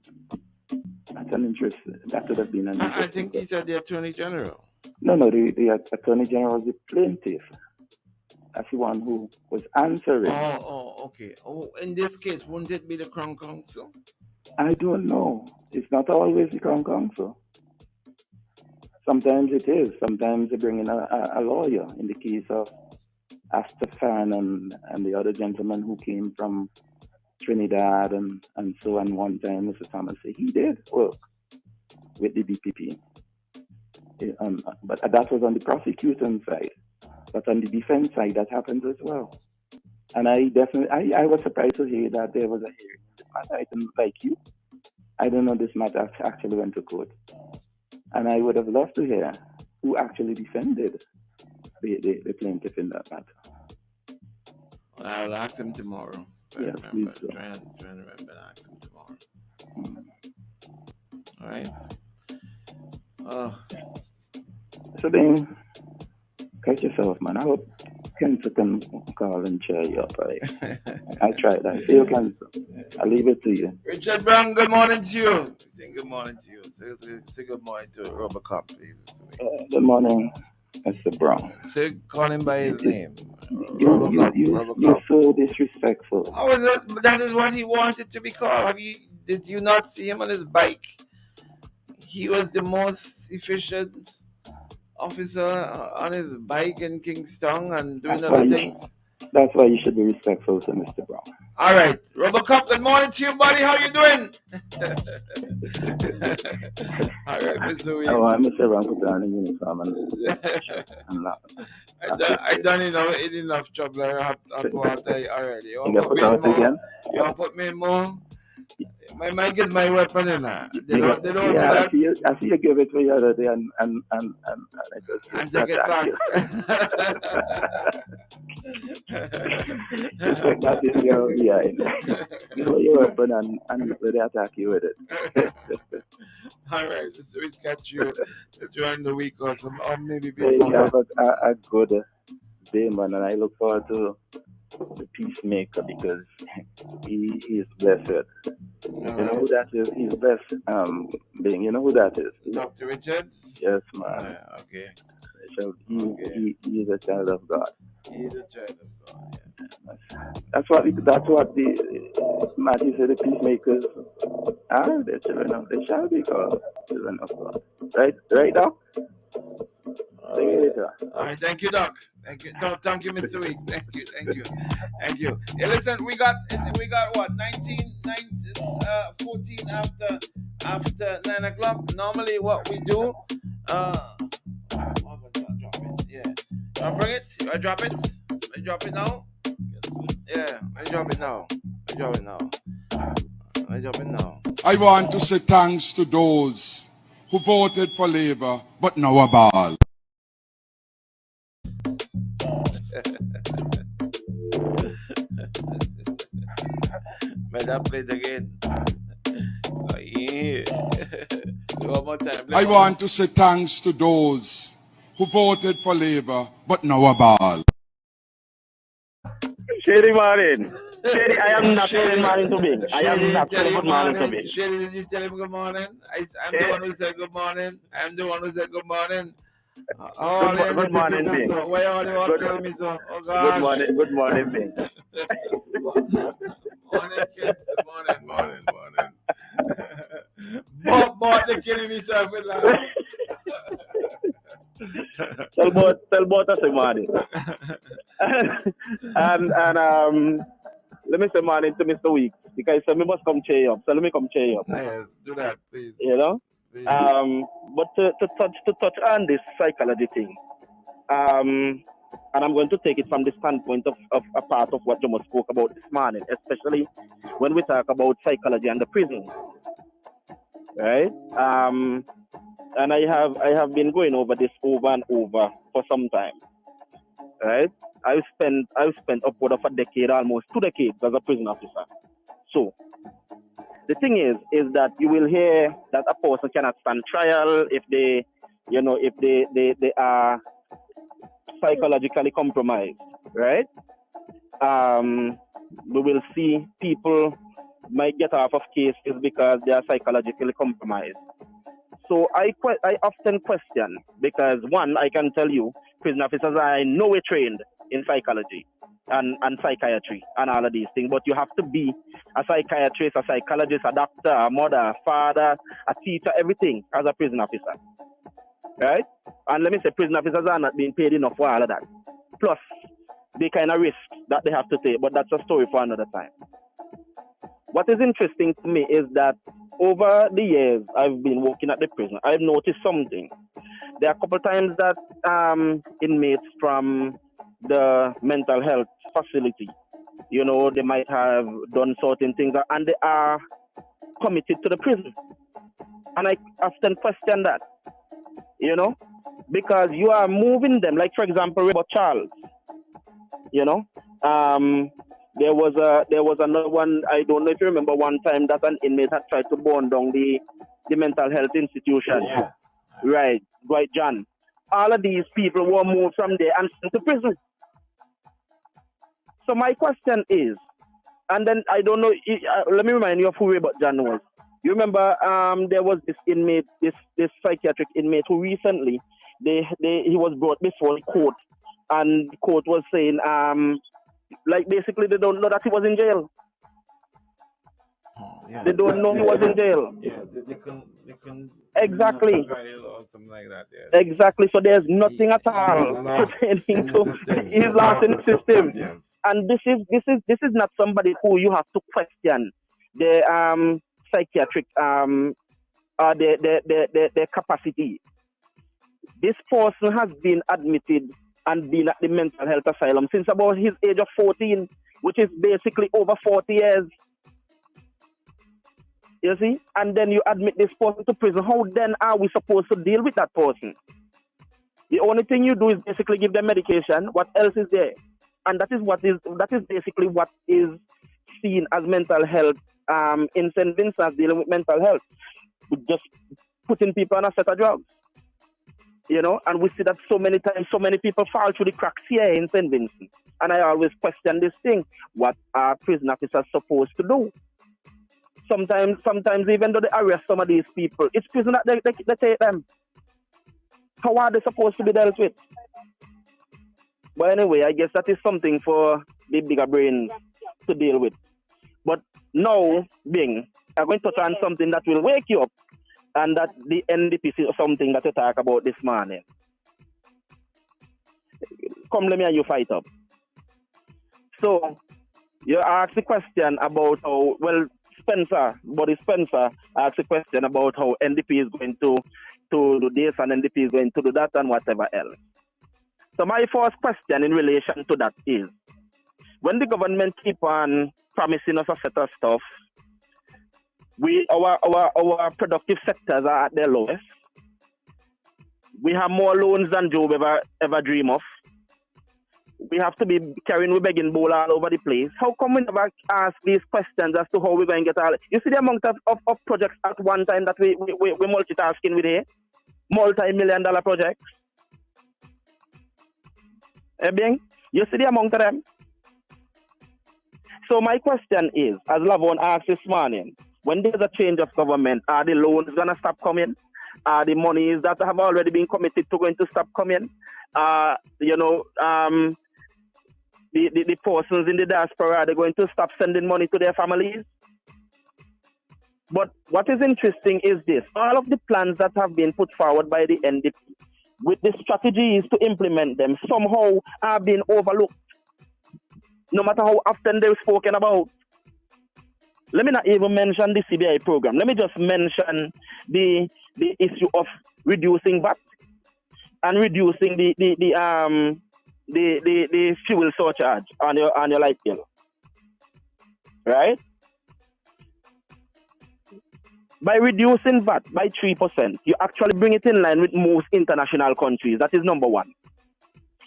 That's an interest. That would have been an interest. I think he said the Attorney General. No, the Attorney General is the plaintiff. That's the one who was answering. Okay. In this case, wouldn't it be the Crown Counsel? I don't know. It's not always the Crown Counsel. Sometimes it is. Sometimes they bring in a lawyer. In the case of Astor Fan and the other gentleman who came from Trinidad and so on. One time, Mr. Thomas said he did work with the DPP. But that was on the prosecution side. But on the defense side, that happens as well. And I was surprised to hear that there was a hearing on this matter. I didn't like you. I don't know this matter actually went to court. And I would have loved to hear who actually defended the plaintiff in that matter. Well, I'll ask him tomorrow. Yes, please. Try and remember and ask him tomorrow. All right. So then, catch yourself, man. I hope Cancer can call and cheer you up, right? I tried. I feel Cancer. I'll leave it to you. Richard Brown, good morning to you. Say good morning to you. Say good morning to Robocop, please. Good morning, Mr. Brown. Say, call him by his name. Robocop. You're so disrespectful. That is what he wanted to be called. Did you not see him on his bike? He was the most efficient officer on his bike in Kingston and doing other things. That's why you should be respectful to Mr. Brown. All right, Robocop, good morning to you, buddy. How you doing? All right, Mr. Weeks. I'm Mr. Brown put on a uniform and laughing. I done enough trouble. I have water already. You want to put me in more? My mic is my weapon, and they don't do that. I see you give it to the other day, and I take it back. That is your your weapon, and they attack you with it. All right, so we catch you during the week or maybe before. You have a good day, man, and I look forward to the peacemaker because he is blessed. You know who that is? He's blessed being. You know who that is? Dr. Richards? Yes, man. Okay. He is a child of God. He is a child of God. Yeah. That's what the Matthew said. The peacemakers are the children of. They shall be called children of God. Right, Doc. All right, thank you, Doc. Thank you, Mr. Weeks. Thank you. Hey, listen, we got what 14 after 9 o'clock. Normally, what we do, I bring it. I drop it. I drop it now. Yeah, I drop it now. I want to say thanks to those who voted for Labour but now a ball. Better play it again. One more time. I want to say thanks to those who voted for Labour but now a ball. Shady morning. Shady, I am not telling morning to me. I am not telling good morning to me. Shady, did you tell him good morning? I'm the one who said good morning. Good morning, Bing. So. Why are you all telling me so? Oh, God. Good morning, Bing. Morning, kids. Morning. But they killing himself with that. Tell about us, morning. and let me say morning to Mr. Weeks because so me must come cheer you up. So let me come cheer you up. Yes, do that, please. You know? Please. But to touch on this psychology thing, and I'm going to take it from the standpoint of a part of what Jomo spoke about this morning, especially when we talk about psychology and the prison. Right? And I have been going over this over and over for some time. Right? I've spent upward of a decade, almost 2 decades as a prison officer. So the thing is that you will hear that a person cannot stand trial if they are psychologically compromised, right? We will see people might get off of cases because they are psychologically compromised. So I often question because one, I can tell you, prison officers are in no way trained in psychology and psychiatry and all of these things, but you have to be a psychiatrist, a psychologist, a doctor, a mother, a father, a teacher, everything as a prison officer, right? And let me say, prison officers are not being paid enough for all of that. Plus, the kind of risk that they have to take, but that's a story for another time. What is interesting to me is that over the years I've been working at the prison, I've noticed something. There are a couple of times that inmates from the mental health facility, they might have done certain things and they are committed to the prison. And I often question that, because you are moving them. Like, for example, Robert Charles, there was another one. I don't know if you remember one time that an inmate had tried to burn down the mental health institution. Yes. Right, John. All of these people were moved from there and sent to prison. So my question is, and then I don't know. Let me remind you of who Robert John was. You remember there was this inmate, this psychiatric inmate who recently he was brought before the court, and the court was saying basically they don't know that he was in jail. Yeah. They don't know he was in jail. Yeah, they can exactly. Or something like that. Yes. Exactly. So there's nothing at all. He's lost in the system. Yes. And this is not somebody who you have to question their psychiatric their capacity. This person has been admitted and been at the mental health asylum since about his age of 14, which is basically over 40 years. You see? And then you admit this person to prison. How then are we supposed to deal with that person? The only thing you do is basically give them medication. What else is there? And that is basically what is seen as mental health in St. Vincent, dealing with mental health. Just putting people on a set of drugs. And we see that so many times, so many people fall through the cracks here in St. Vincent. And I always question this thing. What are prison officers supposed to do? Sometimes even though they arrest some of these people, it's prison that they take them. How are they supposed to be dealt with? But anyway, I guess that is something for the bigger brains to deal with. But now, Bing, I'm going to touch on something that will wake you up, and that the NDP is something that you talk about this morning. Come, let me and you fight up. So, you asked the question about how, Buddy Spencer asked a question about how NDP is going to do this and NDP is going to do that and whatever else. So my first question in relation to that is, when the government keep on promising us a set of stuff, our productive sectors are at their lowest. We have more loans than Job ever dream of. We have to be carrying we begging bowl all over the place. How come we never ask these questions as to how we're going to get all? You see the amount of projects at one time that we multitasking with here? Multi-million-dollar projects. Bing, you see the amount of them? So my question is, as Lavon asked this morning, when there's a change of government, are the loans going to stop coming? Are the monies that have already been committed to going to stop coming? The persons in the diaspora, are they going to stop sending money to their families? But what is interesting is this. All of the plans that have been put forward by the NDP with the strategies to implement them somehow are being overlooked. No matter how often they're spoken about. Let me not even mention the CBI program. Let me just mention the issue of reducing VAT and reducing the fuel surcharge on your light bill. Right? By reducing VAT by 3%, you actually bring it in line with most international countries. That is number one.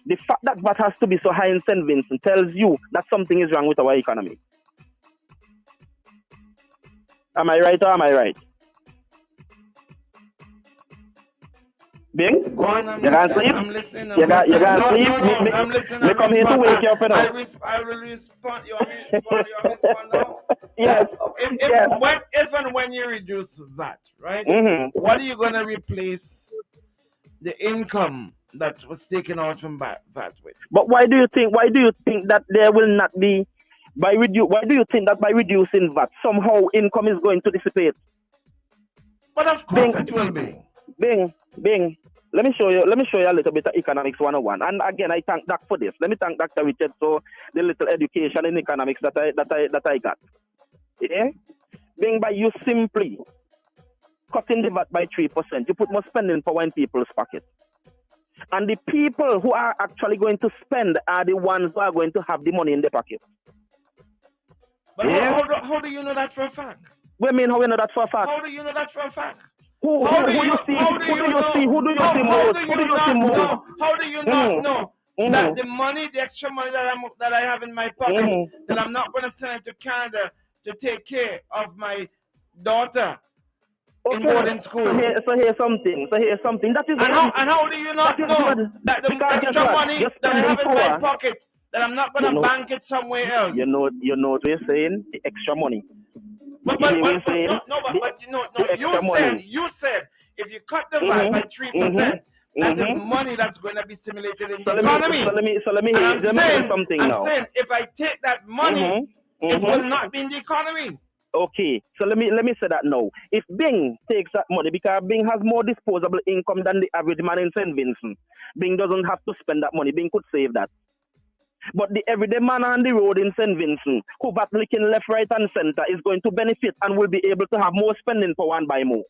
The fact that VAT has to be so high in St. Vincent tells you that something is wrong with our economy. Am I right or am I right? Bing? Go on, you can't sleep? I'm listening. You can't sleep? No, I'm listening. Me come here to wake you up. I will respond. You want me to respond now? Yes. If and when you reduce VAT, right? Mm-hmm. What are you going to replace the income that was taken out from VAT with? But why do you think that there will not be why do you think that by reducing VAT somehow income is going to dissipate? But of course it will be. Bing. Let me show you a little bit of economics 101. And again, I thank Doc for this. Let me thank Dr. Richard for the little education in economics that I got. Yeah? Bing, by you simply cutting the VAT by 3%, you put more spending power in people's pockets. And the people who are actually going to spend are the ones who are going to have the money in their pocket. But yeah? how do you know that for a fact? What do you mean how you know that for a fact? How do you know that for a fact? Who do you see most? How do you not know that the extra money that I have in my pocket, that I'm not going to send it to Canada to take care of my daughter in boarding school? So here's something. That is and how do you not know that the extra money that I have in my pocket, that I'm not going to bank it somewhere else? You know what we're saying? The extra money. You said if you cut the VAT by 3%, that is money that's going to be simulated in the economy. I'm saying if I take that money, it will not be in the economy. Okay, so let me say that now. If Bing takes that money, because Bing has more disposable income than the average man in St. Vincent, Bing doesn't have to spend that money. Bing could save that. But the everyday man on the road in St. Vincent, who bat licking left, right, and center, is going to benefit and will be able to have more spending power and buy more.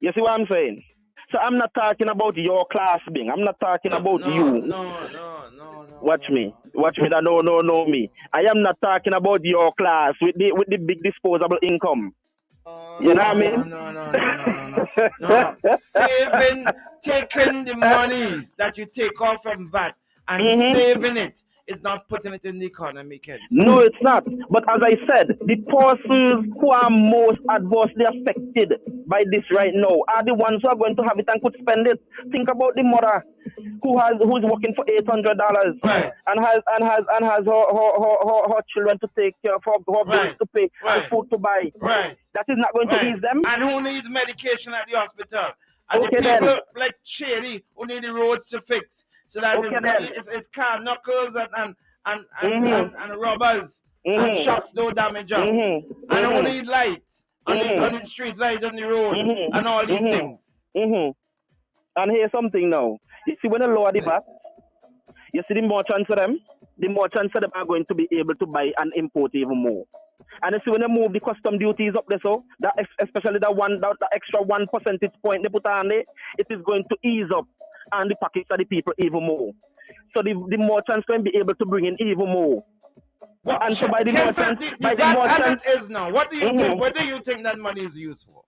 You see what I'm saying? So I'm not talking about your class, Bing. I'm not talking about you. No. Watch me. That no me. I am not talking about your class with the big disposable income. You know what I mean? No. Saving, taking the monies that you take off from VAT and saving it is not putting it in the economy, kids. No, it's not. But as I said, the persons who are most adversely affected by this right now are the ones who are going to have it and could spend it. Think about the mother who's working for $800 and has her children to take care of, her bills to pay, and food to buy. Right. That is not going to ease them. And who needs medication at the hospital? And the people like Shady who need the roads to fix, so that his car knuckles and rubbers and shocks don't damage up. And who need light on the street light on the road and all these things. And here's something now. You see, when they lower the VAT, you see the more chance of them are going to be able to buy and import even more. And you see when they move the custom duties up there, so that especially that extra 1 percentage point they put on there, it is going to ease up on the pockets of the people even more. So the merchants can be able to bring in even more. And so by the merchants, as it is now, what do you think? What do you think that money is used for?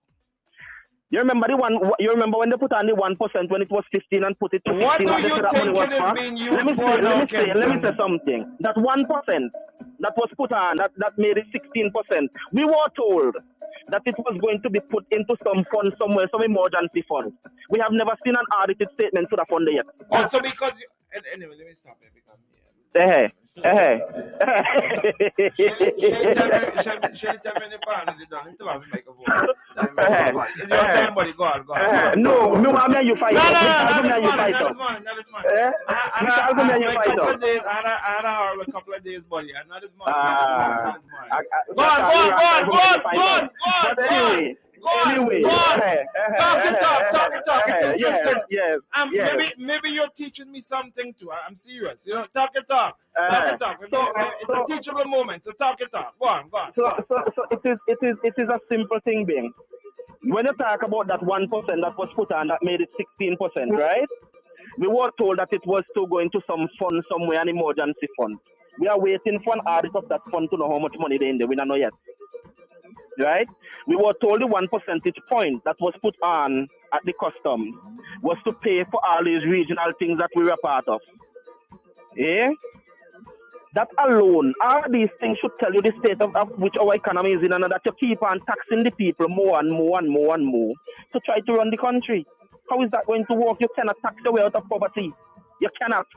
You remember when they put on the 1% when it was 15 and put it to 15? What do you think it is being used for now, let me say something. That 1% that was put on, that made it 16%. We were told that it was going to be put into some fund somewhere, some emergency fund. We have never seen an audited statement to the fund yet. Also because... Anyway, let me stop here because Eh. Shelly tell me the partner is done. Tell us make a phone. Is your time, buddy? Go on. No, me want me you fight. No, Not this morning. I had a horrible couple of days, buddy. Not this morning. Go on. Anyway, talk it talk. It's interesting. Yes. Maybe you're teaching me something too. I'm serious. You know, talk it talk. It's a teachable moment. So talk it talk. Go on. So it is a simple thing, being. When you talk about that 1% that was put on that made it 16%, right? We were told that it was to go into some fund somewhere, an emergency fund. We are waiting for an audit of that fund to know how much money they in there. We don't know yet. Right? We were told the 1 percentage point that was put on at the customs was to pay for all these regional things that we were part of. That alone, all these things should tell you the state of which our economy is in, and that you keep on taxing the people more and more to try to run the country. How is that going to work? You cannot tax your way out of poverty. You cannot.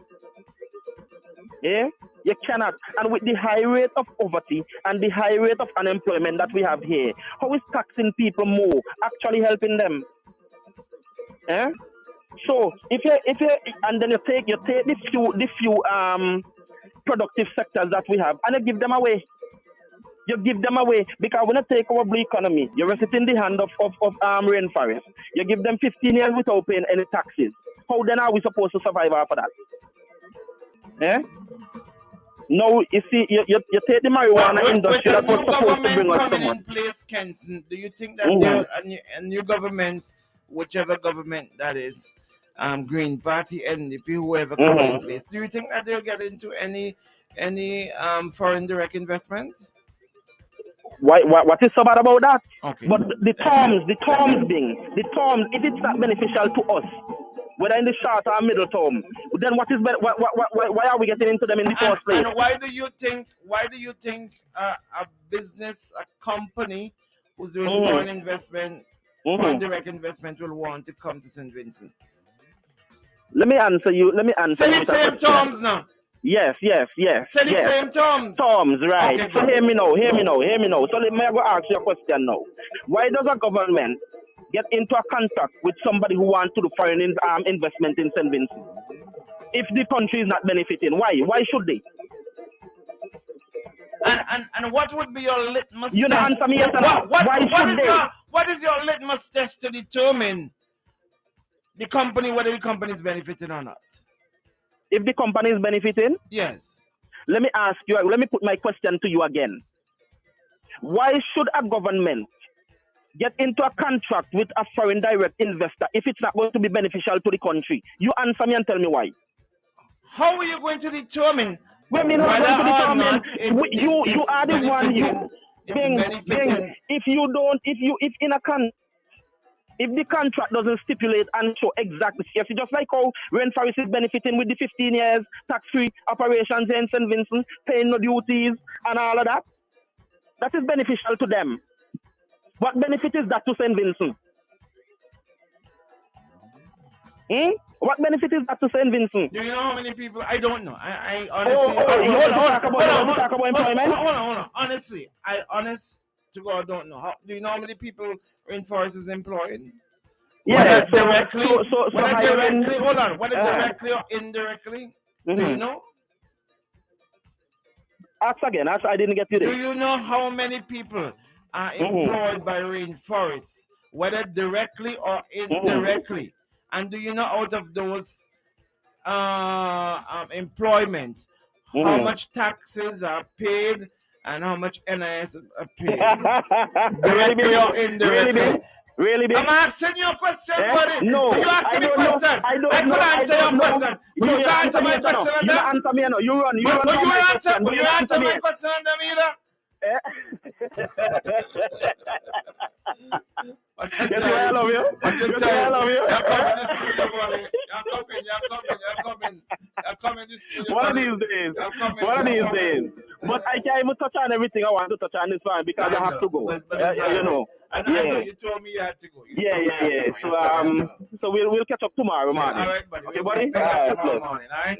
You cannot. And with the high rate of poverty and the high rate of unemployment that we have here, how is taxing people more actually helping them? So if you and then you take the few productive sectors that we have and you give them away. You give them away because when you take our blue economy, you rest it in the hand of rainforest. You give them 15 years without paying any taxes. How then are we supposed to survive after that? No, you see, you take the marijuana industry that was supposed to bring us so much. In place, Kenson, do you think that a new government, whichever government that is, Green Party, NDP, whoever comes in place, do you think that they'll get into any foreign direct investment? What is so bad about that? Okay. But the terms, if it's not beneficial to us, whether in the short or middle term, then why are we getting into them in the first place? And why do you think a business, a company who's doing foreign investment, foreign direct investment will want to come to St. Vincent? Let me answer you. Say the same terms now. Yes. Say the same terms. Terms, right. Okay, so hear me now. So let me go ask you a question now. Why does a government get into a contract with somebody who wants to do foreign investment in St. Vincent? If the country is not benefiting, why? Why should they? And what would be your litmus test? You don't answer me yes. What is your litmus test to determine whether the company is benefiting or not? If the company is benefiting? Yes. Let me ask you, let me put my question to you again. Why should a government get into a contract with a foreign direct investor if it's not going to be beneficial to the country? You answer me and tell me why. How are you going to determine? You are the one. If the contract doesn't stipulate and show exactly, just like how Rainforest is benefiting with the 15 years tax-free operations in St. Vincent, paying no duties and all of that, that is beneficial to them. What benefit is that to St. Vincent? What benefit is that to St. Vincent? Do you know how many people? I don't know. I honestly. Hold on. Honestly, I honest to God don't know. Do you know how many people Rainforest is employing? Yeah, directly. Whether directly or indirectly. Do you know? Ask again. I didn't get you there. Do you know how many people are employed by Rainforest, whether directly or indirectly? And do you know out of those employment, how much taxes are paid and how much NIS are paid? Directly or indirectly? Really? I'm asking you a question, buddy. No. You answer me a question. I could answer your question. But you can't answer my question on that. You answer me, no. You run. But you answer my question on them either. I love you. I love you. You're coming to the studio, buddy. You're coming to the studio. One of these days. But I can't even touch on everything I want to touch on this one because I have to go. I know you told me you had to go. So we'll catch up tomorrow morning. All right, buddy. Okay, buddy. We'll catch up tomorrow Bless. morning. All right.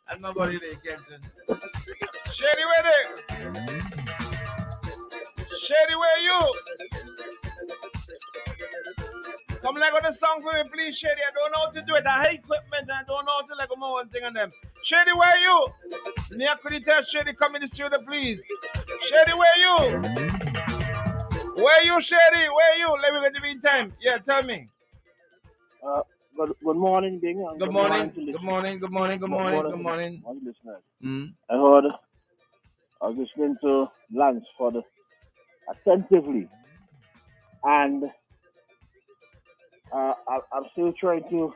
And nobody there, Kenton. Shady, where they? Shady, where you? Come like on the song for me, please, Shady. I don't know how to do it. I hate equipment and I don't know how to like my one thing on them. Shady, where you? Nia, could you tell Shady come in the studio, please? Shady, where you? Where you, Shady? Where you? Let me get the meantime. Yeah, tell me. Good morning, Bing. Good morning. Good morning. Good morning. Good morning. Good morning. Listeners. I heard. I was listening to Lansford attentively, and I'm still trying to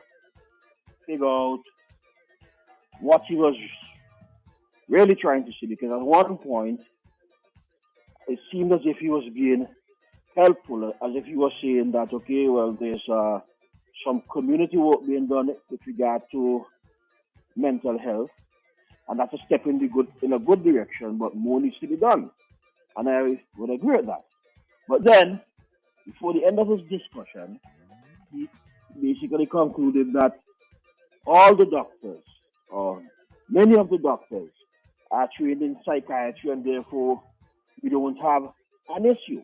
figure out what he was really trying to say, because at one point it seemed as if he was being helpful, as if he was saying that, okay, well, there's some community work being done with regard to mental health, and that's a step in a good direction, but more needs to be done. And I would agree with that. But then, before the end of his discussion, he basically concluded that all the doctors, or many of the doctors, are trained in psychiatry, and therefore we don't have an issue.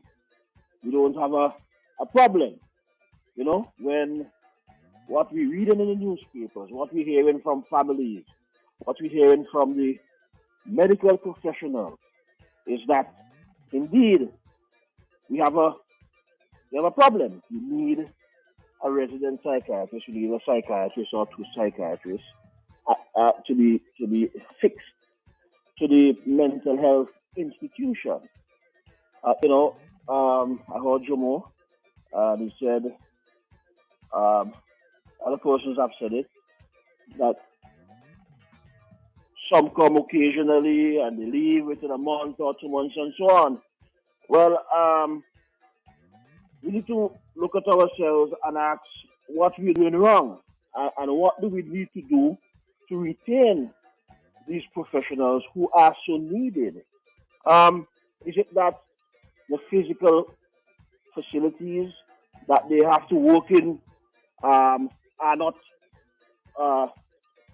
We don't have a problem. You know, when what we're reading in the newspapers, what we're hearing from families, what we're hearing from the medical professionals is that indeed we have a problem. You need a resident psychiatrist, you need a psychiatrist or two psychiatrists to be fixed to the mental health institution. I heard Jomo, he said, other persons have said it, that some come occasionally and they leave within a month or 2 months and so on. Well, we need to look at ourselves and ask what we're doing wrong and what do we need to do to retain these professionals who are so needed. Is it that the physical facilities that they have to work in are not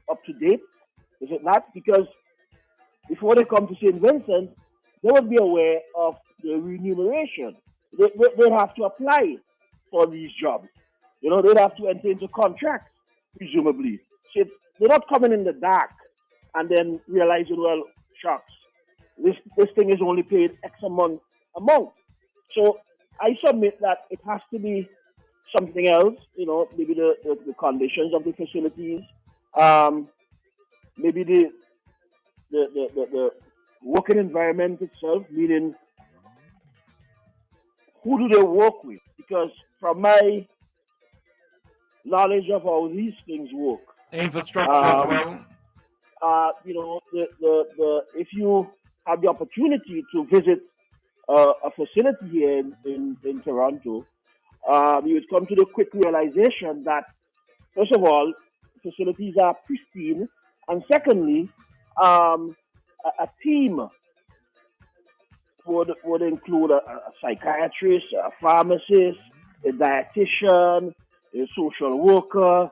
up to date? Is it not? Because before they come to St. Vincent, they would be aware of the remuneration. They have to apply for these jobs. You know, they'd have to enter into contracts, presumably. So they're not coming in the dark and then realizing, well, shucks, this thing is only paid X amount a month. So I submit that it has to be something else, you know, maybe the conditions of the facilities, maybe the working environment itself, meaning who do they work with? Because from my knowledge of how these things work, infrastructure as well. You know, if you have the opportunity to visit a facility here in Toronto, you would come to the quick realization that, first of all, facilities are pristine, and secondly, a team would include a psychiatrist, a pharmacist, a dietitian, a social worker,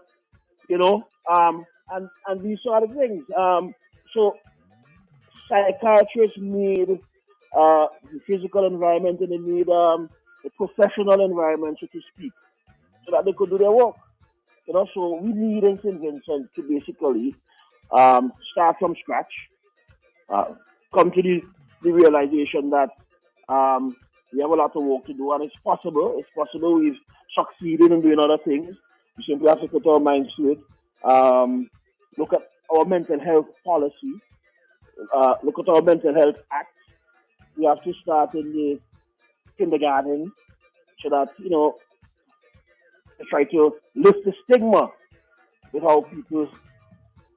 you know, and these sort of things. So psychiatrists need the physical environment, and they need a professional environment, so to speak, so that they could do their work. You know, so we need in St. Vincent to basically start from scratch, come to the realization that we have a lot of work to do, and it's possible. It's possible. We've succeeded in doing other things. We simply have to put our minds to it. Look at our mental health policy. Look at our mental health act. We have to start in the kindergarten so that, you know, try to lift the stigma with how people,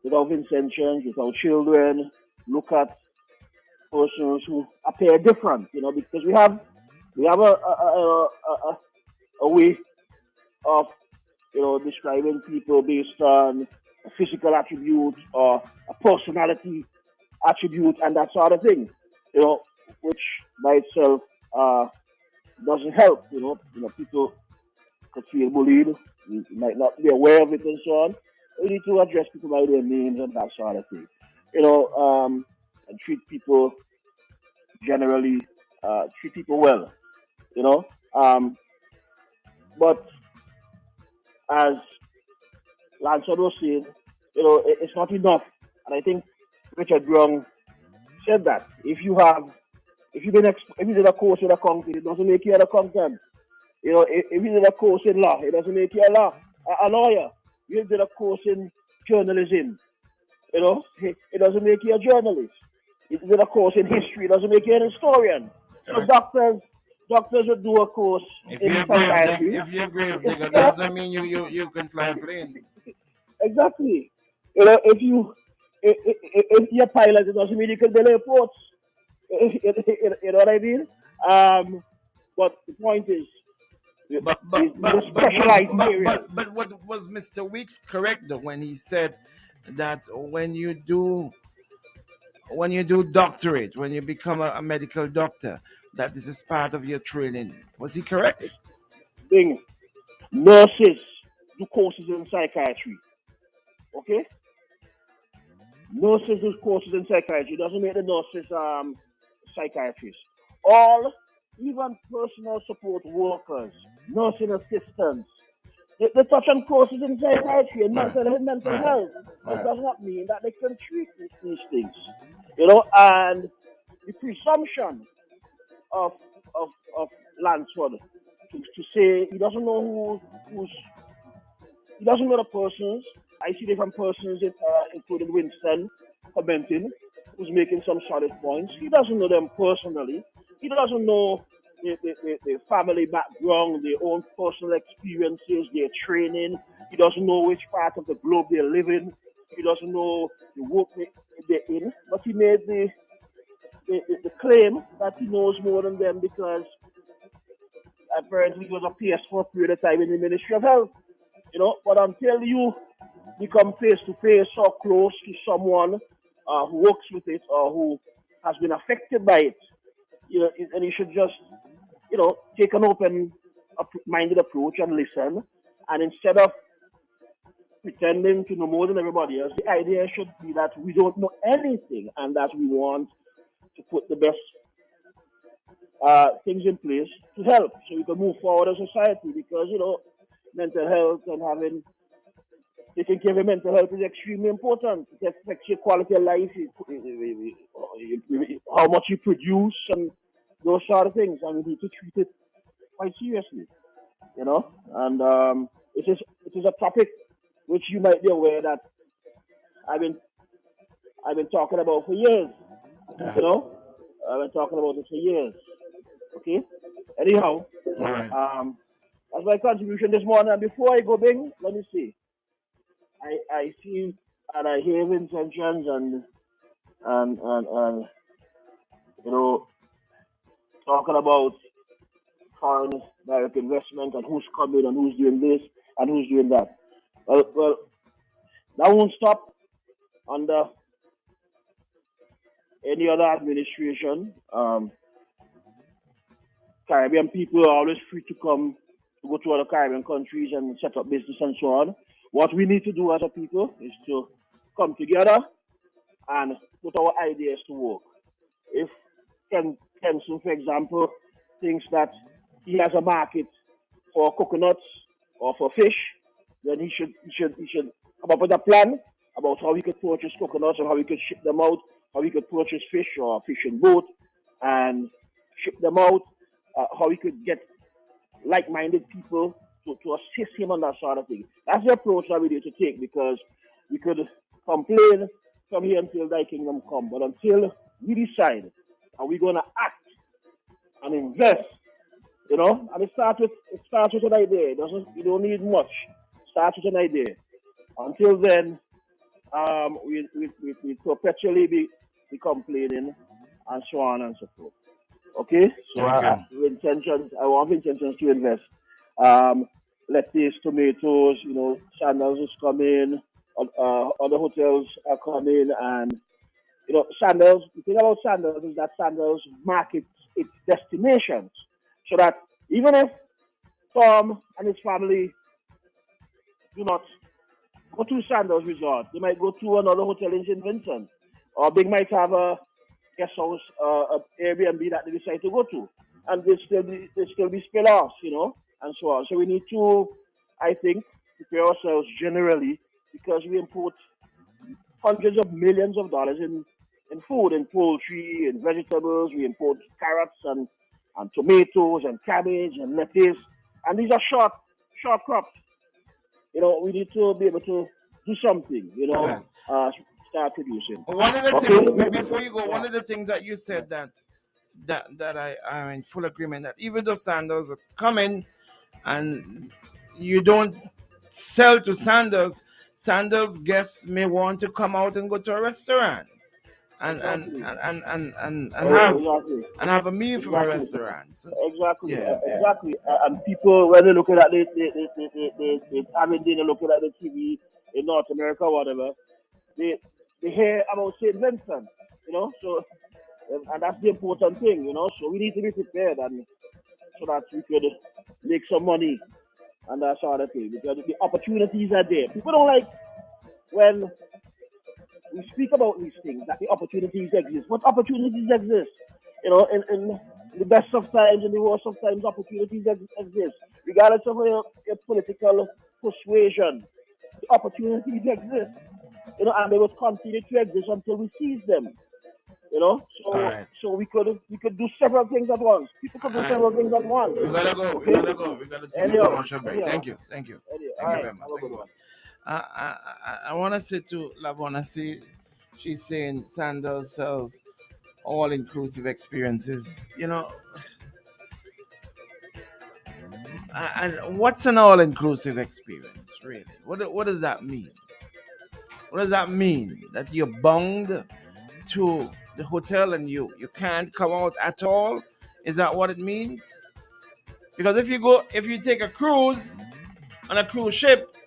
with our Vincentians, with our children, look at persons who appear different, you know, because we have a way of, you know, describing people based on a physical attribute or a personality attribute and that sort of thing, you know, which by itself doesn't help. People could feel bullied. You might not be aware of it and so on. We need to address people by their names and that sort of thing. And treat people generally, treat people well. You know, but as Lansford was saying, it's not enough. And I think Richard Brown said that if you did a course in accounting, it doesn't make you an accountant. If you did a course in law, it doesn't make you a lawyer. You did a course in journalism, it doesn't make you a journalist. If you did a course in history, it doesn't make you an historian. So doctors would do a course If in you're psychiatry. if you're grave digger, that doesn't mean you can fly a plane. Exactly. If you're a pilot, it doesn't mean you can build airports. You know what I mean? But the point is, But what was Mr. Weeks correct though when he said that when you do doctorate, when you become a medical doctor, that this is part of your training? Was he correct? Nurses do courses in psychiatry. Okay? Nurses do courses in psychiatry. It doesn't make the nurses psychiatrists. All, even personal support workers, nursing assistants, they touch on courses in psychiatry and mental health. It does not mean that they can treat these things. And the presumption of Lansford to say he doesn't know he doesn't know the persons. I see different persons, including Winston, commenting, who's making some solid points. He doesn't know them personally. He doesn't know the family background, their own personal experiences, their training. He doesn't know which part of the globe they live in. He doesn't know the work they're in. But he made the claim that he knows more than them because apparently he was a PS for a period of time in the Ministry of Health. But until you become face to face or close to someone who works with it or who has been affected by it, and you should just, take an open-minded approach and listen. And instead of pretending to know more than everybody else, the idea should be that we don't know anything and that we want to put the best things in place to help so we can move forward as a society because, mental health and taking care of your mental health is extremely important. It affects your quality of life, how much you produce, and those sort of things. And we need to treat it quite seriously, And it is a topic which you might be aware that I've been talking about for years. I've been talking about it for years. Okay. Anyhow, that's my contribution this morning. And before I go, Bing, let me see. I see and I hear intentions and talking about foreign direct investment and who's coming and who's doing this and who's doing that. Well, that won't stop under any other administration. Caribbean people are always free to go to other Caribbean countries and set up business and so on. What we need to do as a people is to come together and put our ideas to work. If Kenson, for example, thinks that he has a market for coconuts or for fish, then he should come up with a plan about how he could purchase coconuts or how he could ship them out, how he could purchase fish or a fishing boat and ship them out, how he could get like-minded people to assist him on that sort of thing. That's the approach that we need to take because we could complain from here until thy kingdom come. But until we decide, are we going to act and invest, and it starts with an idea. You don't need much. It starts with an idea. Until then, we perpetually be complaining and so on and so forth. Okay? So I want intentions to invest. Lettuce, tomatoes, Sandals is coming, other hotels are coming, and Sandals, the thing about Sandals is that Sandals markets its destinations so that Even if Tom and his family do not go to Sandals Resort, they might go to another hotel in St. Vincent, or they might have a guest house, Airbnb that they decide to go to, and they still be spill-offs, you know, and so on. So we need to, I think, prepare ourselves generally, because we import hundreds of millions of dollars in food, in poultry, in vegetables. We import carrots and tomatoes and cabbage and lettuce, and these are short crops. You know, we need to be able to do something, you know, start producing. One of the things, before you go, one of the things that you said that I am in full agreement that even though Sandals are coming and you don't sell to Sandals guests may want to come out and go to a restaurant and have a meal from a restaurant. So, exactly. And people, when they're looking at they having dinner, looking at the TV in North America or whatever, they hear about St. Vincent, you know. So, and that's the important thing, you know. So we need to be prepared, and so that we could make some money and that sort of thing, because the opportunities are there. People don't like when we speak about these things, that the opportunities exist. But opportunities exist. You know, in the best of times, in the worst of times, opportunities exist. Regardless of your political persuasion, the opportunities exist. You know, and they will continue to exist until we seize them. You know, so we could do several things at once. People could do several things at once. We gotta go. We gotta take a commercial break. Thank you very much. I want to say to Lavona, she's saying Sandals sells all-inclusive experiences. You know, and what's an all-inclusive experience, really? What does that mean? What does that mean? That you're bound to the hotel and you can't come out at all? Is that what it means? Because if you take a cruise on a cruise ship,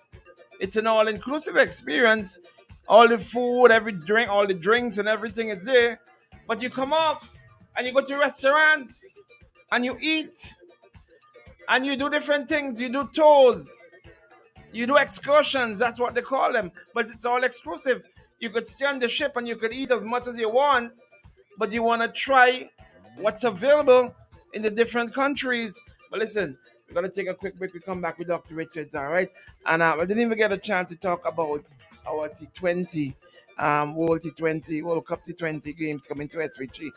it's an all-inclusive experience. All the food, every drink, all the drinks and everything is there. But you come off and you go to restaurants and you eat and you do different things. You do tours, you do excursions. That's what they call them. But it's all exclusive. You could stay on the ship and you could eat as much as you want, but you want to try what's available in the different countries. But listen, we're going to take a quick break. We come back with Dr. Richards, all right? And I didn't even get a chance to talk about our T20, World Cup T20 games coming to SVG.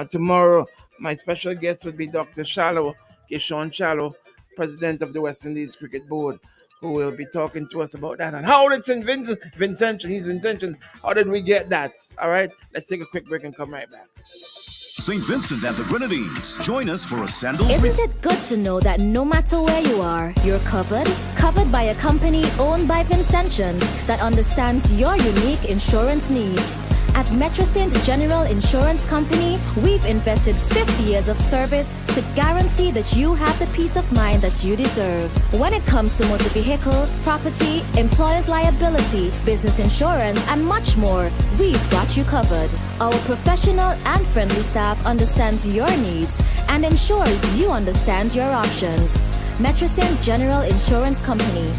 Tomorrow, my special guest would be Dr. Kishon Shallow, president of the West Indies Cricket Board, who will be talking to us about that and how it's in Vincent. How did we get that? All right, let's take a quick break and come right back. St. Vincent and the Grenadines. Join us for a Sandals. Isn't it good to know that no matter where you are, you're covered? Covered by a company owned by Vincentians that understands your unique insurance needs. At Metrosint General Insurance Company, we've invested 50 years of service to guarantee that you have the peace of mind that you deserve. When it comes to motor vehicle, property, employer's liability, business insurance, and much more, we've got you covered. Our professional and friendly staff understands your needs and ensures you understand your options. Metrosint General Insurance Company.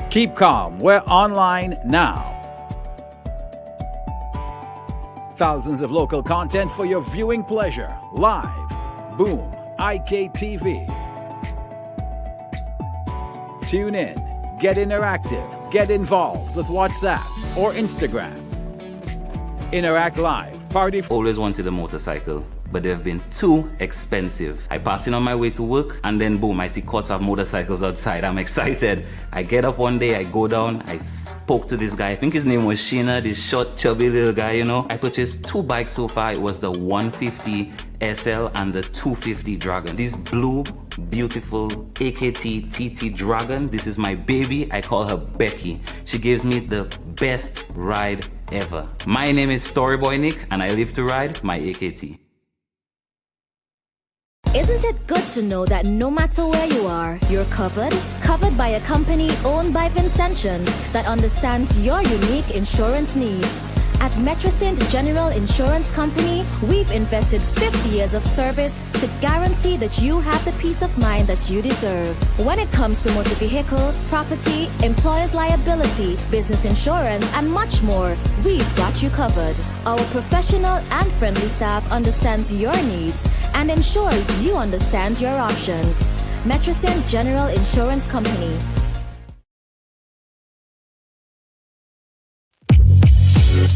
Keep calm. We're online now. Thousands of local content for your viewing pleasure. Live. Boom. IKTV. Tune in. Get interactive. Get involved with WhatsApp or Instagram. Interact Live. Party. Always wanted a motorcycle, but they've been too expensive. I pass in on my way to work and then boom, I see courts of motorcycles outside. I'm excited. I get up one day, I go down, I spoke to this guy. I think his name was Sheena, this short, chubby little guy, you know. I purchased 2 bikes so far. It was the 150 SL and the 250 Dragon. This blue, beautiful AKT TT Dragon. This is my baby. I call her Becky. She gives me the best ride ever. My name is Storyboy Nick and I live to ride my AKT. Isn't it good to know that no matter where you are, you're covered? Covered by a company owned by Vincentians that understands your unique insurance needs. At Metrosint General Insurance Company, we've invested 50 years of service to guarantee that you have the peace of mind that you deserve. When it comes to motor vehicle, property, employer's liability, business insurance, and much more, we've got you covered. Our professional and friendly staff understands your needs and ensures you understand your options. Metrosint General Insurance Company.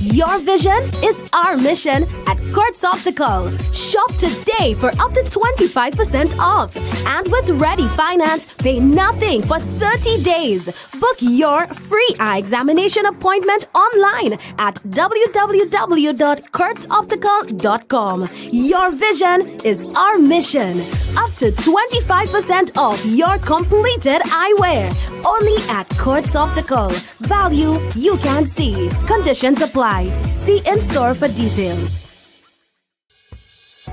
Your vision is our mission at Kurtz Optical. Shop today for up to 25% off. And with Ready Finance, pay nothing for 30 days. Book your free eye examination appointment online at www.kurtzoptical.com. Your vision is our mission. Up to 25% off your completed eyewear. Only at Kurtz Optical. Value you can see. Conditions apply. See in store for details.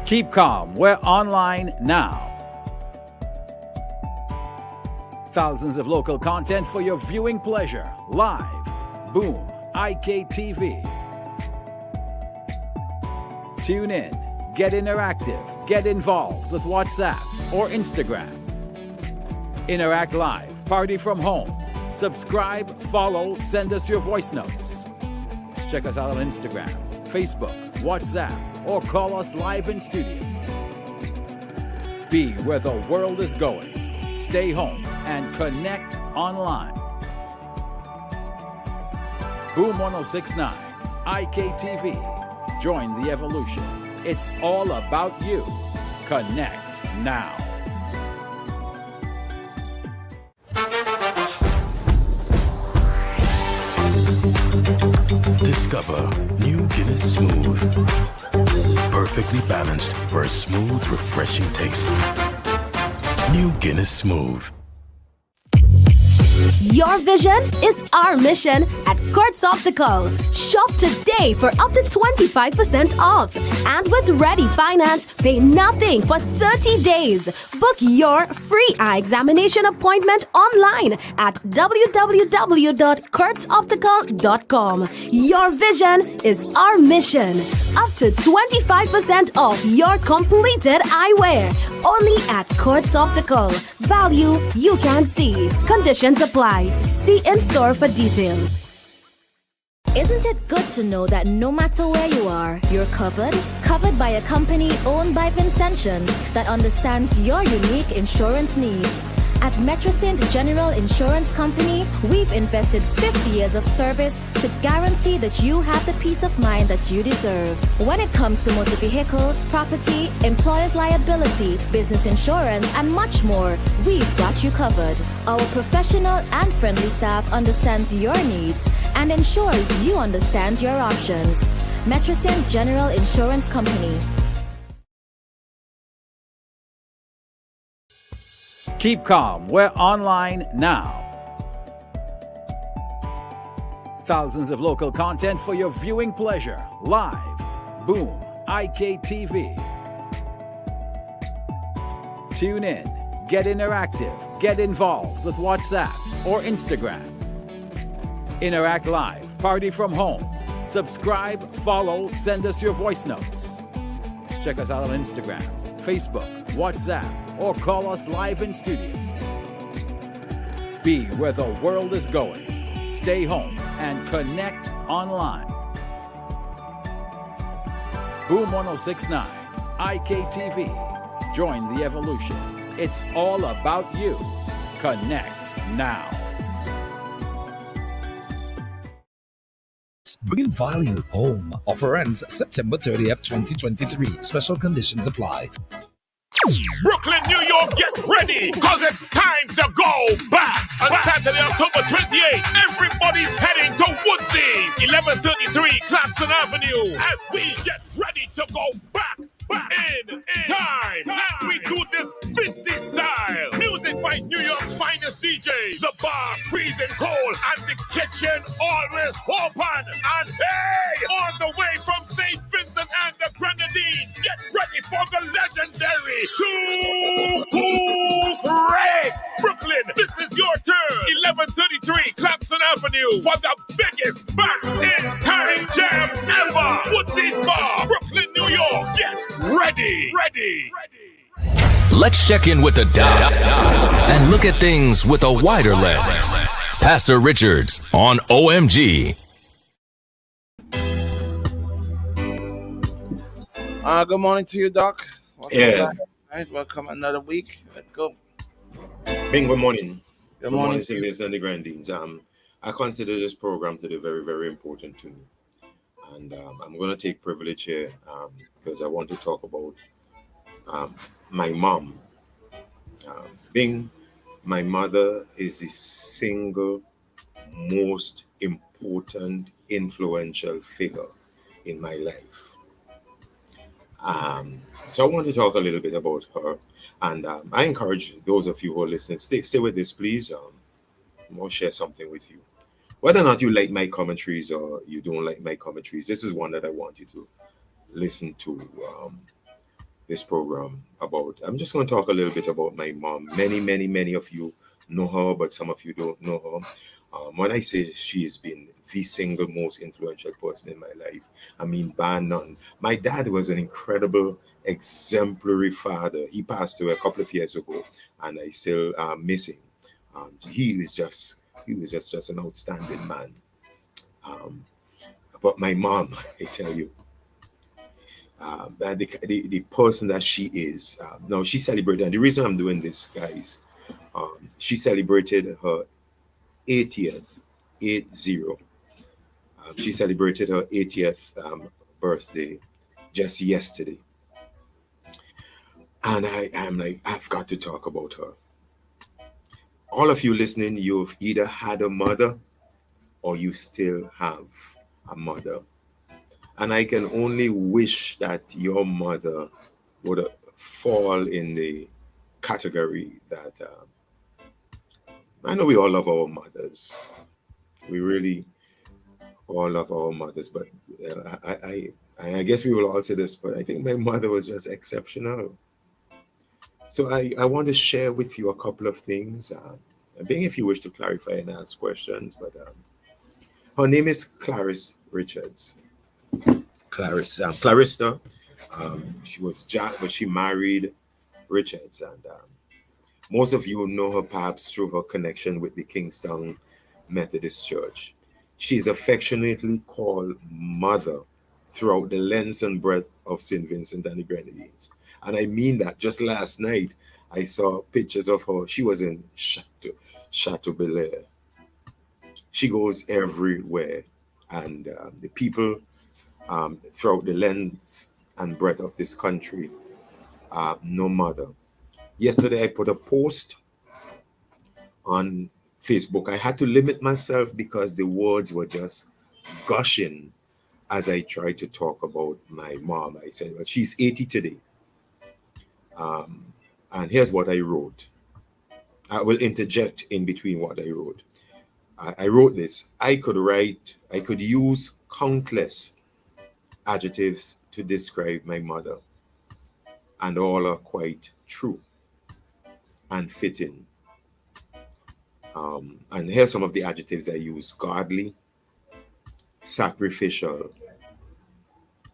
Keep calm. We're online now. Thousands of local content for your viewing pleasure. Live. Boom. IKTV. Tune in. Get interactive. Get involved with WhatsApp or Instagram. Interact live. Party from home. Subscribe, follow, send us your voice notes. Check us out on Instagram, Facebook, WhatsApp, or call us live in studio. Be where the world is going. Stay home and connect online. Boom 1069, IKTV. Join the evolution. It's all about you. Connect now. Discover new Guinness Smooth. Perfectly balanced for a smooth, refreshing taste. New Guinness Smooth. Your vision is our mission at Kurtz Optical. Shop today for up to 25% off. And with Ready Finance, pay nothing for 30 days. Book your free eye examination appointment online at www.kurtzoptical.com. Your vision is our mission. Up to 25% off your completed eyewear. Only at Kurtz Optical. Value you can see. Conditions apply. See in store for details. Isn't it good to know that no matter where you are, you're covered? Covered by a company owned by Vincentians that understands your unique insurance needs. At Metrosint General Insurance Company, we've invested 50 years of service to guarantee that you have the peace of mind that you deserve. When it comes to motor vehicle, property, employer's liability, business insurance, and much more, we've got you covered. Our professional and friendly staff understands your needs and ensures you understand your options. Metrosint General Insurance Company. Keep calm. We're online now. Thousands of local content for your viewing pleasure. Live. Boom. IKTV. Tune in. Get interactive. Get involved with WhatsApp or Instagram. Interact live. Party from home. Subscribe, follow, send us your voice notes. Check us out on Instagram, Facebook, WhatsApp, or call us live in studio. Be where the world is going. Stay home and connect online. Boom 1069, IKTV. Join the evolution. It's all about you. Connect now. Bringing value home. Offer ends September 30th, 2023. Special conditions apply. Brooklyn, New York, get ready, cause it's time to go back. On Saturday, October 28th, everybody's heading to Woodsy's, 1133 Clarkson Avenue, as we get ready to go back in time. And we do this Vincy style. Music by New York's finest DJ. The bar freezing cold and the kitchen always open. And hey, on the way from St. Vincent and the Grenadines, get ready for the legendary Two Cool Race. Brooklyn, this is your turn. 1133 Clarkson Avenue for the biggest back in time jam ever. Woodseed Bar, Brooklyn, New York. Get ready. Let's check in with the doc and look at things with a wider lens. Pastor Richards on OMG. Good morning to you, Doc. Welcome Yeah. back. All right, welcome another week. Let's go. Bing, good morning. Good morning. Sylvians and the Grandines. I consider this program to be very, very important to me. And I'm going to take privilege here because I want to talk about my mom. Bing, my mother is the single most important influential figure in my life. So I want to talk a little bit about her, and I encourage those of you who are listening, stay with this, please. I'll share something with you. Whether or not you like my commentaries or you don't like my commentaries, this is one that I want you to listen to this program about. I'm just going to talk a little bit about my mom. Many of you know her, but some of you don't know her. When I say she has been the single most influential person in my life, I mean bar none. My dad was an incredible, exemplary father. He passed away a couple of years ago, and I still miss him. He was just an outstanding man. But my mom, I tell you, the person that she is. Now she celebrated, and the reason I'm doing this, guys, she celebrated her 80th, 80. She celebrated her 80th birthday just yesterday. And I'm like, I've got to talk about her. All of you listening, you've either had a mother or you still have a mother. And I can only wish that your mother would fall in the category that I know we all love our mothers. We really all love our mothers, but I guess we will all say this, but I think my mother was just exceptional. So I want to share with you a couple of things. Being if you wish to clarify and ask questions, but her name is Clarice Richards. Clarissa. She was Jack, but she married Richards, and most of you know her perhaps through her connection with the Kingstown Methodist Church. She is affectionately called Mother throughout the length and breadth of St. Vincent and the Grenadines. And I mean that. Just last night, I saw pictures of her. She was in Chateau Belair. She goes everywhere. And the people throughout the length and breadth of this country know Mother. Yesterday, I put a post on Facebook. I had to limit myself because the words were just gushing as I tried to talk about my mom. I said, well, she's 80 today. And here's what I wrote. I will interject in between what I wrote. I wrote this. I could use countless adjectives to describe my mother, and all are quite true and fitting. And here's some of the adjectives I use: godly, sacrificial,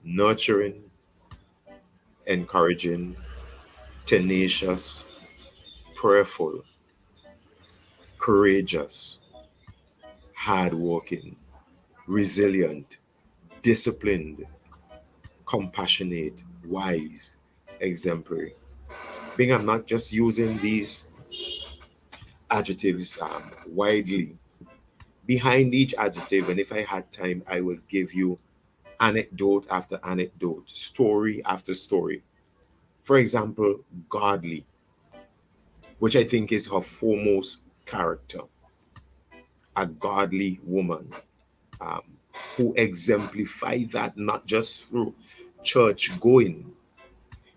nurturing, encouraging, tenacious, prayerful, courageous, hardworking, resilient, disciplined, compassionate, wise, exemplary. Being I'm not just using these adjectives widely. Behind each adjective, and if I had time, I will give you anecdote after anecdote, story after story. For example, godly, which I think is her foremost character. A godly woman who exemplified that not just through church going,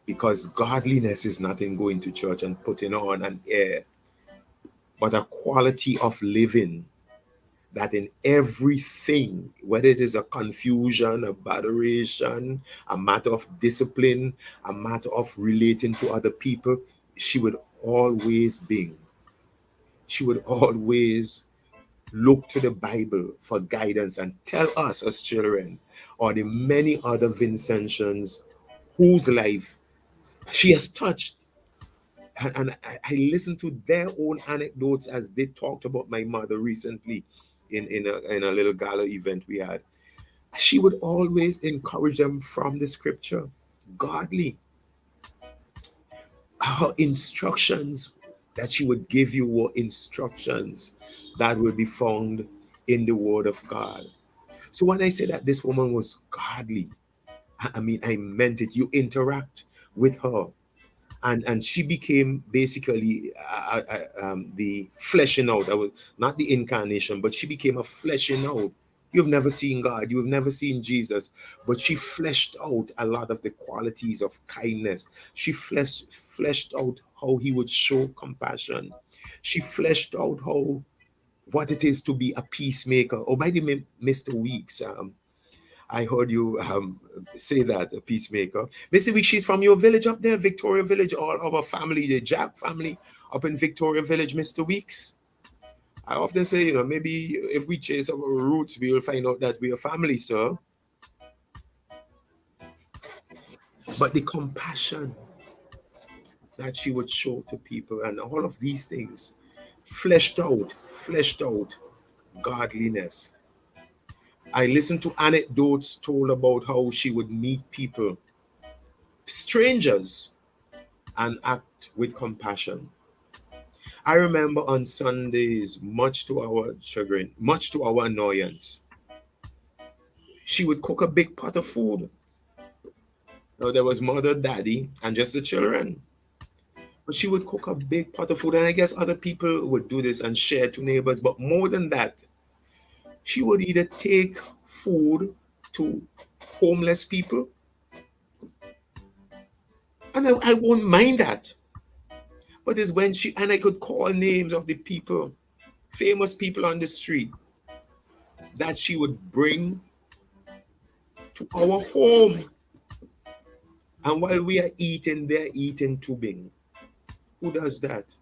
because godliness is nothing going to church and putting on an air, but a quality of living that in everything, whether it is a confusion, a botheration, a matter of discipline, a matter of relating to other people, she would always be. She would always look to the Bible for guidance and tell us as children, or the many other Vincentians whose life she has touched. And I listened to their own anecdotes as they talked about my mother recently in a little gala event we had. She would always encourage them from the scripture, godly. Her instructions that she would give you were instructions that would be found in the Word of God. So when I say that this woman was godly, I mean, I meant it. You interact with her. And she became basically the fleshing out. That was not the incarnation, but she became a fleshing out. You've never seen God, you've never seen Jesus, but she fleshed out a lot of the qualities of kindness. She fleshed out how he would show compassion. She fleshed out what it is to be a peacemaker. Oh, by the way, Mr. Weeks, I heard you say that, a peacemaker. Mr. Weeks, she's from your village up there, Victoria Village, all our family, the Jack family up in Victoria Village, Mr. Weeks. I often say, maybe if we chase our roots, we will find out that we are family, sir. But the compassion that she would show to people and all of these things, fleshed out godliness. I listened to anecdotes told about how she would meet people, strangers, and act with compassion. I remember on Sundays, much to our chagrin, much to our annoyance, she would cook a big pot of food. Now there was mother, daddy, and just the children. But she would cook a big pot of food, and I guess other people would do this and share to neighbors. But more than that, she would either take food to homeless people, and I won't mind that. But it's when and I could call names of the people, famous people on the street, that she would bring to our home. And while we are eating, they're eating tubing. Who does that?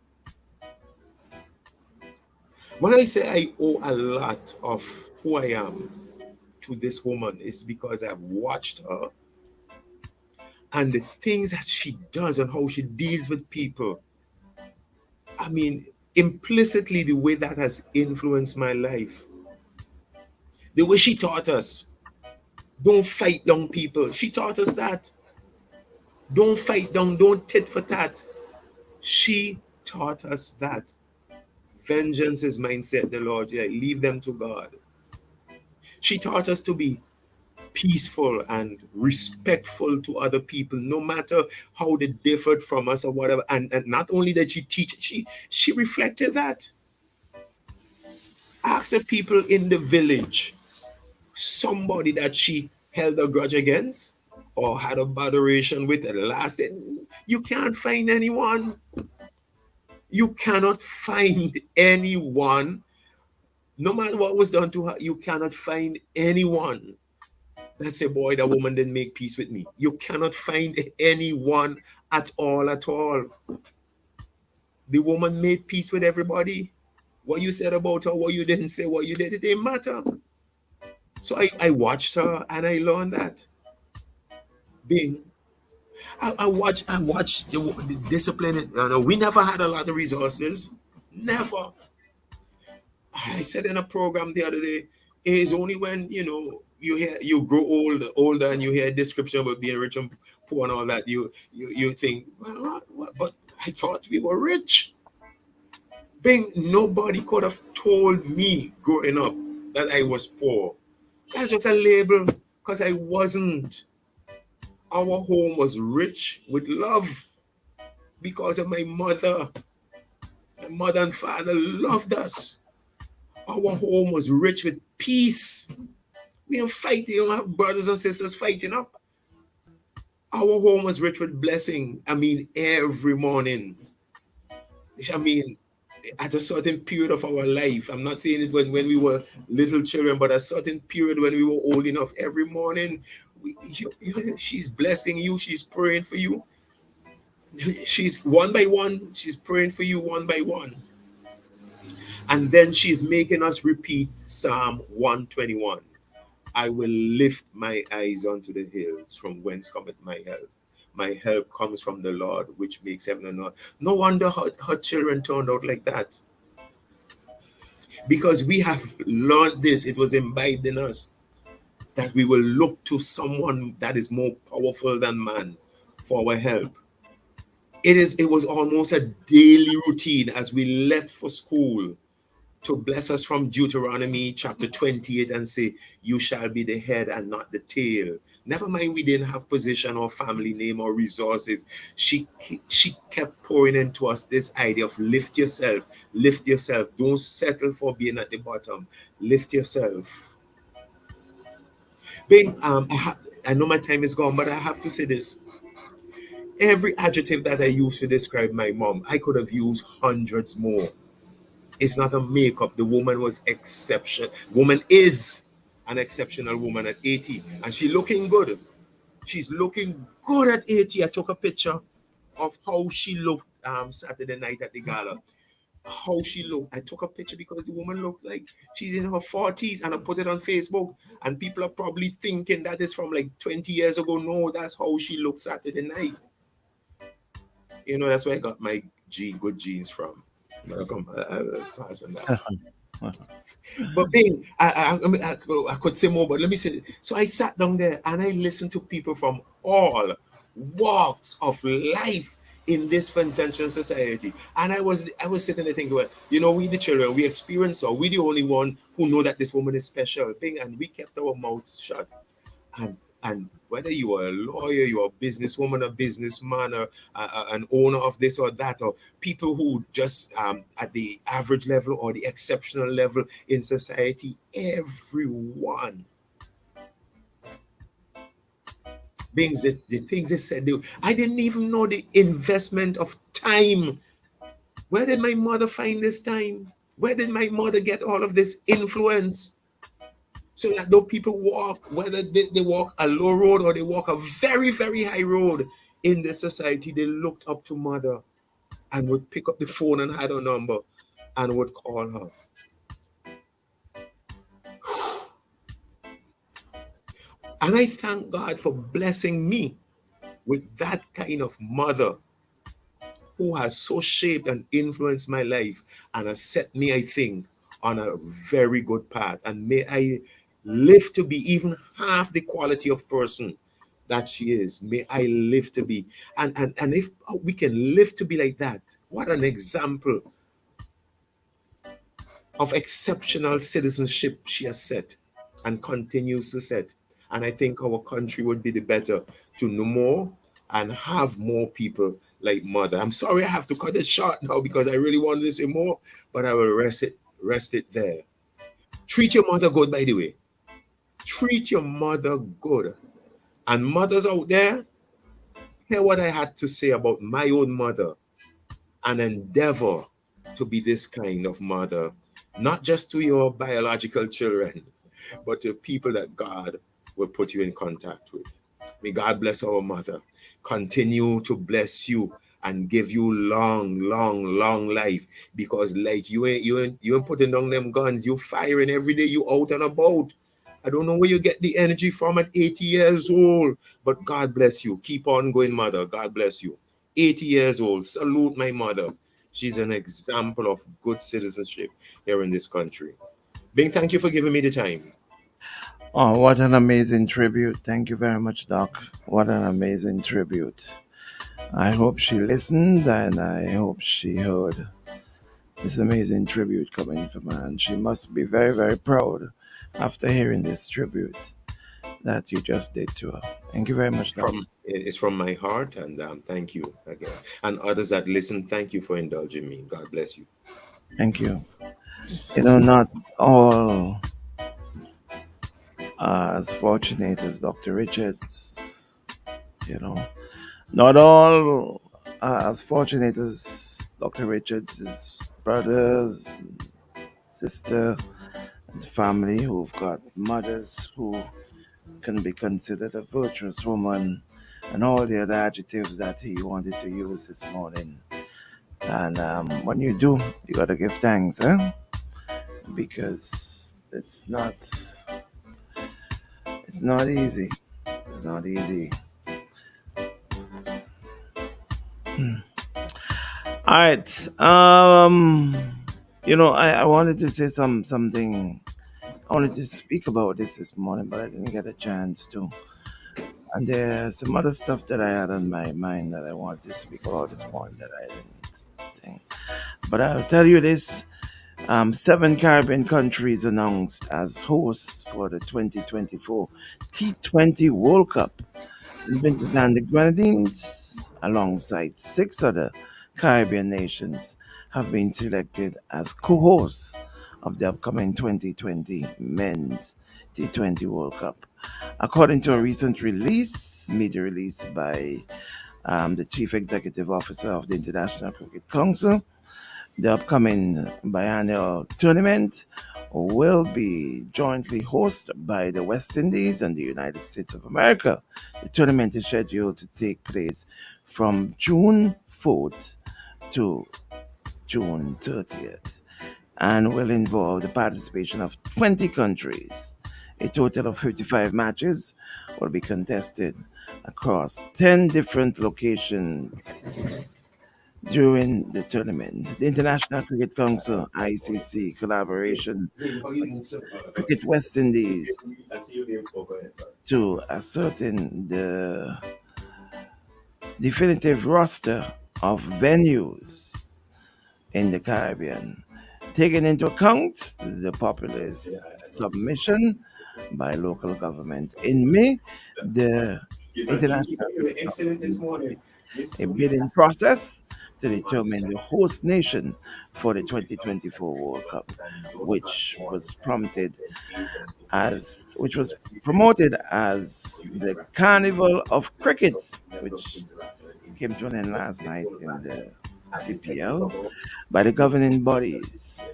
When I say I owe a lot of who I am to this woman, it's because I've watched her and the things that she does and how she deals with people. I mean, implicitly, the way that has influenced my life. The way she taught us, don't fight down people. She taught us that. Don't fight down, don't tit for tat. She taught us that. Vengeance is mine, said the Lord. Yeah, leave them to God. She taught us to be peaceful and respectful to other people, no matter how they differed from us or whatever. And not only did she teach, she reflected that. Ask the people in the village, somebody that she held a grudge against or had a botheration with and lasted. You can't find anyone. You cannot find anyone. No matter what was done to her, you cannot find anyone that say, boy, that woman didn't make peace with me. You cannot find anyone at all. The woman made peace with everybody. What you said about her, what you didn't say, what you did, it didn't matter. So I watched her and I learned that. I watched the discipline. We never had a lot of resources. Never. I said in a program the other day, it is only when you grow older and you hear a description about being rich and poor and all that, you think, well, what? But I thought we were rich. Nobody could have told me growing up that I was poor. That's just a label, because I wasn't. Our home was rich with love because of my mother. My mother and father loved us. Our home was rich with peace. We don't fight. You don't have brothers and sisters fighting up. Our home was rich with blessing. I mean, every morning. I mean, at a certain period of our life. I'm not saying it when we were little children, but a certain period when we were old enough. Every morning, she's blessing you. She's praying for you. She's one by one. She's praying for you one by one. And then she's making us repeat Psalm 121. I will lift my eyes unto the hills, from whence cometh my help. My help comes from the Lord, which makes heaven and earth. No wonder her children turned out like that. Because we have learned this, it was imbibed in us, that we will look to someone that is more powerful than man for our help. It was almost a daily routine as we left for school to bless us from Deuteronomy chapter 28 and say, you shall be the head and not the tail. Never mind we didn't have position or family name or resources. She kept pouring into us this idea of lift yourself. Don't settle for being at the bottom. Lift yourself. I know my time is gone, but I have to say this. Every adjective that I used to describe my mom, I could have used hundreds more. It's not a makeup. The woman was exceptional. Woman is an exceptional woman at 80, and she's looking good. She's looking good at 80. I took a picture of how she looked Saturday night at the gala. How she looked. I took a picture because the woman looked like she's in her 40s, and I put it on Facebook, and people are probably thinking that is from like 20 years ago. No, that's how she looked Saturday night. You know, that's where I got my good genes from. I'll pass on that. But I could say more, but let me say it. So I sat down there and I listened to people from all walks of life in this Vincentian society. And I was sitting there thinking, well, you know, we the children, we experience, or we the only one who know that this woman is special. And we kept our mouths shut. And whether you are a lawyer, you are a businesswoman, a businessman, or an owner of this or that, or people who just at the average level or the exceptional level in society, everyone. The things they said, I didn't even know the investment of time. Where did my mother find this time? Where did my mother get all of this influence? So that though people walk, whether they walk a low road or they walk a very, very high road in this society, they looked up to mother and would pick up the phone and had her number and would call her. And I thank God for blessing me with that kind of mother who has so shaped and influenced my life and has set me, I think, on a very good path. And may I live to be even half the quality of person that she is. May I live to be. And if we can live to be like that, what an example of exceptional citizenship she has set and continues to set. And I think our country would be the better to know more and have more people like mother. I'm sorry I have to cut it short now because I really wanted to say more, but I will rest it there. Treat your mother good, by the way. Treat your mother good. And mothers out there, hear what I had to say about my own mother and endeavor to be this kind of mother, not just to your biological children, but to people that God will put you in contact with. May God bless our mother. Continue to bless you and give you long life, because like you ain't putting down them guns, you firing every day, you out and about. I don't know where you get the energy from at 80 years old, but God bless you. Keep on going, mother. God bless you. 80 years old. Salute my mother. She's an example of good citizenship here in this country. Bing, thank you for giving me the time. Oh, what an amazing tribute. Thank you very much, Doc. What an amazing tribute. I hope she listened and I hope she heard this amazing tribute coming from her. And she must be very, very proud after hearing this tribute that you just did to her. Thank you very much, Doc. It's from my heart, and thank you again. And others that listen, thank you for indulging me. God bless you. Thank you. You know, not all as fortunate as Dr. Richards, you know. Not all as fortunate as Dr. Richards' brothers, sister, and family who've got mothers who can be considered a virtuous woman and all the other adjectives that he wanted to use this morning. And when you do, you got to give thanks, eh? because it's not easy. It's not easy. All right. I wanted to say something. I wanted to speak about this morning, but I didn't get a chance to. And there's some other stuff that I had on my mind that I wanted to speak about this morning that I didn't think. But I'll tell you this. 7 Caribbean countries announced as hosts for the 2024 T20 World Cup. St. Vincent and the Grenadines, alongside 6 other Caribbean nations, have been selected as co-hosts of the upcoming 2020 Men's T20 World Cup. According to a recent media release by the Chief Executive Officer of the International Cricket Council, the upcoming biennial tournament will be jointly hosted by the West Indies and the United States of America. The tournament is scheduled to take place from June 4th to June 30th and will involve the participation of 20 countries. A total of 55 matches will be contested across 10 different locations during the tournament. The International Cricket Council, ICC, collaboration with Cricket West Indies to ascertain the definitive roster of venues in the Caribbean, taking into account the populist submission by local government. In May, the International a bidding process to determine the host nation for the 2024 World Cup, which was promoted as the Carnival of Cricket, which came to an end last night in the CPL by the governing bodies.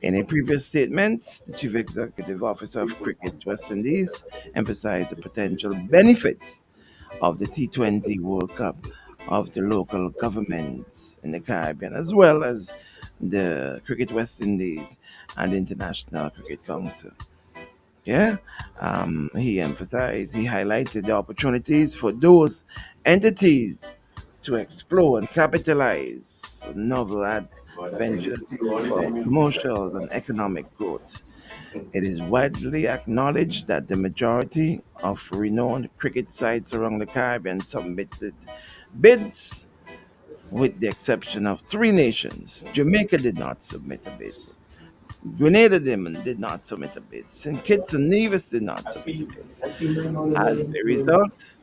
In a previous statement, the Chief Executive Officer of Cricket West Indies emphasized the potential benefits of the T20 World Cup of the local governments in the Caribbean, as well as the Cricket West Indies and the International Cricket Council. He highlighted the opportunities for those entities to explore and capitalize on novel adventures, commercials, and economic growth. It is widely acknowledged that the majority of renowned cricket sites around the Caribbean submitted bids, with the exception of 3 nations. Jamaica did not submit a bid. Grenada did not submit a bid. St. Kitts and Nevis did not submit a bid. As a result,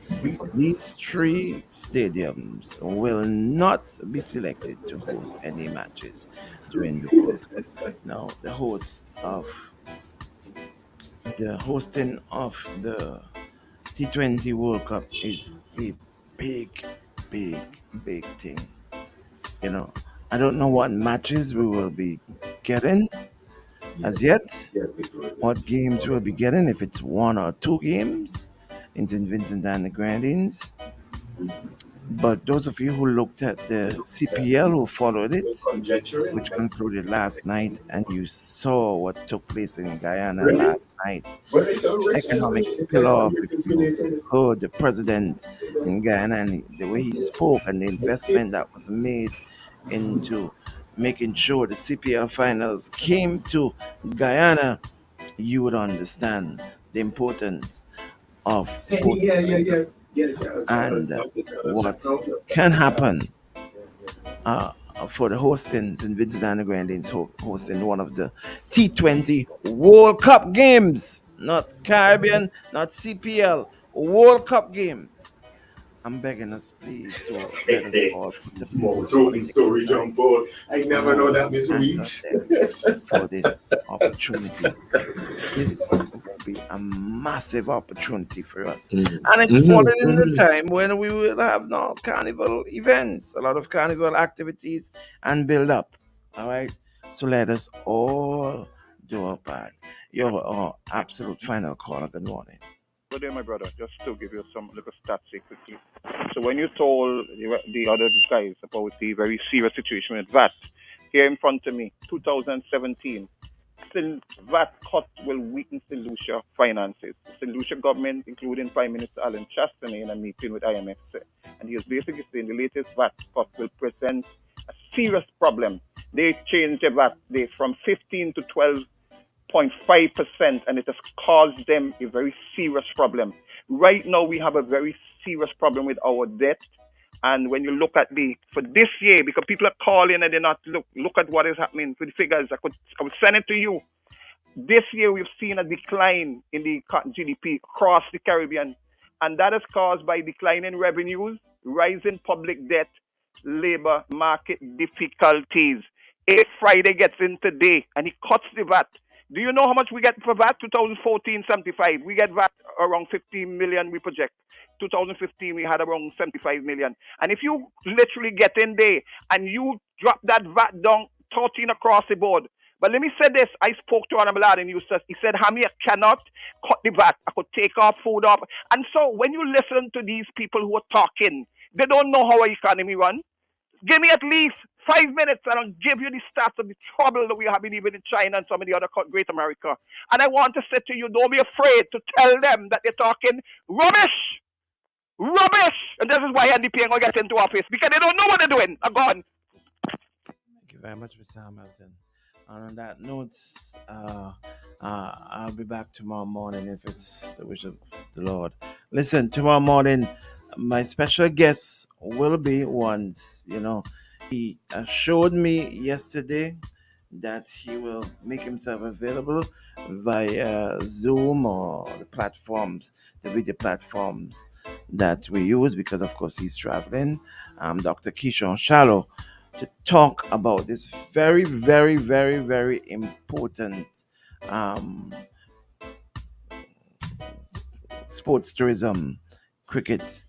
these 3 stadiums will not be selected to host any matches during the World Cup. Now, the hosting of the T20 World Cup is a big thing. I don't know what matches we will be getting as yet, what games we'll be getting, if it's 1 or 2 games in St. Vincent and the Grenadines. But those of you who looked at the CPL, who followed it, which concluded last night, and you saw what took place in Guyana last night, economic spill-off, you heard the president in Guyana and the way he spoke and the investment that was made into making sure the CPL finals came to Guyana, you would understand the importance of sports and what can happen for the hosting St. Vincent and the Grenadines hosting one of the T20 World Cup games, not Caribbean, not CPL, World Cup games. I'm begging us, please, to let us all put the story on board. I never know that, Miss Weeks. For this opportunity. This will be a massive opportunity for us. And it's falling in the time when we will have now carnival events, a lot of carnival activities and build up. All right? So let us all do our part. Your absolute final call. Good morning. Good day, my brother. Just to give you some little stats quickly. So when you told the other guys about the very serious situation with VAT, here in front of me, 2017, VAT cut will weaken St. Lucia finances. St. Lucia government, including Prime Minister Alan Chastanet in a meeting with IMF, said, and he was basically saying the latest VAT cut will present a serious problem. They changed the VAT rate from 15 to 12.5%, and it has caused them a very serious problem. Right now, we have a very serious problem with our debt. And when you look at for this year, because people are calling and they're not look at what is happening with the figures, I would send it to you. This year, we've seen a decline in the GDP across the Caribbean. And that is caused by declining revenues, rising public debt, labor market difficulties. If Friday gets in today and he cuts the VAT, do you know how much we get for VAT? 2014, 75. We get VAT around 50 million, we project. 2015, we had around 75 million. And if you literally get in there and you drop that VAT down 13 across the board. But let me say this. I spoke to Honorable Adam Eustace. He said, Hammy, I cannot cut the VAT. I could take our food up. And so when you listen to these people who are talking, they don't know how our economy runs. Give me at least 5 minutes and I'll give you the stats of the trouble that we're having even in China and some of the other Great America. And I want to say to you, don't be afraid to tell them that they're talking rubbish. Rubbish! And this is why NDP ain't going to get into office, because they don't know what they're doing. I'm gone. Thank you very much, Mr. Hamilton. And on that note, I'll be back tomorrow morning if it's the wish of the Lord. Listen, tomorrow morning, my special guest will be once, he assured me yesterday that he will make himself available via Zoom or the platforms, the video platforms that we use, because of course he's traveling. Dr. Keyshawn Shallow, to talk about this very, very, very, very important sports tourism, cricket,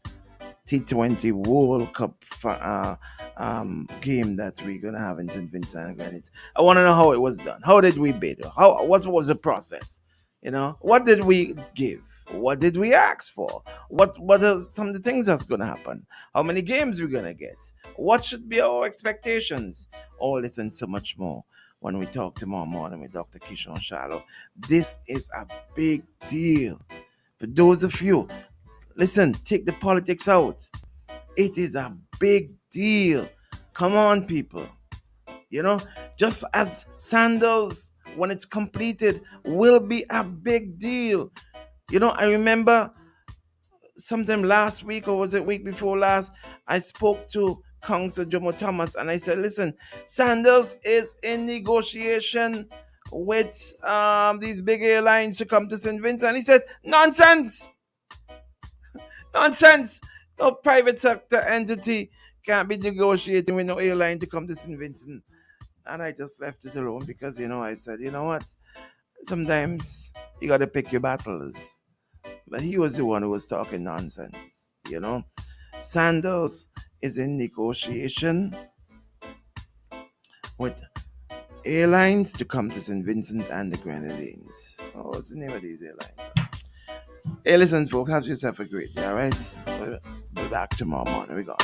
T20 World Cup game that we're going to have in St. Vincent and Grenadines. I want to know how it was done. How did we bid? What was the process? What did we give? What did we ask for? What are some of the things that's going to happen? How many games we're going to get? What should be our expectations? All this and so much more when we talk tomorrow morning with Dr. Keyshawn Shallow. This is a big deal. For those of you, listen, take the politics out. It is a big deal. Come on, people. Just as Sandals, when it's completed, will be a big deal. I remember sometime last week, or was it week before last, I spoke to Councillor Jomo Thomas and I said, listen, Sandals is in negotiation with these big airlines to come to St. Vincent. He said, nonsense. Nonsense. No private sector entity can't be negotiating with no airline to come to St. Vincent. And I just left it alone because, I said, you know what? Sometimes you got to pick your battles. But he was the one who was talking nonsense, Sandals is in negotiation with airlines to come to St. Vincent and the Grenadines. Oh, what's the name of these airlines? Hey, listen, folks, have yourself a great day, all right? We'll be back tomorrow morning. We go.